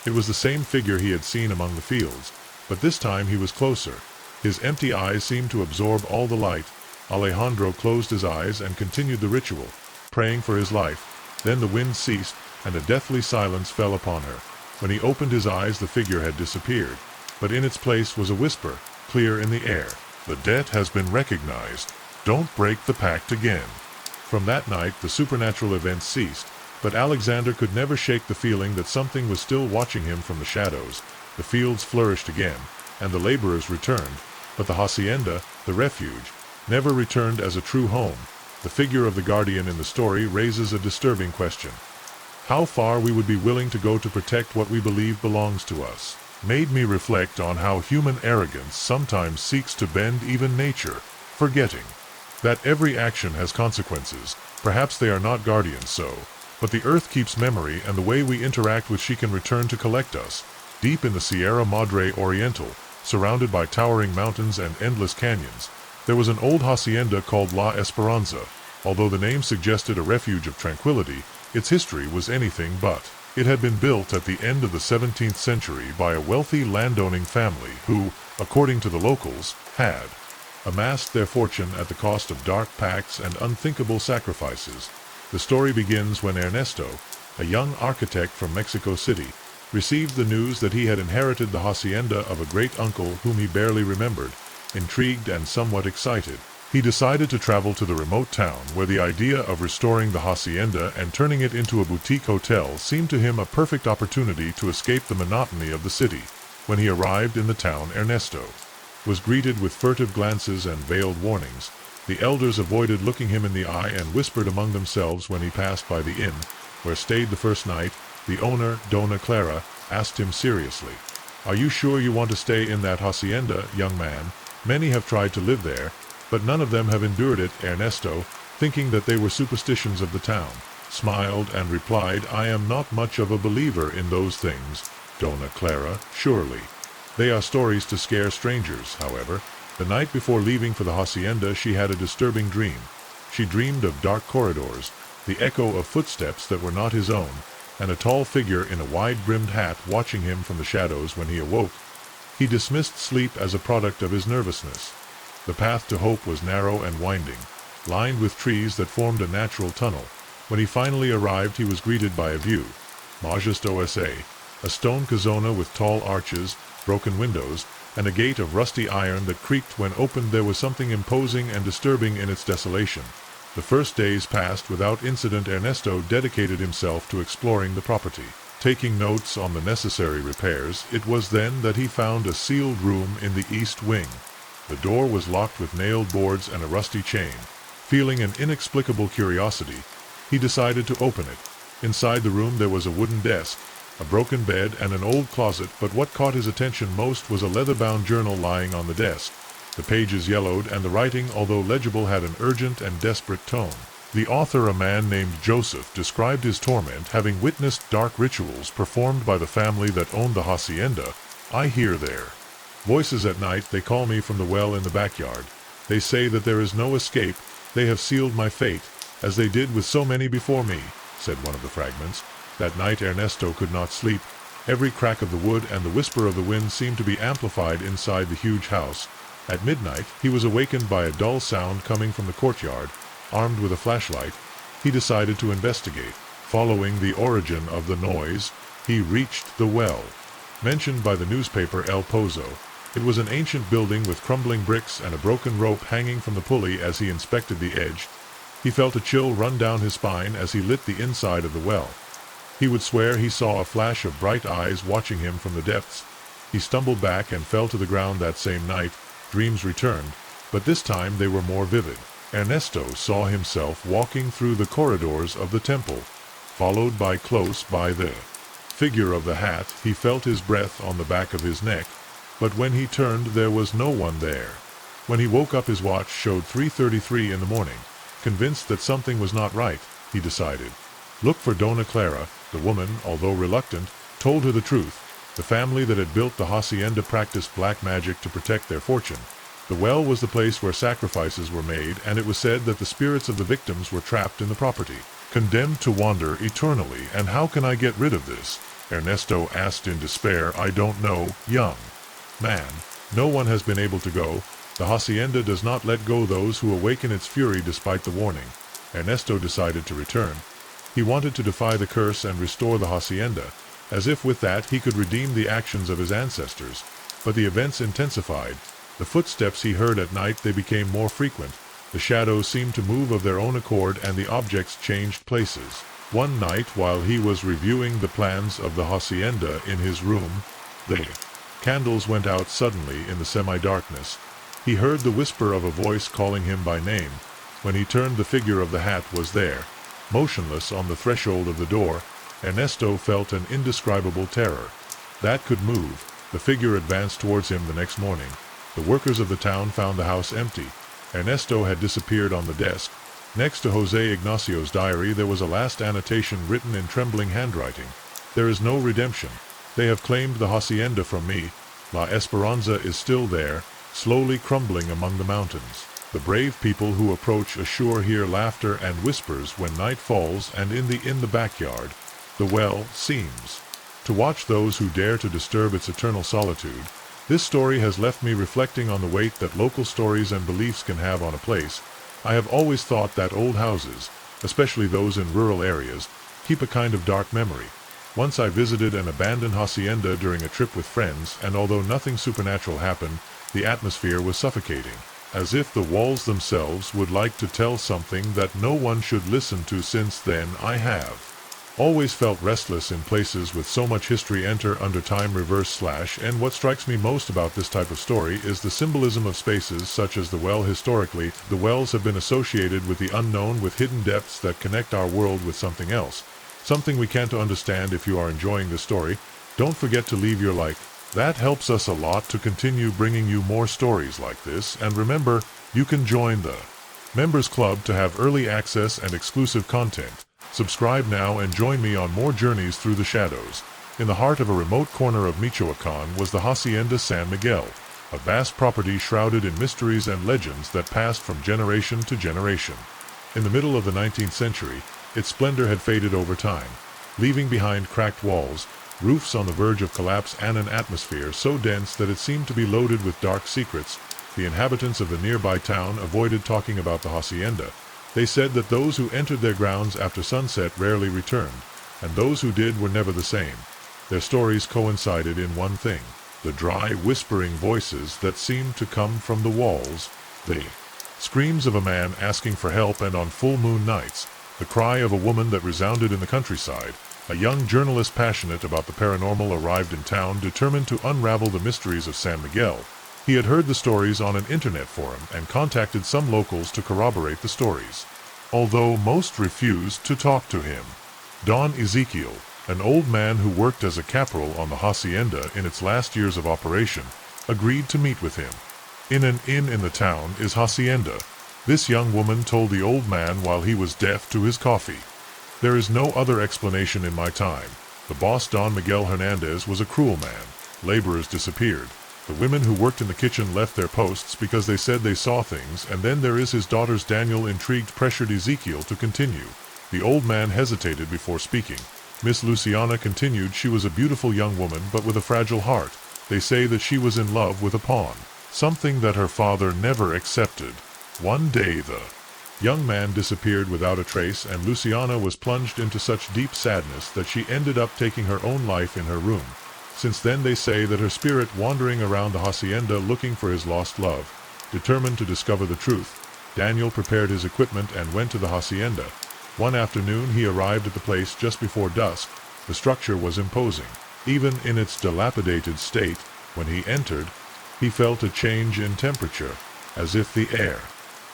Speaker 1: It was the same figure he had seen among the fields, but this time he was closer. His empty eyes seemed to absorb all the light. Alejandro closed his eyes and continued the ritual, praying for his life. Then the wind ceased, and a deathly silence fell upon her. When he opened his eyes, the figure had disappeared, but in its place was a whisper, clear in the air. "The debt has been recognized. Don't break the pact again." From that night, the supernatural events ceased, but Alexander could never shake the feeling that something was still watching him from the shadows. The fields flourished again, and the laborers returned, but the hacienda, the refuge, never returned as a true home. The figure of the guardian in the story raises a disturbing question. How far we would be willing to go to protect what we believe belongs to us. Made me reflect on how human arrogance sometimes seeks to bend even nature, forgetting that every action has consequences. Perhaps they are not guardians but the earth keeps memory, and the way we interact with she can return to collect us. Deep in the Sierra Madre Oriental, surrounded by towering mountains and endless canyons, there was an old hacienda called La Esperanza. Although the name suggested a refuge of tranquility, its history was anything but. It had been built at the end of the 17th century by a wealthy landowning family who, according to the locals, had amassed their fortune at the cost of dark pacts and unthinkable sacrifices. The story begins when Ernesto, a young architect from Mexico City, received the news that he had inherited the hacienda of a great uncle whom he barely remembered. Intrigued and somewhat excited, he decided to travel to the remote town where the idea of restoring the hacienda and turning it into a boutique hotel seemed to him a perfect opportunity to escape the monotony of the city. When he arrived in the town, Ernesto was greeted with furtive glances and veiled warnings. The elders avoided looking him in the eye and whispered among themselves when he passed by the inn where stayed the first night. The owner, Dona Clara, asked him seriously, "Are you sure you want to stay in that hacienda, young man? Many have tried to live there, but none of them have endured it." Ernesto, thinking that they were superstitions of the town, smiled and replied, "I am not much of a believer in those things, Dona Clara, surely. They are stories to scare strangers." However, the night before leaving for the hacienda, she had a disturbing dream. She dreamed of dark corridors, the echo of footsteps that were not his own, and a tall figure in a wide-brimmed hat watching him from the shadows. When he awoke, he dismissed sleep as a product of his nervousness. The path to hope was narrow and winding, lined with trees that formed a natural tunnel. When he finally arrived, he was greeted by a view. Majestuosa, a stone casona with tall arches, broken windows, and a gate of rusty iron that creaked when opened. There was something imposing and disturbing in its desolation. The first days passed without incident. Ernesto dedicated himself to exploring the property, taking notes on the necessary repairs. It was then that he found a sealed room in the east wing. The door was locked with nailed boards and a rusty chain. Feeling an inexplicable curiosity, he decided to open it. Inside the room there was a wooden desk, a broken bed, and an old closet, but what caught his attention most was a leather-bound journal lying on the desk. The pages yellowed, and the writing, although legible, had an urgent and desperate tone. The author, a man named Joseph, described his torment, having witnessed dark rituals performed by the family that owned the hacienda. "I hear their voices at night. They call me from the well in the backyard. They say that there is no escape. They have sealed my fate, as they did with so many before me," said one of the fragments. That night Ernesto could not sleep. Every crack of the wood and the whisper of the wind seemed to be amplified inside the huge house. At midnight, he was awakened by a dull sound coming from the courtyard. Armed with a flashlight, he decided to investigate. Following the origin of the noise, he reached the well mentioned by the newspaper El Pozo. It was an ancient building with crumbling bricks and a broken rope hanging from the pulley. As he inspected the edge, he felt a chill run down his spine as he lit the inside of the well. He would swear he saw a flash of bright eyes watching him from the depths. He stumbled back and fell to the ground. That same night, dreams returned, but this time they were more vivid. Ernesto saw himself walking through the corridors of the temple, followed by close by the figure of the hat. He felt his breath on the back of his neck, but when he turned there was no one there. When he woke up his watch showed 3:33 in the morning. Convinced that something was not right, he decided. Look for Dona Clara. The woman, although reluctant, told her the truth. The family that had built the hacienda practiced black magic to protect their fortune. The well was the place where sacrifices were made, and it was said that the spirits of the victims were trapped in the property, condemned to wander eternally. And how can I get rid of this? Ernesto asked in despair. I don't know, young man. No one has been able to go. The hacienda does not let go those who awaken its fury despite the warning. Ernesto decided to return. He wanted to defy the curse and restore the hacienda, as if with that he could redeem the actions of his ancestors. But the events intensified. The footsteps he heard at night, they became more frequent. The shadows seemed to move of their own accord, and the objects changed places. One night, while he was reviewing the plans of the hacienda in his room, the candles went out suddenly in the semi-darkness. He heard the whisper of a voice calling him by name. When he turned, the figure of the hat was there, motionless on the threshold of the door. Ernesto felt an indescribable terror. That could move. The figure advanced towards him the next morning. The workers of the town found the house empty. Ernesto had disappeared. On the desk, next to José Ignacio's diary, there was a last annotation written in trembling handwriting. There is no redemption. They have claimed the hacienda from me. La Esperanza is still there, slowly crumbling among the mountains. The brave people who approach ashore hear laughter and whispers when night falls, and in the backyard, the well seems to watch those who dare to disturb its eternal solitude. This story has left me reflecting on the weight that local stories and beliefs can have on a place. I have always thought that old houses, especially those in rural areas, keep a kind of dark memory. Once I visited an abandoned hacienda during a trip with friends, and although nothing supernatural happened, the atmosphere was suffocating, as if the walls themselves would like to tell something that no one should listen to. Since then I have always felt restless in places with so much history. Enter under time reverse / and what strikes me most about this type of story is the symbolism of spaces such as the well. Historically, the wells have been associated with the unknown, with hidden depths that connect our world with something else, something we can't understand. If you are enjoying this story, don't forget to leave your like. That helps us a lot to continue bringing you more stories like this. And remember, you can join the Members Club to have early access and exclusive content. Subscribe now and join me on more journeys through the shadows. In the heart of a remote corner of Michoacán was the Hacienda San Miguel, a vast property shrouded in mysteries and legends that passed from generation to generation. In the middle of the 19th century, its splendor had faded over time, leaving behind cracked walls, roofs on the verge of collapse, and an atmosphere so dense that it seemed to be loaded with dark secrets. The inhabitants of the nearby town avoided talking about the hacienda. They said that those who entered their grounds after sunset rarely returned, and those who did were never the same. Their stories coincided in one thing: the dry, whispering voices that seemed to come from the walls, the screams of a man asking for help, and on full moon nights, the cry of a woman that resounded in the countryside. A young journalist passionate about the paranormal arrived in town, determined to unravel the mysteries of San Miguel. He had heard the stories on an internet forum and contacted some locals to corroborate the stories, although most refused to talk to him. Don Ezekiel, an old man who worked as a caporal on the hacienda in its last years of operation, agreed to meet with him. In an inn in the town is hacienda, this young woman told the old man while he was deaf to his coffee. There is no other explanation in my time. The boss, Don Miguel Hernandez, was a cruel man. Laborers disappeared. The women who worked in the kitchen left their posts because they said they saw things. And then there is his daughters. Daniel, intrigued, pressured Ezekiel to continue. The old man hesitated before speaking. Miss Luciana continued. She was a beautiful young woman, but with a fragile heart. They say that she was in love with a pawn, something that her father never accepted. One day the young man disappeared without a trace, and Luciana was plunged into such deep sadness that she ended up taking her own life in her room. Since then they say that her spirit wandering around the hacienda looking for his lost love. Determined to discover the truth, Daniel prepared his equipment and went to the hacienda. One afternoon he arrived at the place just before dusk. The structure was imposing. Even in its dilapidated state, when he entered, he felt a change in temperature, as if the air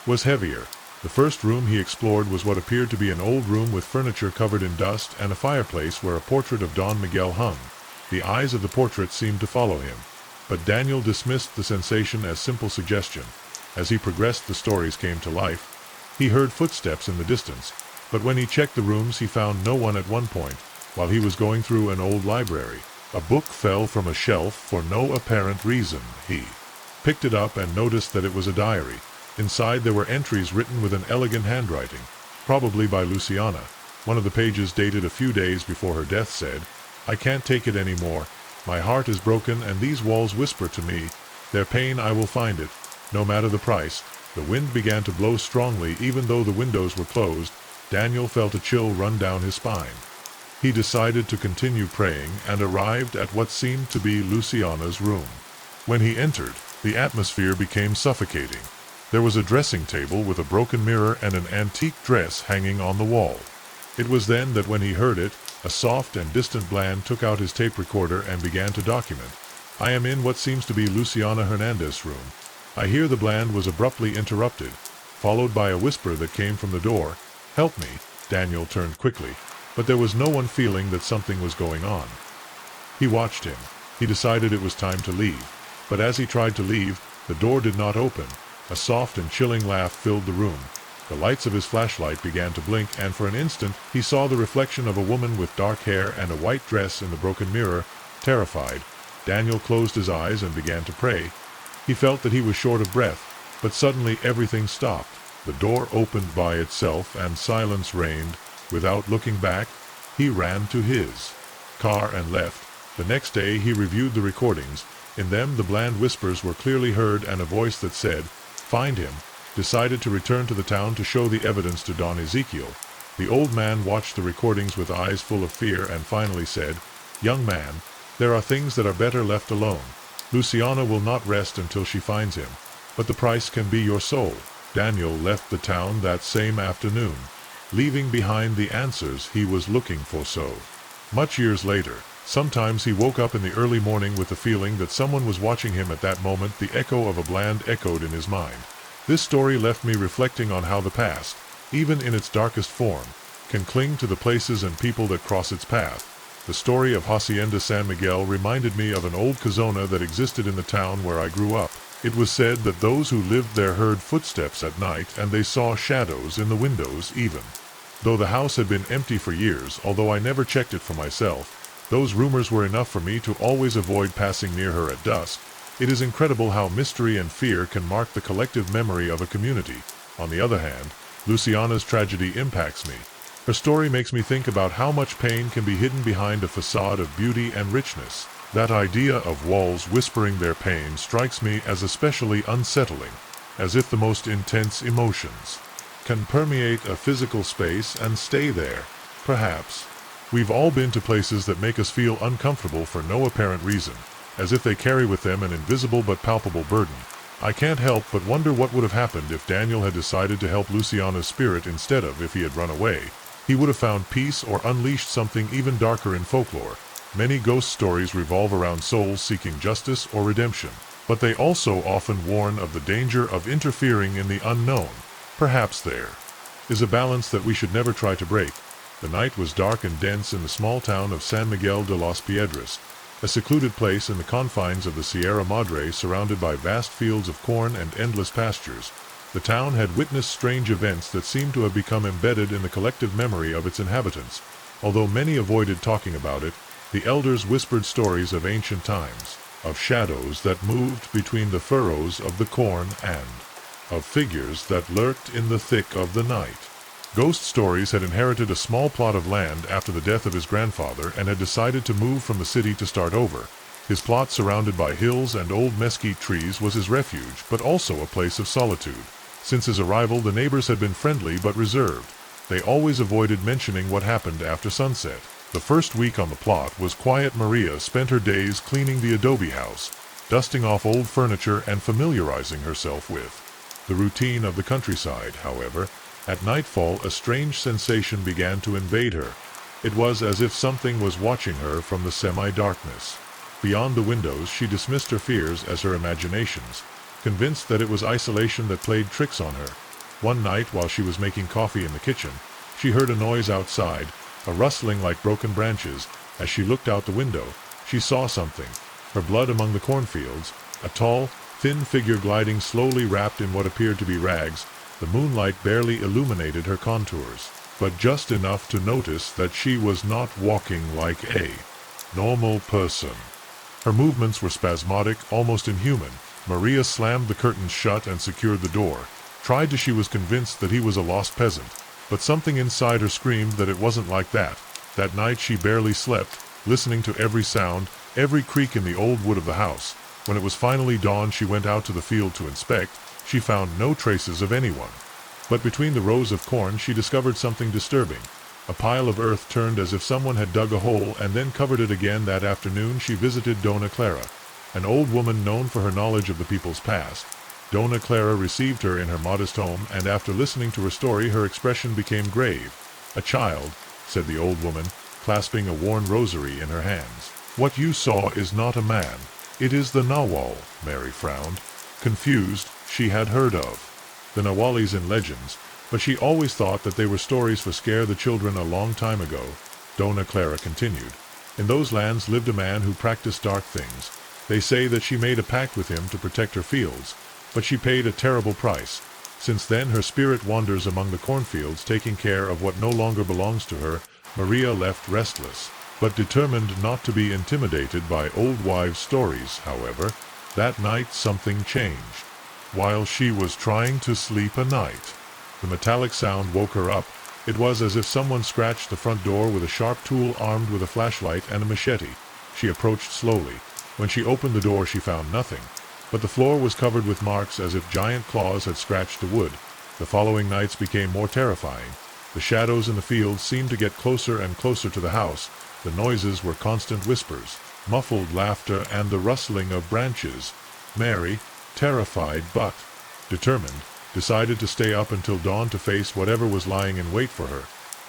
Speaker 1: was heavier. The first room he explored was what appeared to be an old room with furniture covered in dust and a fireplace where a portrait of Don Miguel hung. The eyes of the portrait seemed to follow him. But Daniel dismissed the sensation as simple suggestion. As he progressed, the stories came to life. He heard footsteps in the distance, but when he checked the rooms he found no one at one point. While he was going through an old library, a book fell from a shelf for no apparent reason. He picked it up and noticed that it was a diary. Inside there were entries written with an elegant handwriting, probably by Luciana. One of the pages, dated a few days before her death, said, "I can't take it anymore. My heart is broken and these walls whisper to me. Their pain I will find it, no matter the price." The wind began to blow strongly even though the windows were closed. Daniel felt a chill run down his spine. He decided to continue praying and arrived at what seemed to be Luciana's room. When he entered, the atmosphere became suffocating. There was a dressing table with a broken mirror and an antique dress hanging on the wall. It was then that when he heard it, a soft and distant bland took out his tape recorder and began to document. "I am in what seems to be Luciana Hernandez's room." I hear the bland was abruptly interrupted, followed by a whisper that came from the door. "Help me." Daniel turned quickly, but there was no one, feeling that something was going on. He watched him. He decided it was time to leave, but as he tried to leave, the door did not open. A soft and chilling laugh filled the room. The lights of his flashlight began to blink, and for an instant he saw the reflection of a woman with dark hair and a white dress in the broken mirror. Terrified, Daniel closed his eyes and began to pray. He felt that he was short of breath, but suddenly everything stopped. The door opened by itself and silence reigned. Without looking back, he ran to his car and left. The next day he reviewed the recordings. In them the bland whispers were clearly heard and a voice that said, "Find him." Decided to return to the town to show the evidence to Don Ezekiel. The old man watched the recordings with eyes full of fear and finally said, "Young man, there are things that are better left alone. Luciana will not rest until she finds him, but the price can be your soul." Daniel left the town that same afternoon, leaving behind the answers he was looking for. So much years later, sometimes he woke up in the early morning with the feeling that someone was watching him. At that moment, the echo of a bland echoed in his mind. This story left me reflecting on how the past, even in its darkest form, can cling to the places and people that cross its path. The story of Hacienda San Miguel reminded me of an old casona that existed in the town where I grew up. It was said that those who lived there heard footsteps at night and they saw shadows in the windows even though the house had been empty for years. Although I never checked it for myself, those rumors were enough for me to always avoid passing near her at dusk. It is incredible how mystery and fear can mark the collective memory of a community. On the other hand, Luciana's tragedy impacts me. Her story makes me think about how much pain can be hidden behind a facade of beauty and richness. That idea of walls whispering their pain strikes me as especially unsettling, as if the most intense emotions can permeate a physical space and stay there. Perhaps we've all been to places that make us feel uncomfortable for no apparent reason, as if they carry with them an invisible but palpable burden. I can't help but wonder what would have happened if Daniel had decided to help Luciana's spirit instead of if he had run away. He would have found peace or unleashed something even darker in folklore. Many ghost stories revolve around souls seeking justice or redemption, but they also often warn of the danger of interfering in the unknown. Perhaps there is a balance that we should never try to break. The night was dark and dense in the small town of San Miguel de las Piedras, a secluded place in the confines of the Sierra Madre surrounded by vast fields of corn and endless pastures. The town had witnessed strange events that seemed to have become embedded in the collective memory of its inhabitants. Although many avoided talking about it, the elders whispered stories of ancient times, of shadows that moved between the furrows of the corn and of figures that lurked in the thick of the night. Ghost Stories had inherited a small plot of land after the death of his grandfather and had decided to move from the city to start over. His plot, surrounded by hills and old mesquite trees, was his refuge, but also a place of solitude. Since his arrival, the neighbors had been friendly but reserved. They always avoided mentioning what happened after sunset. The first week on the plot was quiet. Maria spent her days cleaning the adobe house, dusting off old furniture and familiarizing herself with the routine of the countryside. However, at nightfall a strange sensation began to invade her. It was as if something was watching her from the semi-darkness. Beyond the windows she dismissed her fears as her imaginations, convinced that it was isolation that played tricks on her. One night while she was making coffee in the kitchen, she heard a noise outside, a rustling like broken branches. As she looked out the window, she saw something, her blood among the cornfields, a tall, thin figure gliding slowly wrapped in what appeared to be rags. The moonlight barely illuminated her contours, but just enough to notice that she was not walking like a normal person. Her movements were spasmodic, almost inhuman. Maria slammed the curtains shut and secured the door. She was convinced that he was a lost peasant, but something inside her screamed that it wasn't like that. That night she barely slept, listening to every sound, every creak in the old wood of the house. When it was finally dawn, she went out to the field to inspect. She found no traces of anyone. But between the rows of corn she discovered something disturbing. A pile of earth turned as if someone had dug a hole and then covered it again. That afternoon she visited Dona Clara, an old woman known for her knowledge of the people's past. Dona Clara received her in her modest home, and after listening to her story her expression became grave. "A child," said the old woman, clasping a worn rosary in her hands. "What you saw is not a man. It is the Nawal." Mary frowned. Confused, she had heard of the Nawalis in legends, but she always thought that they were stories for scare the children. A long time ago, Dona Clara continued, in those lands lived a man who practiced dark things. They say that she made a pact with him to protect her fields, but she paid a terrible price. Since then her spirit wanders among the cornfields, taking care of what no longer belongs to her. Maria left restless, but determined not to be intimidated by old wives' stories. However, that night something changed. While she was trying to sleep at night, the metallic sound woke her up. It was as if someone scratched the front door with a sharp tool armed with a flashlight and a machete. She approached slowly. When she opened the door she found nothing, but the floor was covered with marks as if giant claws had scratched the wood. The following nights became more terrifying. The shadows in the fields seemed to get closer and closer to the house. The noises were constant whispers, muffled laughter, and the rustling of branches. Mary, terrified but determined, decided to stay up until dawn to face whatever was lying in wait for her.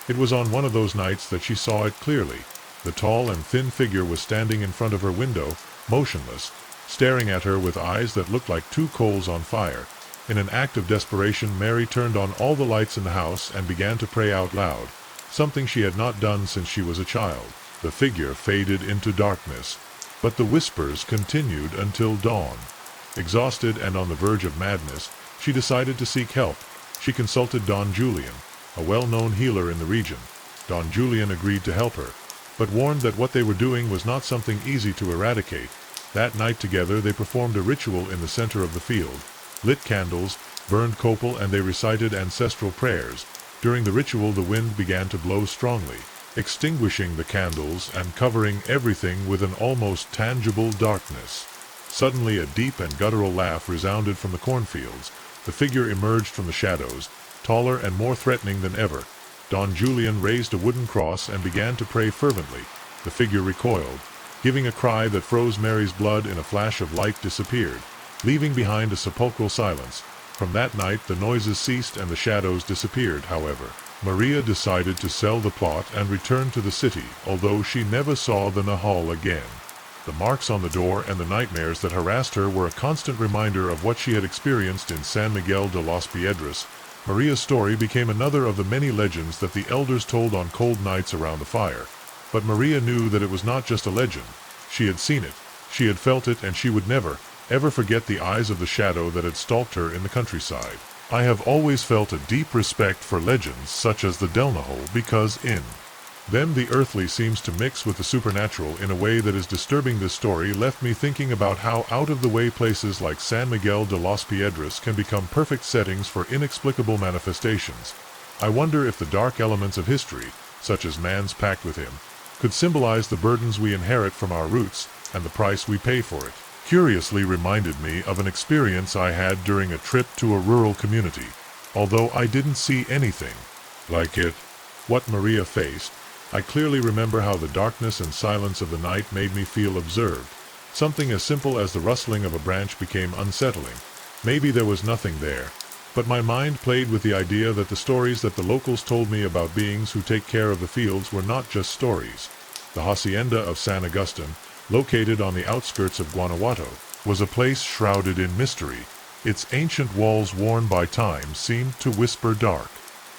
Speaker 1: It was on one of those nights that she saw it clearly. The tall and thin figure was standing in front of her window, motionless, staring at her with eyes that looked like two coals on fire. In an act of desperation, Mary turned on all the lights in the house and began to pray out loud, something she had not done since she was a child. The figure faded into darkness, but the whispers continued until dawn. Exhausted and on the verge of madness, she decided to seek help. She consulted Don Julian, a well-known healer in the region. Don Julian agreed to help her, but warned that what they were doing was not something easy to eradicate. That night together they performed a ritual in the center of the field, lit candles, burned copal, and they recited ancestral prayers. During the ritual the wind began to blow strongly, extinguishing the candles and covering everything with an almost tangible darkness. Suddenly a deep and guttural laugh resounded from the cornfields. The figure emerged from the shadows, taller and more threatening than ever. Don Julian raised a wooden cross and began to pray fervently. The figure recoiled, giving a cry that froze Mary's blood. In a flash of light disappeared, leaving behind a sepulchral silence. From that night the noises ceased and the shadows disappeared. However, Maria decided to sell the plot and return to the city, although she never saw the Nahal again. The marks on the door and the nightmares that harassed her were a constant reminder of what she had experienced in San Miguel de los Piedras. Maria's story became another of the many legends that the elders told on cold nights around the fire. But Maria knew that it was not just a legend. She had seen it, she had felt it, and she would never, ever forget the eyes of the shadow that had stalked her in the countryside. I have always felt a deep respect for legends such as the Del Nahal because in them the earthly seems to mix with the supernatural in a way that is disturbing. This story left me thinking about how out-of-the-way places like San Miguel de los Piedras can become perfect settings for inexplicable manifestations. I wonder if the dark elements of history, such as man's pact with him, could symbolize the burdens we inherit from our roots and the price we pay for it. Curiously reminded me of an experience I had during a trip to a rural community, although I didn't see anything like it. What Maria faced I clearly remember how the darkness and silence of the night made me feel observed. Something as simple as the rustling of a branch became unsettling. Maybe there was nothing there, but my mind played with the idea that the stories that the locals told me about beings who take care of the fields were not just stories. The hacienda of San Agustin, located on the outskirts of Guanajuato, was a place shrouded in mystery. Its ancient walls, worn by time, seemed to whisper dark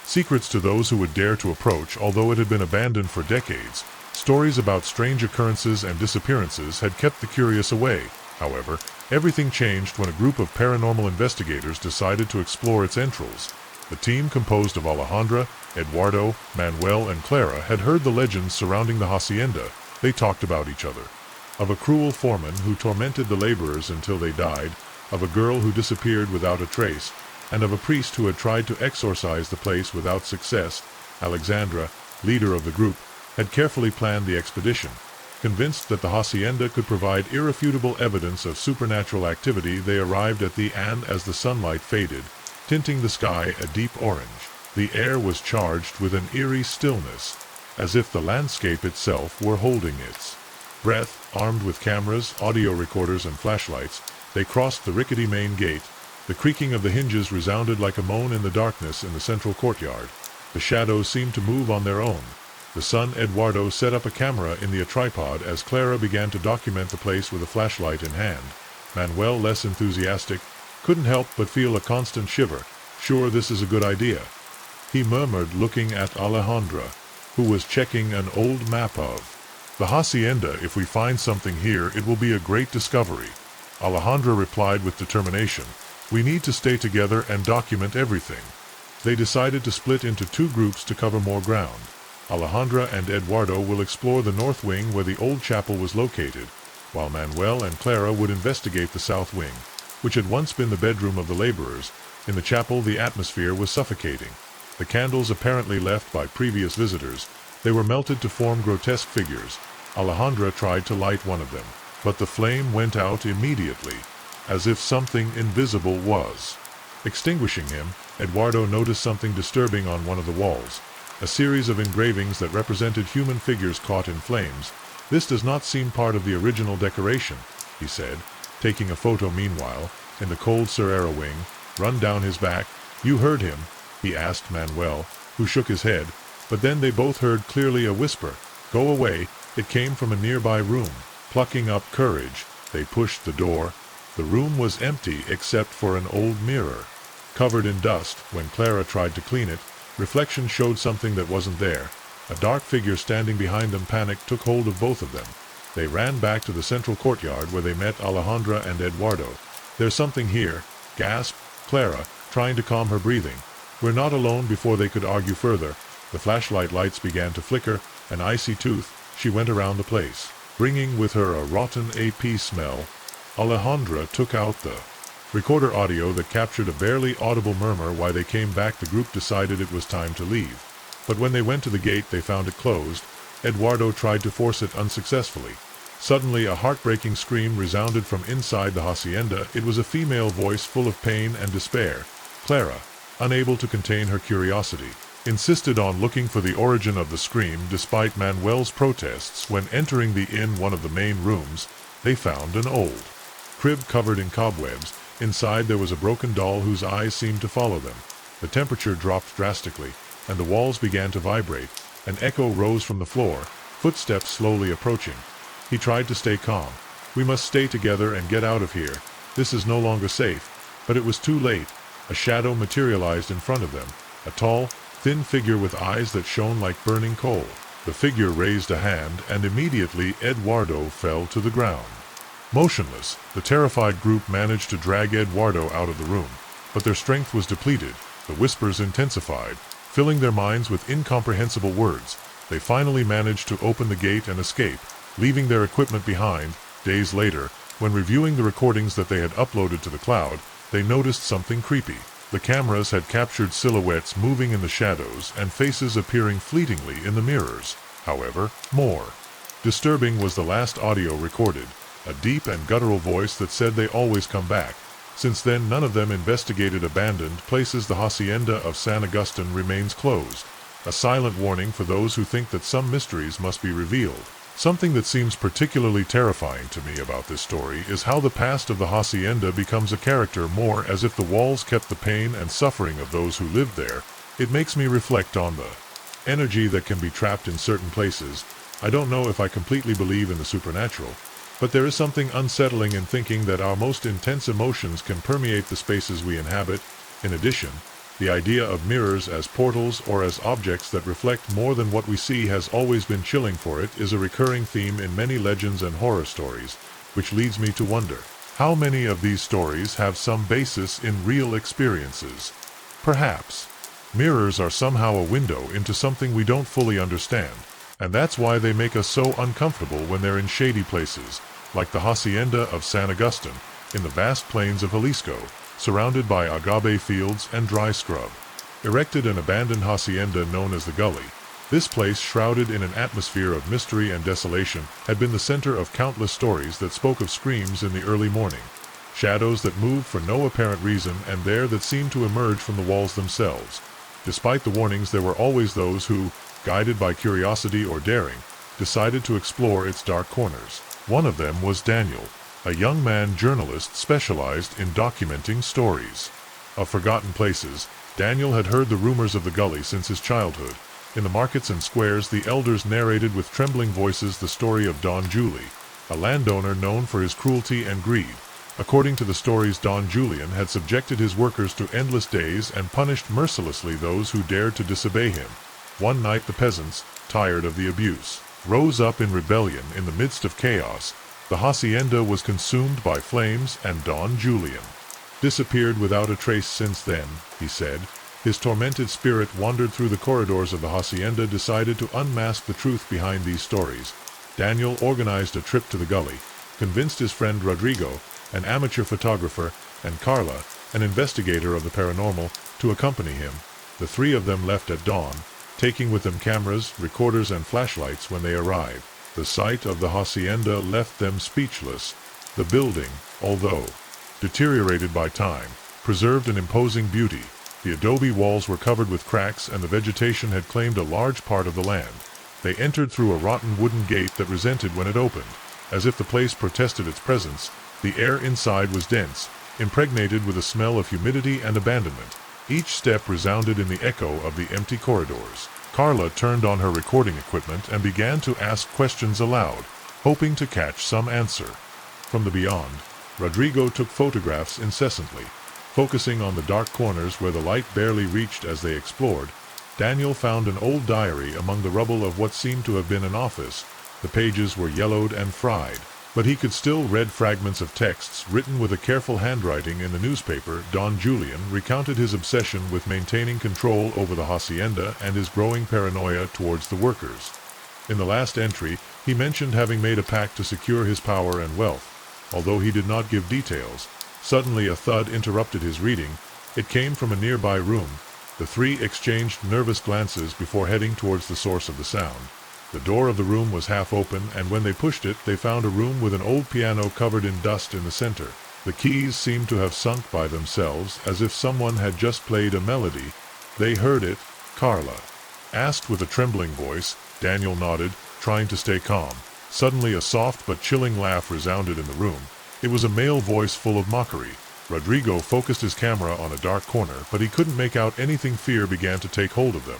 Speaker 1: secrets to those who would dare to approach. Although it had been abandoned for decades, stories about strange occurrences and disappearances had kept the curious away. However, everything changed when a group of paranormal investigators decided to explore its entrails. The team, composed of Alejandra, Eduardo, Manuel, and Clara, had heard the legends surrounding the hacienda. They talked about each other. Of a cruel foreman who tormented the laborers until they died, of a girl who disappeared without a trace, and of a priest who had tried to exorcise the place without success. Alexandra, leader of the group, had carefully planned the expedition. Convinced that the hacienda could provide irrefutable evidence of supernatural activity, they arrived at the end as the sunlight faded, tinting the sky a deep orange. The air was charged with an eerie stillness, as if the landscape itself were holding its breath. Armed with cameras, audio recorders, and flashlights, they crossed the rickety main gate. The creaking of the hinges resounded like a moan in the darkness in the central courtyard. The shadows seemed to move on their own. The son Eduardo set up a camera in the tripod as Clara began to document the place with a flashlight in hand. Manuel, less enthusiastic, couldn't help but feel a constant shiver. "Sure, this is a good idea," he murmured, looking at Alejandra, who was checking an old map of the hacienda. "If we find something here, it will be a great discovery," Alejandra replied with determination. "We need to stay together and document everything." They decided to split into two groups to cover more ground. Alejandra and Eduardo will explore the north wing where the old chapel was located, while Manuel and Clara would investigate the south wing, which had once been the bedroom of the laborers. In the chapel, the atmosphere was suffocating. The candles, apparently left by previous visitors, they were melted to form grotesque figures. Alejandra tried to light one of them, but the flame went out immediately, as if something invisible was extinguishing him. Eduardo noticed something disturbing on one of the walls, a series of engravings that represented human figures caught in flames. "This does not seem part of the original decoration," he said, taking a photo. Meanwhile, in the cold Serrera wing, run down his back. "You heard him?" he asked Manuel, who shook his head, but then they both heard clearly a whisper. "Go away." It came from a nearby room. Plucking up courage, they pushed the door. The room was empty except for an old mirror, covered in dust. When Clara tried to clean it, reflection showed something that wasn't there. A dark figure standing behind them. Panic took hold of both of them. They ran back to the central courtyard where they met Alejandra and Eduardo. "There's something here," gasped Clara, trying to calm her breathing. "We're not alone." Before they could argue further, the flashlight lights began to flicker. An icy tooth. She went around the place, bringing with her a rotten AP smell. Alejandra took out the recorder audio that captured a barely audible murmur. While they came back, the group decided it was time to leave. But when they went to the gate, they found it closed. Eduardo tried to force it unsuccessfully. Suddenly, a heartbreaking scream resounded from inside the hacienda. It was a female voice full of pain and despair. Clara, unable to contain her curiosity, insisted on looking for the origin of the scream. Despite Manuel's protests, when entering the inn, one of the main rooms, they found an old crib covered in cobwebs. Inside there was a broken doll whose eyes seemed to follow them. The temperature dropped drastically, and the walls began to vibrate. An echo rose from the floor, footsteps slowly approaching. He tried to stay calm. "We must stay together and get out of here. This is no longer safe." But it was too late. A shadow materialized in front of them, a tall, thin figure with eyes that shone like burning coal. The figure raised a hand, and immediately Eduardo fell to the ground. Motionless, the terrified group managed to drag Eduardo out of the room, but their strength was depleted. The whispers intensified, filling their minds with incomprehensible words. They finally managed to open the gate and escape, leaving their equipment behind. Days later, when reviewing the recordings that they had uploaded to the cloud, they noticed something creepy. The cameras had captured silhouettes moving in the shadows and faces appearing fleetingly in the mirrors. However, more disturbing was the last audio recorded, a deep and guttural voice that said they always come back. Since then, none of them investigated abandoned places. The hacienda of San Agustin remains closed, a silent warning for those who think that some mysteries must be revealed. Something that seems particularly terrifying to me about this story is how the past of the hacienda becomes a character more as if the walls kept the pain and suffering of those who lived there. It makes me reflect on the energy that can be trapped in certain places. I don't know if I completely believe in the supernatural, but there is something unsettling in thinking that our most intense emotions can permeate the spaces we inhabit. In addition, the idea of mirrors as portals or as objects that reflect more than what we see has always been chilling. For it is a recurring theme in many legends and horror stories, which leads me to wonder, how many of these stories have some basis in real experiences? Perhaps mirrors are somehow a window into something we don't fully understand, and that's why they make us so uncomfortable when they're in shady places, like the hacienda of San Agustin, in the vast plains of Jalisco, surrounded by agave fields and dry scrub. Erected an abandoned hacienda known as the Gully, this place, shrouded in an atmosphere of mystery and desolation, had been the center of countless stories that spoke of screams in the early morning, shadows that moved for no apparent reason, and there that seemed to emerge from the walls themselves. Despite the warnings, there were always those who, guided by curiosity or daring, decided to explore its dark corners. One of them was Daniel, a young man journalist specialized in documenting stories of forgotten places. Daniel had heard the rumors of the Gully since his childhood. In the markets and squares, the elders narrated with trembling voices the story of Don Julie, a landowner known for his cruelty and greed. According to the stories, Don Julian had subjected his workers to endless days and punished mercilessly those who dared to disobey him. One night the peasants, tired of the abuse, rose up in rebellion. In the midst of chaos, the hacienda was consumed by flames, and Don Julian disappeared without a trace. Since then, he said, his tormented spirit wandered through the corridors of the hacienda, decided to unmask the truth behind these stories. Daniel organized a trip to the Gully, convinced his friend Rodrigo, an amateur photographer, and Carla, an investigator of the paranormal, to accompany him. The three of them left at dawn, taking with them cameras, recorders, and flashlights. When they arrived, the sight of the hacienda left them speechless. The building, although deteriorated by time, preserved an imposing beauty. The adobe walls were covered with cracks, and the vegetation had claimed a large part of the land. They entered through a rotten wooden gate that resented when it opened. As if the place protested its presence, the air inside was dense, impregnated with a smell of humidity and abandonment. Each step resounded in the echo of the empty corridors. Carla turned on her recording equipment and began to ask questions aloud, hoping to catch some answer. From the beyond, Rodrigo took photographs incessantly, focusing on the dark corners where the light barely reached. As they explored, Daniel found an old diary among the rubble of what seemed to have been an office. The pages were yellowed and fried, but he could still read fragments of texts written with a careful handwriting. In the newspaper, Don Julian recounted his obsession with maintaining control over the hacienda and his growing paranoia towards the workers. In the last entry, he mentioned having made a pact to secure his power and wealth. Although he did not give details, suddenly a thud interrupted his reading. It came from a nearby room. The three exchanged nervous glances before heading towards the source of the sound. The door of the room was half open, and when they pushed it, they found a room with an old piano covered in dust in the center. The keys seemed to have sunk by themselves, as if someone had just played a melody. "They heard it?" Carla asked with a trembling voice. Daniel nodded, trying to stay calm. Suddenly a soft but chilling laugh resounded in the room. It was a male voice full of mockery. Rodrigo focused his camera on a dark corner, but he couldn't make out anything. Fear began to take hold of them.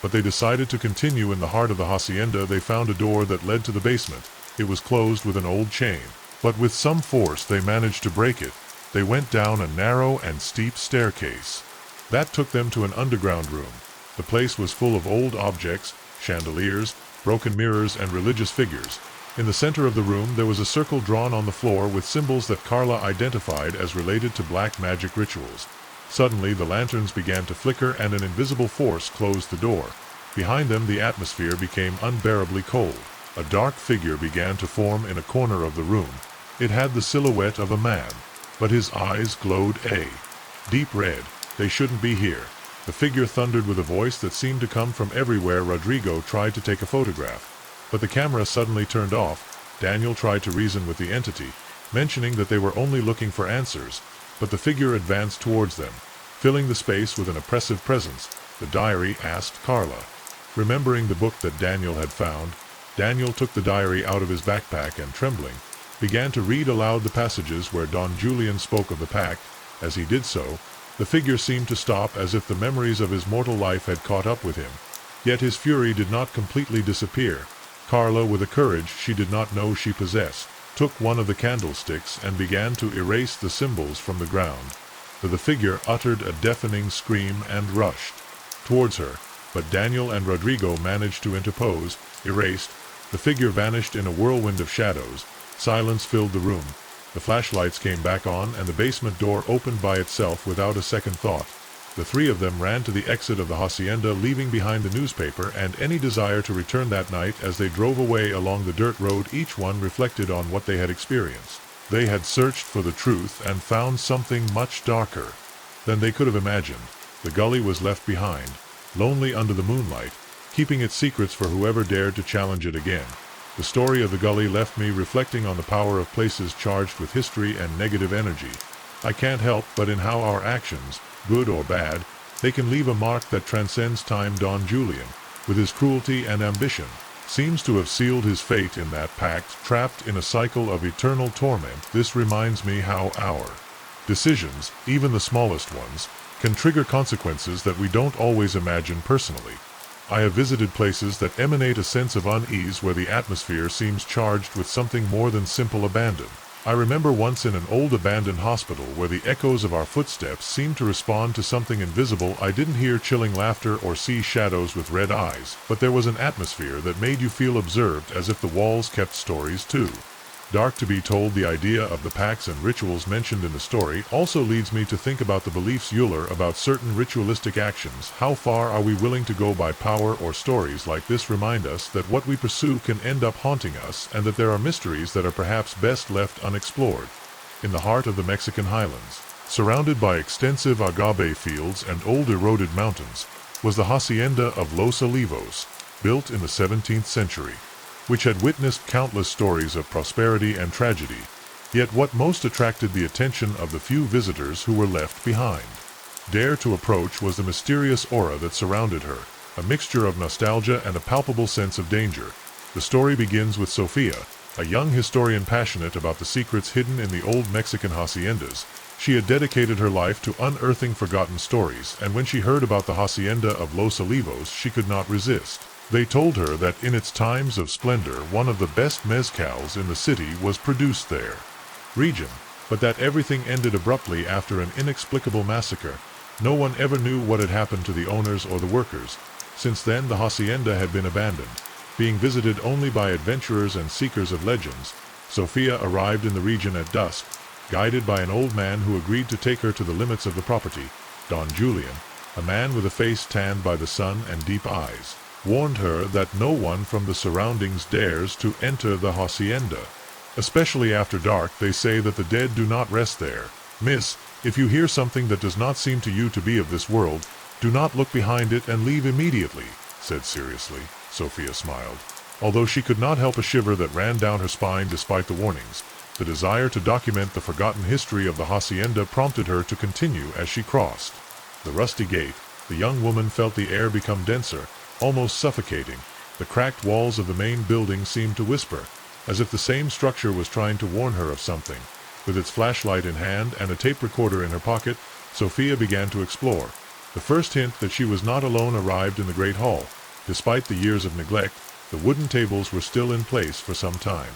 Speaker 1: But they decided to continue. In the heart of the hacienda, they found a door that led to the basement. It was closed with an old chain, but with some force they managed to break it. They went down a narrow and steep staircase that took them to an underground room. The place was full of old objects, chandeliers, broken mirrors, and religious figures. In the center of the room there was a circle drawn on the floor with symbols that Carla identified as related to black magic rituals. Suddenly the lanterns began to flicker, and an invisible force closed the door. Behind them the atmosphere became unbearably cold. A dark figure began to form in a corner of the room. It had the silhouette of a man, but his eyes glowed a deep red. "They shouldn't be here," the figure thundered with a voice that seemed to come from everywhere. Rodrigo tried to take a photograph, but the camera suddenly turned off. Daniel tried to reason with the entity, mentioning that they were only looking for answers, but the figure advanced towards them, filling the space with an oppressive presence. The diary asked Carla, Remembering the book that Daniel had found, Daniel took the diary out of his backpack and, trembling, began to read aloud the passages where Don Julian spoke of the pact. As he did so, the figure seemed to stop as if the memories of his mortal life had caught up with him. Yet his fury did not completely disappear. Carla, with a courage she did not know she possessed, took one of the candlesticks and began to erase the symbols from the ground. The figure uttered a deafening scream and rushed towards her, but Daniel and Rodrigo managed to interpose. Erased, the figure vanished in a whirlwind of shadows. Silence filled the room. The flashlights came back on and the basement door opened by itself without a second thought. The three of them ran to the exit of the hacienda, leaving behind the newspaper and any desire to return that night. As they drove away along the dirt road, each one reflected on what they had experienced. They had searched for the truth and found something much darker than they could have imagined. The gully was left behind, lonely under the moonlight, keeping its secrets for whoever dared to challenge it again. The story of the gully left me reflecting on the power of places charged with history and negative energy. I can't help but in how our actions, good or bad, they can leave a mark that transcends time. Don Julian, with his cruelty and ambition, seems to have sealed his fate in that pact, trapped in a cycle of eternal torment. This reminds me how our decisions, even the smallest ones, can trigger consequences that we don't always imagine personally. I have visited places that emanate a sense of unease where the atmosphere seems charged with something more than simple abandon. I remember once in an old abandoned hospital where the echoes of our footsteps seemed to respond to something invisible. I didn't hear chilling laughter or see shadows with red eyes, but there was an atmosphere that made you feel observed, as if the walls kept stories too. Dark to be told, the idea of the pacts and rituals mentioned in the story also leads me to think about the beliefs Euler about certain ritualistic actions. How far are we willing to go by power? Or stories like this remind us that what we pursue can end up haunting us, and that there are mysteries that are perhaps best left unexplored. In the heart of the Mexican highlands, surrounded by extensive agave fields and old eroded mountains, was the hacienda of Los Olivos, built in the 17th century. Which had witnessed countless stories of prosperity and tragedy. Yet what most attracted the attention of the few visitors who were left behind, dare to approach, was the mysterious aura that surrounded her, a mixture of nostalgia and a palpable sense of danger. The story begins with Sofia, a young historian passionate about the secrets hidden in the old Mexican haciendas. She had dedicated her life to unearthing forgotten stories, and when she heard about the hacienda of Los Olivos, she could not resist. They told her that in its times of splendor one of the best mezcals in the city was produced there, region, but that everything ended abruptly after an inexplicable massacre. No one ever knew what had happened to the owners or the workers. Since then the hacienda had been abandoned, being visited only by adventurers and seekers of legends. Sofia arrived in the region at dusk, guided by an old man who agreed to take her to the limits of the property. Don Julian, a man with a face tanned by the sun and deep eyes, warned her that no one from the surroundings dares to enter the hacienda. Especially after dark, they say that the dead do not rest there. Miss, if you hear something that does not seem to you to be of this world, do not look behind it and leave immediately, said seriously. Sofia smiled, although she could not help a shiver that ran down her spine despite the warnings. The desire to document the forgotten history of the hacienda prompted her to continue. As she crossed the rusty gate, the young woman felt the air become denser, almost suffocating. The cracked walls of the main building seemed to whisper, as if the same structure was trying to warn her of something. With its flashlight in hand and a tape recorder in her pocket, Sofia began to explore. The first hint that she was not alone arrived in the great hall. Despite the years of neglect, the wooden tables were still in place for some time,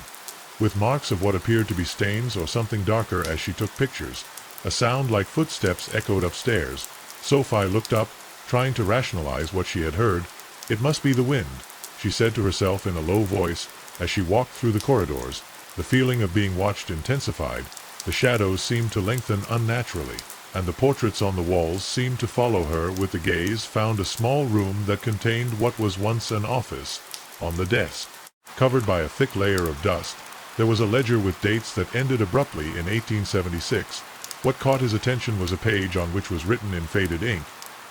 Speaker 1: with marks of what appeared to be stains or something darker. As she took pictures, a sound like footsteps echoed upstairs. Sophie looked up, trying to rationalize what she had heard. It must be the wind, she said to herself in a low voice. As she walked through the corridors, the feeling of being watched intensified. The shadows seemed to lengthen unnaturally, and the portraits on the walls seemed to follow her with the gaze. Found a small room that contained what was once an office. On the desk, covered by a thick layer of dust, there was a ledger with dates that ended abruptly in 1876. What caught his attention was a page on which was written in faded ink,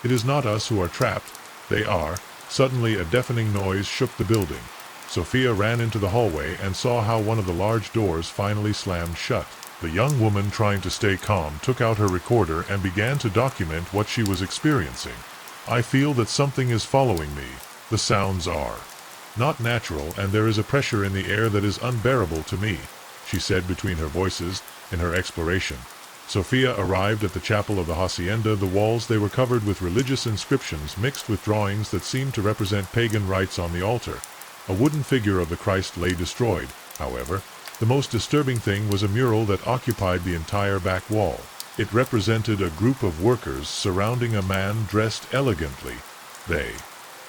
Speaker 1: "It is not us who are trapped, they are." Suddenly a deafening noise shook the building. Sofia ran into the hallway and saw how one of the large doors finally slammed shut. The young woman, trying to stay calm, took out her recorder and began to document what she was experiencing. "I feel that something is following me," The sounds are not natural, and there is a pressure in the air that is unbearable to me, she said between her voices in her exploration. Sophia arrived at the chapel of the hacienda. The walls, they were covered with religious inscriptions mixed with drawings that seemed to represent pagan rites on the altar. A wooden figure of the Christ lay destroyed. However, the most disturbing thing was a mural that occupied the entire back wall. It represented a group of workers surrounding a man dressed elegantly. They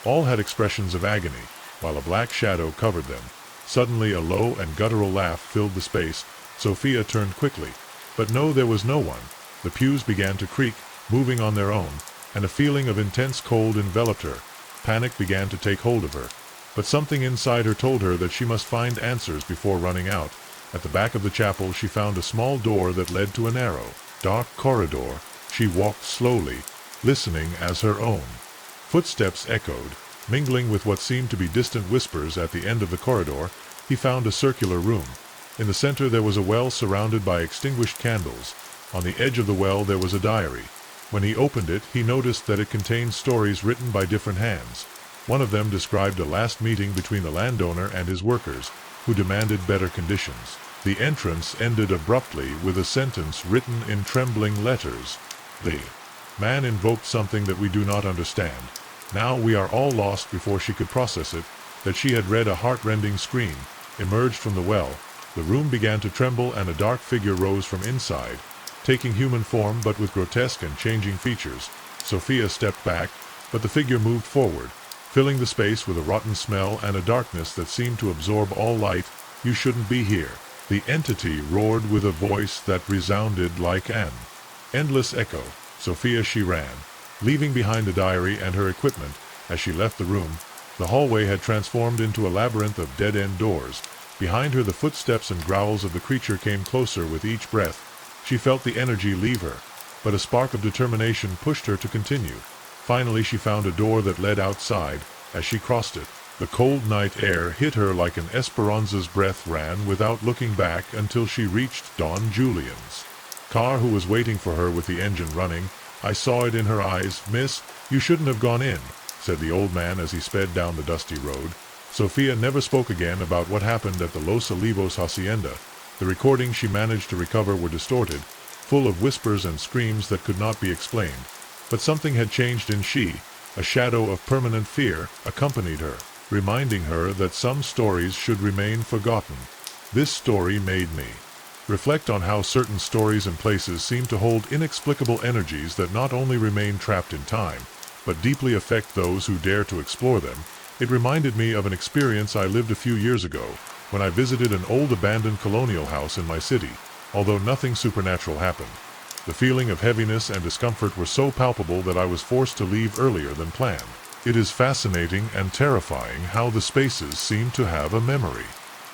Speaker 1: all had expressions of agony, while a black shadow covered them. Suddenly a low and guttural laugh filled the space. Sophia turned quickly. But no, there was no one. The pews began to creak, moving on their own, and a feeling of intense cold enveloped her. Panic began to take hold of her. But something inside her told her that she must find answers before running out. At the back of the chapel she found a small door that led to a narrow, dark corridor. She walked slowly, listening as her own footsteps echoed, mingling with what seemed to be distant whispers. At the end of the corridor, he found a circular room. In the center there was a well surrounded by extinguished candles. On the edge of the well there was a diary. When he opened it, he noticed that it contained stories written by different hands. One of them described a last meeting between the landowner and his workers, who demanded better conditions. The entrance ended abruptly with a sentence written in trembling letters. The man invoked something that we do not understand. Now we are all lost. Before she could process it, that she had read, a heart-rending scream emerged from the well. The room began to tremble and a dark figure rose from inside, taking human form but with grotesque and changing features. Sophia stepped back, but the figure moved forward, filling the space with a rotten smell and a darkness that seemed to absorb all light. "You shouldn't be here," the entity roared with a voice that resounded like an endless echo. Sophia, she ran, leaving behind the diary and her equipment. As she left the room, the hallway had transformed into a labyrinth of dead-end doors. Behind her the footsteps and growls of the creature came closer with each breath. She felt the energy leave her, but a spark of determination pushed her to continue. Finally she found a door that led outside. As she crossed it, the cold night air hit her like an Esperanza's breath. Ran without looking back until she reached Don Julian's car, who was waiting for her with the engine running. "I saw it in her eyes, miss. You shouldn't have gone in," said the old man as he sped down the dusty road. Sophia never spoke again about what happened at the Los Olivos hacienda. The recordings she managed to recover were distorted, full of whispers and screams that could not be explained. But something had changed in she. A shadow of permanent fear accompanied her, reminding her that some stories should remain forgotten. This story made me reflect on how certain stories and places seem to hold inexplicable energies that not only remain trapped in time, but deeply affect those who dare to explore them. It reminded me of an experience I lived a few years ago, when I visited an old abandoned colonial house in my city. Although nothing supernatural happened, the feeling of heaviness and discomfort were so palpable that I was forced to leave earlier than planned. It is fascinating and terrifying how the spaces seem to have a memory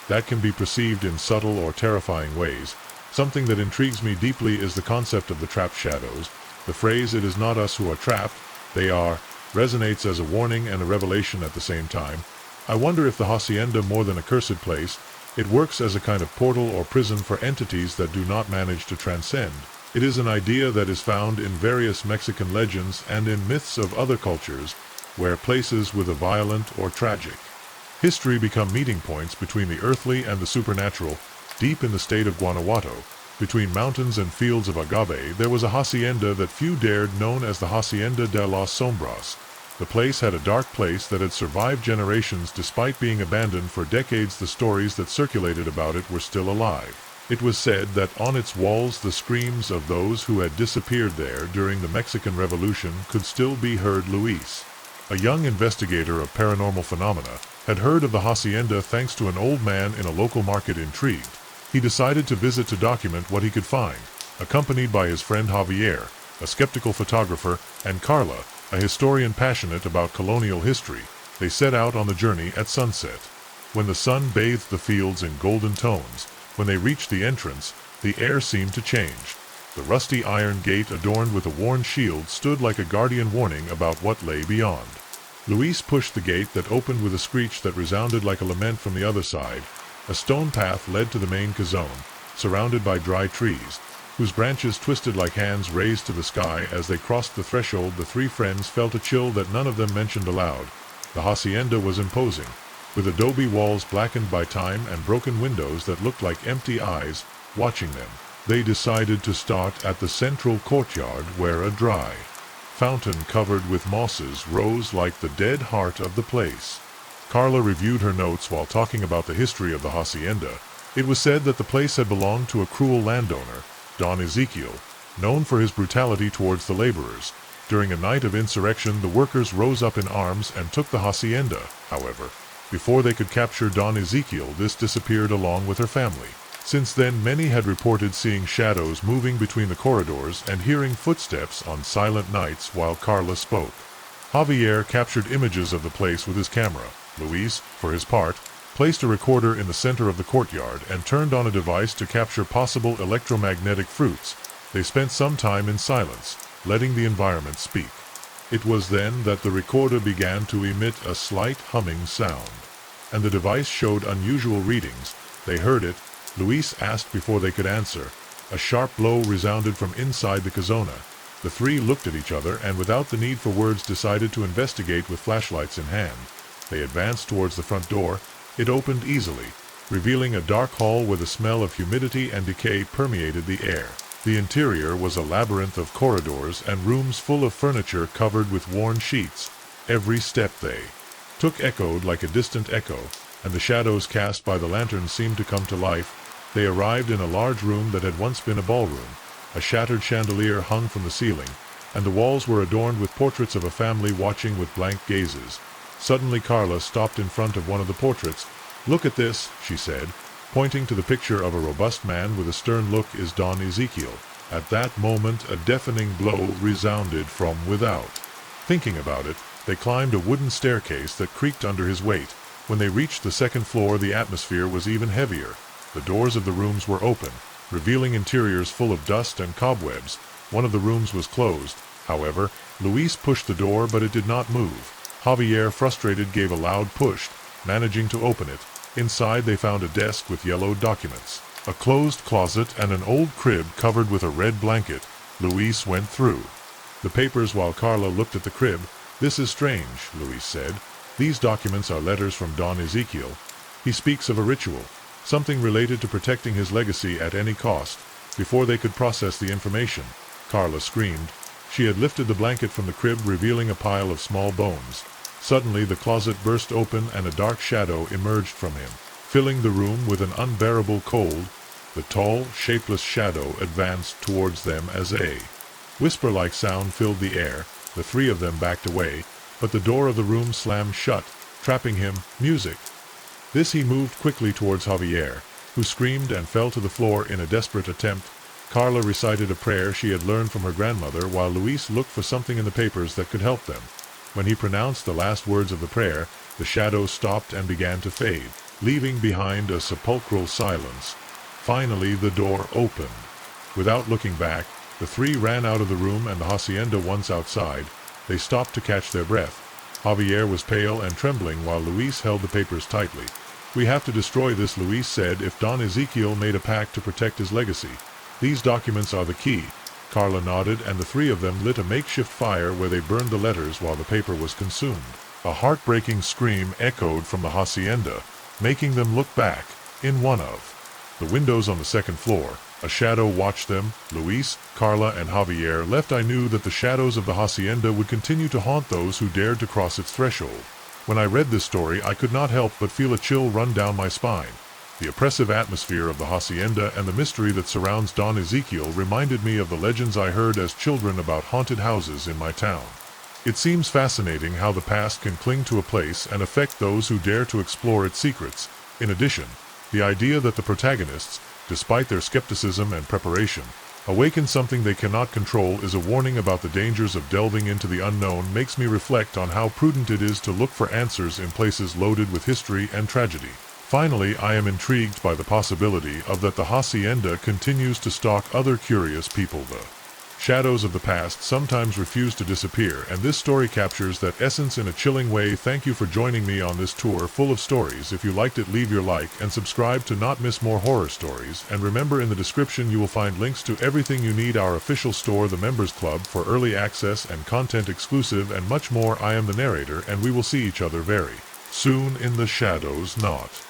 Speaker 1: that can be perceived in subtle or terrifying ways. Something that intrigues me deeply is the concept of the trapped shadows. The phrase, "It is not us who are trapped, they are," resonates as a warning and a revelation at the same time. I wonder if the hacienda, more than a cursed place, it works as a kind of portal or prison for entities that do not manage to transcend. It is an idea that is found in various Mexican legends and in myths of other cultures, where places with a violent or tragic history become meeting points between the earthly and the supernatural. Deep in the state of Guanajuato, between mountains and fields of agave, there was a hacienda that few dared, known as the Hacienda de las Sombras. The place had a dark place that had survived generations despite being abandoned for decades. The stories that circulated about it were still alive. It was said that on its walls the screams of those who had disappeared there during the Mexican Revolution could still be heard. Luis, a young investigator of paranormal phenomena, had heard of the hacienda thanks to an old man in a local market. Intrigued, he decided to visit to document what he could find. Accompanied by his friend Javier, a skeptical photographer, and Carla, a historian passionate about colonial history, they set out on the journey at sunset. When the sun bathed the fields in golden tones, when they reached the entrance, the air seemed to change. The rusty iron gate adorned with a worn shield stood like a guardian warning about what lay beyond. Luis pushed the gate that opened with a screech that resounded like a lament from the other side. A stone path led to the main cazone, surrounded by dry trees, whose branches twisted like hands raised to the sky. As they crossed the threshold, the three friends felt a chill that none of them mentioned aloud. The hacienda was imposing, with adobe walls blackened by time and broken windows that looked like empty eyes watching them. They decided to start at the central courtyard where a dry fountain covered with mosses rose like the dead heart of the place. Carla reviewed her notes while talking about the history of the hacienda. It was said that the place had belonged to a cruel landowner, Don Ezekiel, known for his brutality towards the laborers. During a night of insurrection, the workers rose up in arms and took the hacienda. However, before they could capture Don Ezekiel, this disappeared along with her family. Since then, many had reported seeing shadows moving between the corridors and hearing footsteps on silent nights while Carla spoke. Javier captured images of the place with his camera. Luis, for his part, placed a recorder in the center of the courtyard and turned on a device to capture possible electromagnetic fruits. They spent some time in silence, letting the environment speak. It was then that the recorder began to emit a slight humming sound, and the device showed unusual readings. They heard it. Luis asked before they could answer. A sharp blow resounded from inside the casona. The three looked at each other and without the need for words decided to investigate with flashlights in hand. They advanced towards the front door. It opened easily, revealing a dark hall where the smell of humidity and decay permeated the air. The interior was a labyrinth of corridors and rooms full of furniture covered with worn sheets. Every step they took echoed like a distant echo, and the shadows cast by the lanterns seemed to come to life. They arrived in a large room that had once been a ballroom. A shattered chandelier hung from the ceiling, and the walls were adorned with portraits of a family watching with blank gazes. Suddenly Carla stopped in front of one of the portraits. "Look at this," she said, pointing to the picture of a robust man with a stern look. "Is Don Ezekiel." At that moment a deafening blow resounded from without. Thinking about it, they climbed a wooden staircase that creaked under his weight. When they reached the second floor, the atmosphere was even heavier. The doors of the rooms were open, revealing interiors full of dust and cobwebs. One of the rooms was closed. However, Luis pushed the door, but it did not move. Javier, frustrated, gave a loud push, managing to open it. Inside they found a desk with yellowed documents, a closed closet, and an old crib covered with a red blanket. Luis went through the papers while Carla looked at the crib. "This is strange," Luis said. "These documents are letters from Don Ezekiel. He speaks of a ritual, something related to protecting his legacy at any cost." Before they could process the information, Carla screamed. She had lifted the blanket from the crib, revealing a pile of small bones. Suddenly the closet burst open and a dark shadow emerged from him, filling the room with an unbearable cold. The tall, shapeless shadow advanced towards them as a whisper-like sound filled the air. The three of them backed away, but the door of the room slammed shut, trapping him. "Music!" This he moved quickly towards Javier, who screamed and fell to the floor in a desperate attempt. Carla recited a prayer she had learned from her grandmother while Luis looked for something in the papers that could help them. When he pronounced the last words of the prayer, the shadow stopped and began to fade, leaving behind a sepulchral silence. Finally the door opened. Without looking back, the three ran out of the room and the hacienda. Once outside, they stopped to catch their breath. Javier was pale and trembling while Luis held the papers tightly. "We have to destroy this," Luis said. "If Don Ezekiel made a pact to protect his legacy, these documents are the key." Carla nodded, and the three of them lit a makeshift fire where they burned the letters while the paper was consumed. A heartbreaking scream echoed from the hacienda, making them look back. In one of the windows on the second floor, a shadow watched them. Luis, Carla, and Javier left. "I knew that the shadows of the hacienda would continue to haunt those who dared to cross its threshold. When I read this story, I could not help but feel a chill run down my spine. The oppressive atmosphere of the hacienda and the mystery that surrounds Don Ezekiel reminded me of the legends I heard as children about haunted houses in my town. It seems fascinating how the past can cling to a place and affect those who dare to explore its secrets. In addition, the idea that the protagonists, despite their skepticism and preparation, awaken something they cannot control is a warning about the dangers of delving into the unknown. Makes me reflect on how prudent it is to look for answers in places loaded with history and tragedy. Finally, I am intrigued by the possibility of that the hacienda continues to stalk other curious people. The Shadows of the past sometimes refuse to disappear, and this story captures that essence in a chilling way. Thank you for joining me on this tour full of stories. If you liked it, leave your like and subscribe to not miss more horror stories. And remember, in the description you will find links to everything you need, our official store, the Members Club for early access and content exclusive, and much more. I am the narrator, and we will see each other very soon in the shadows. Not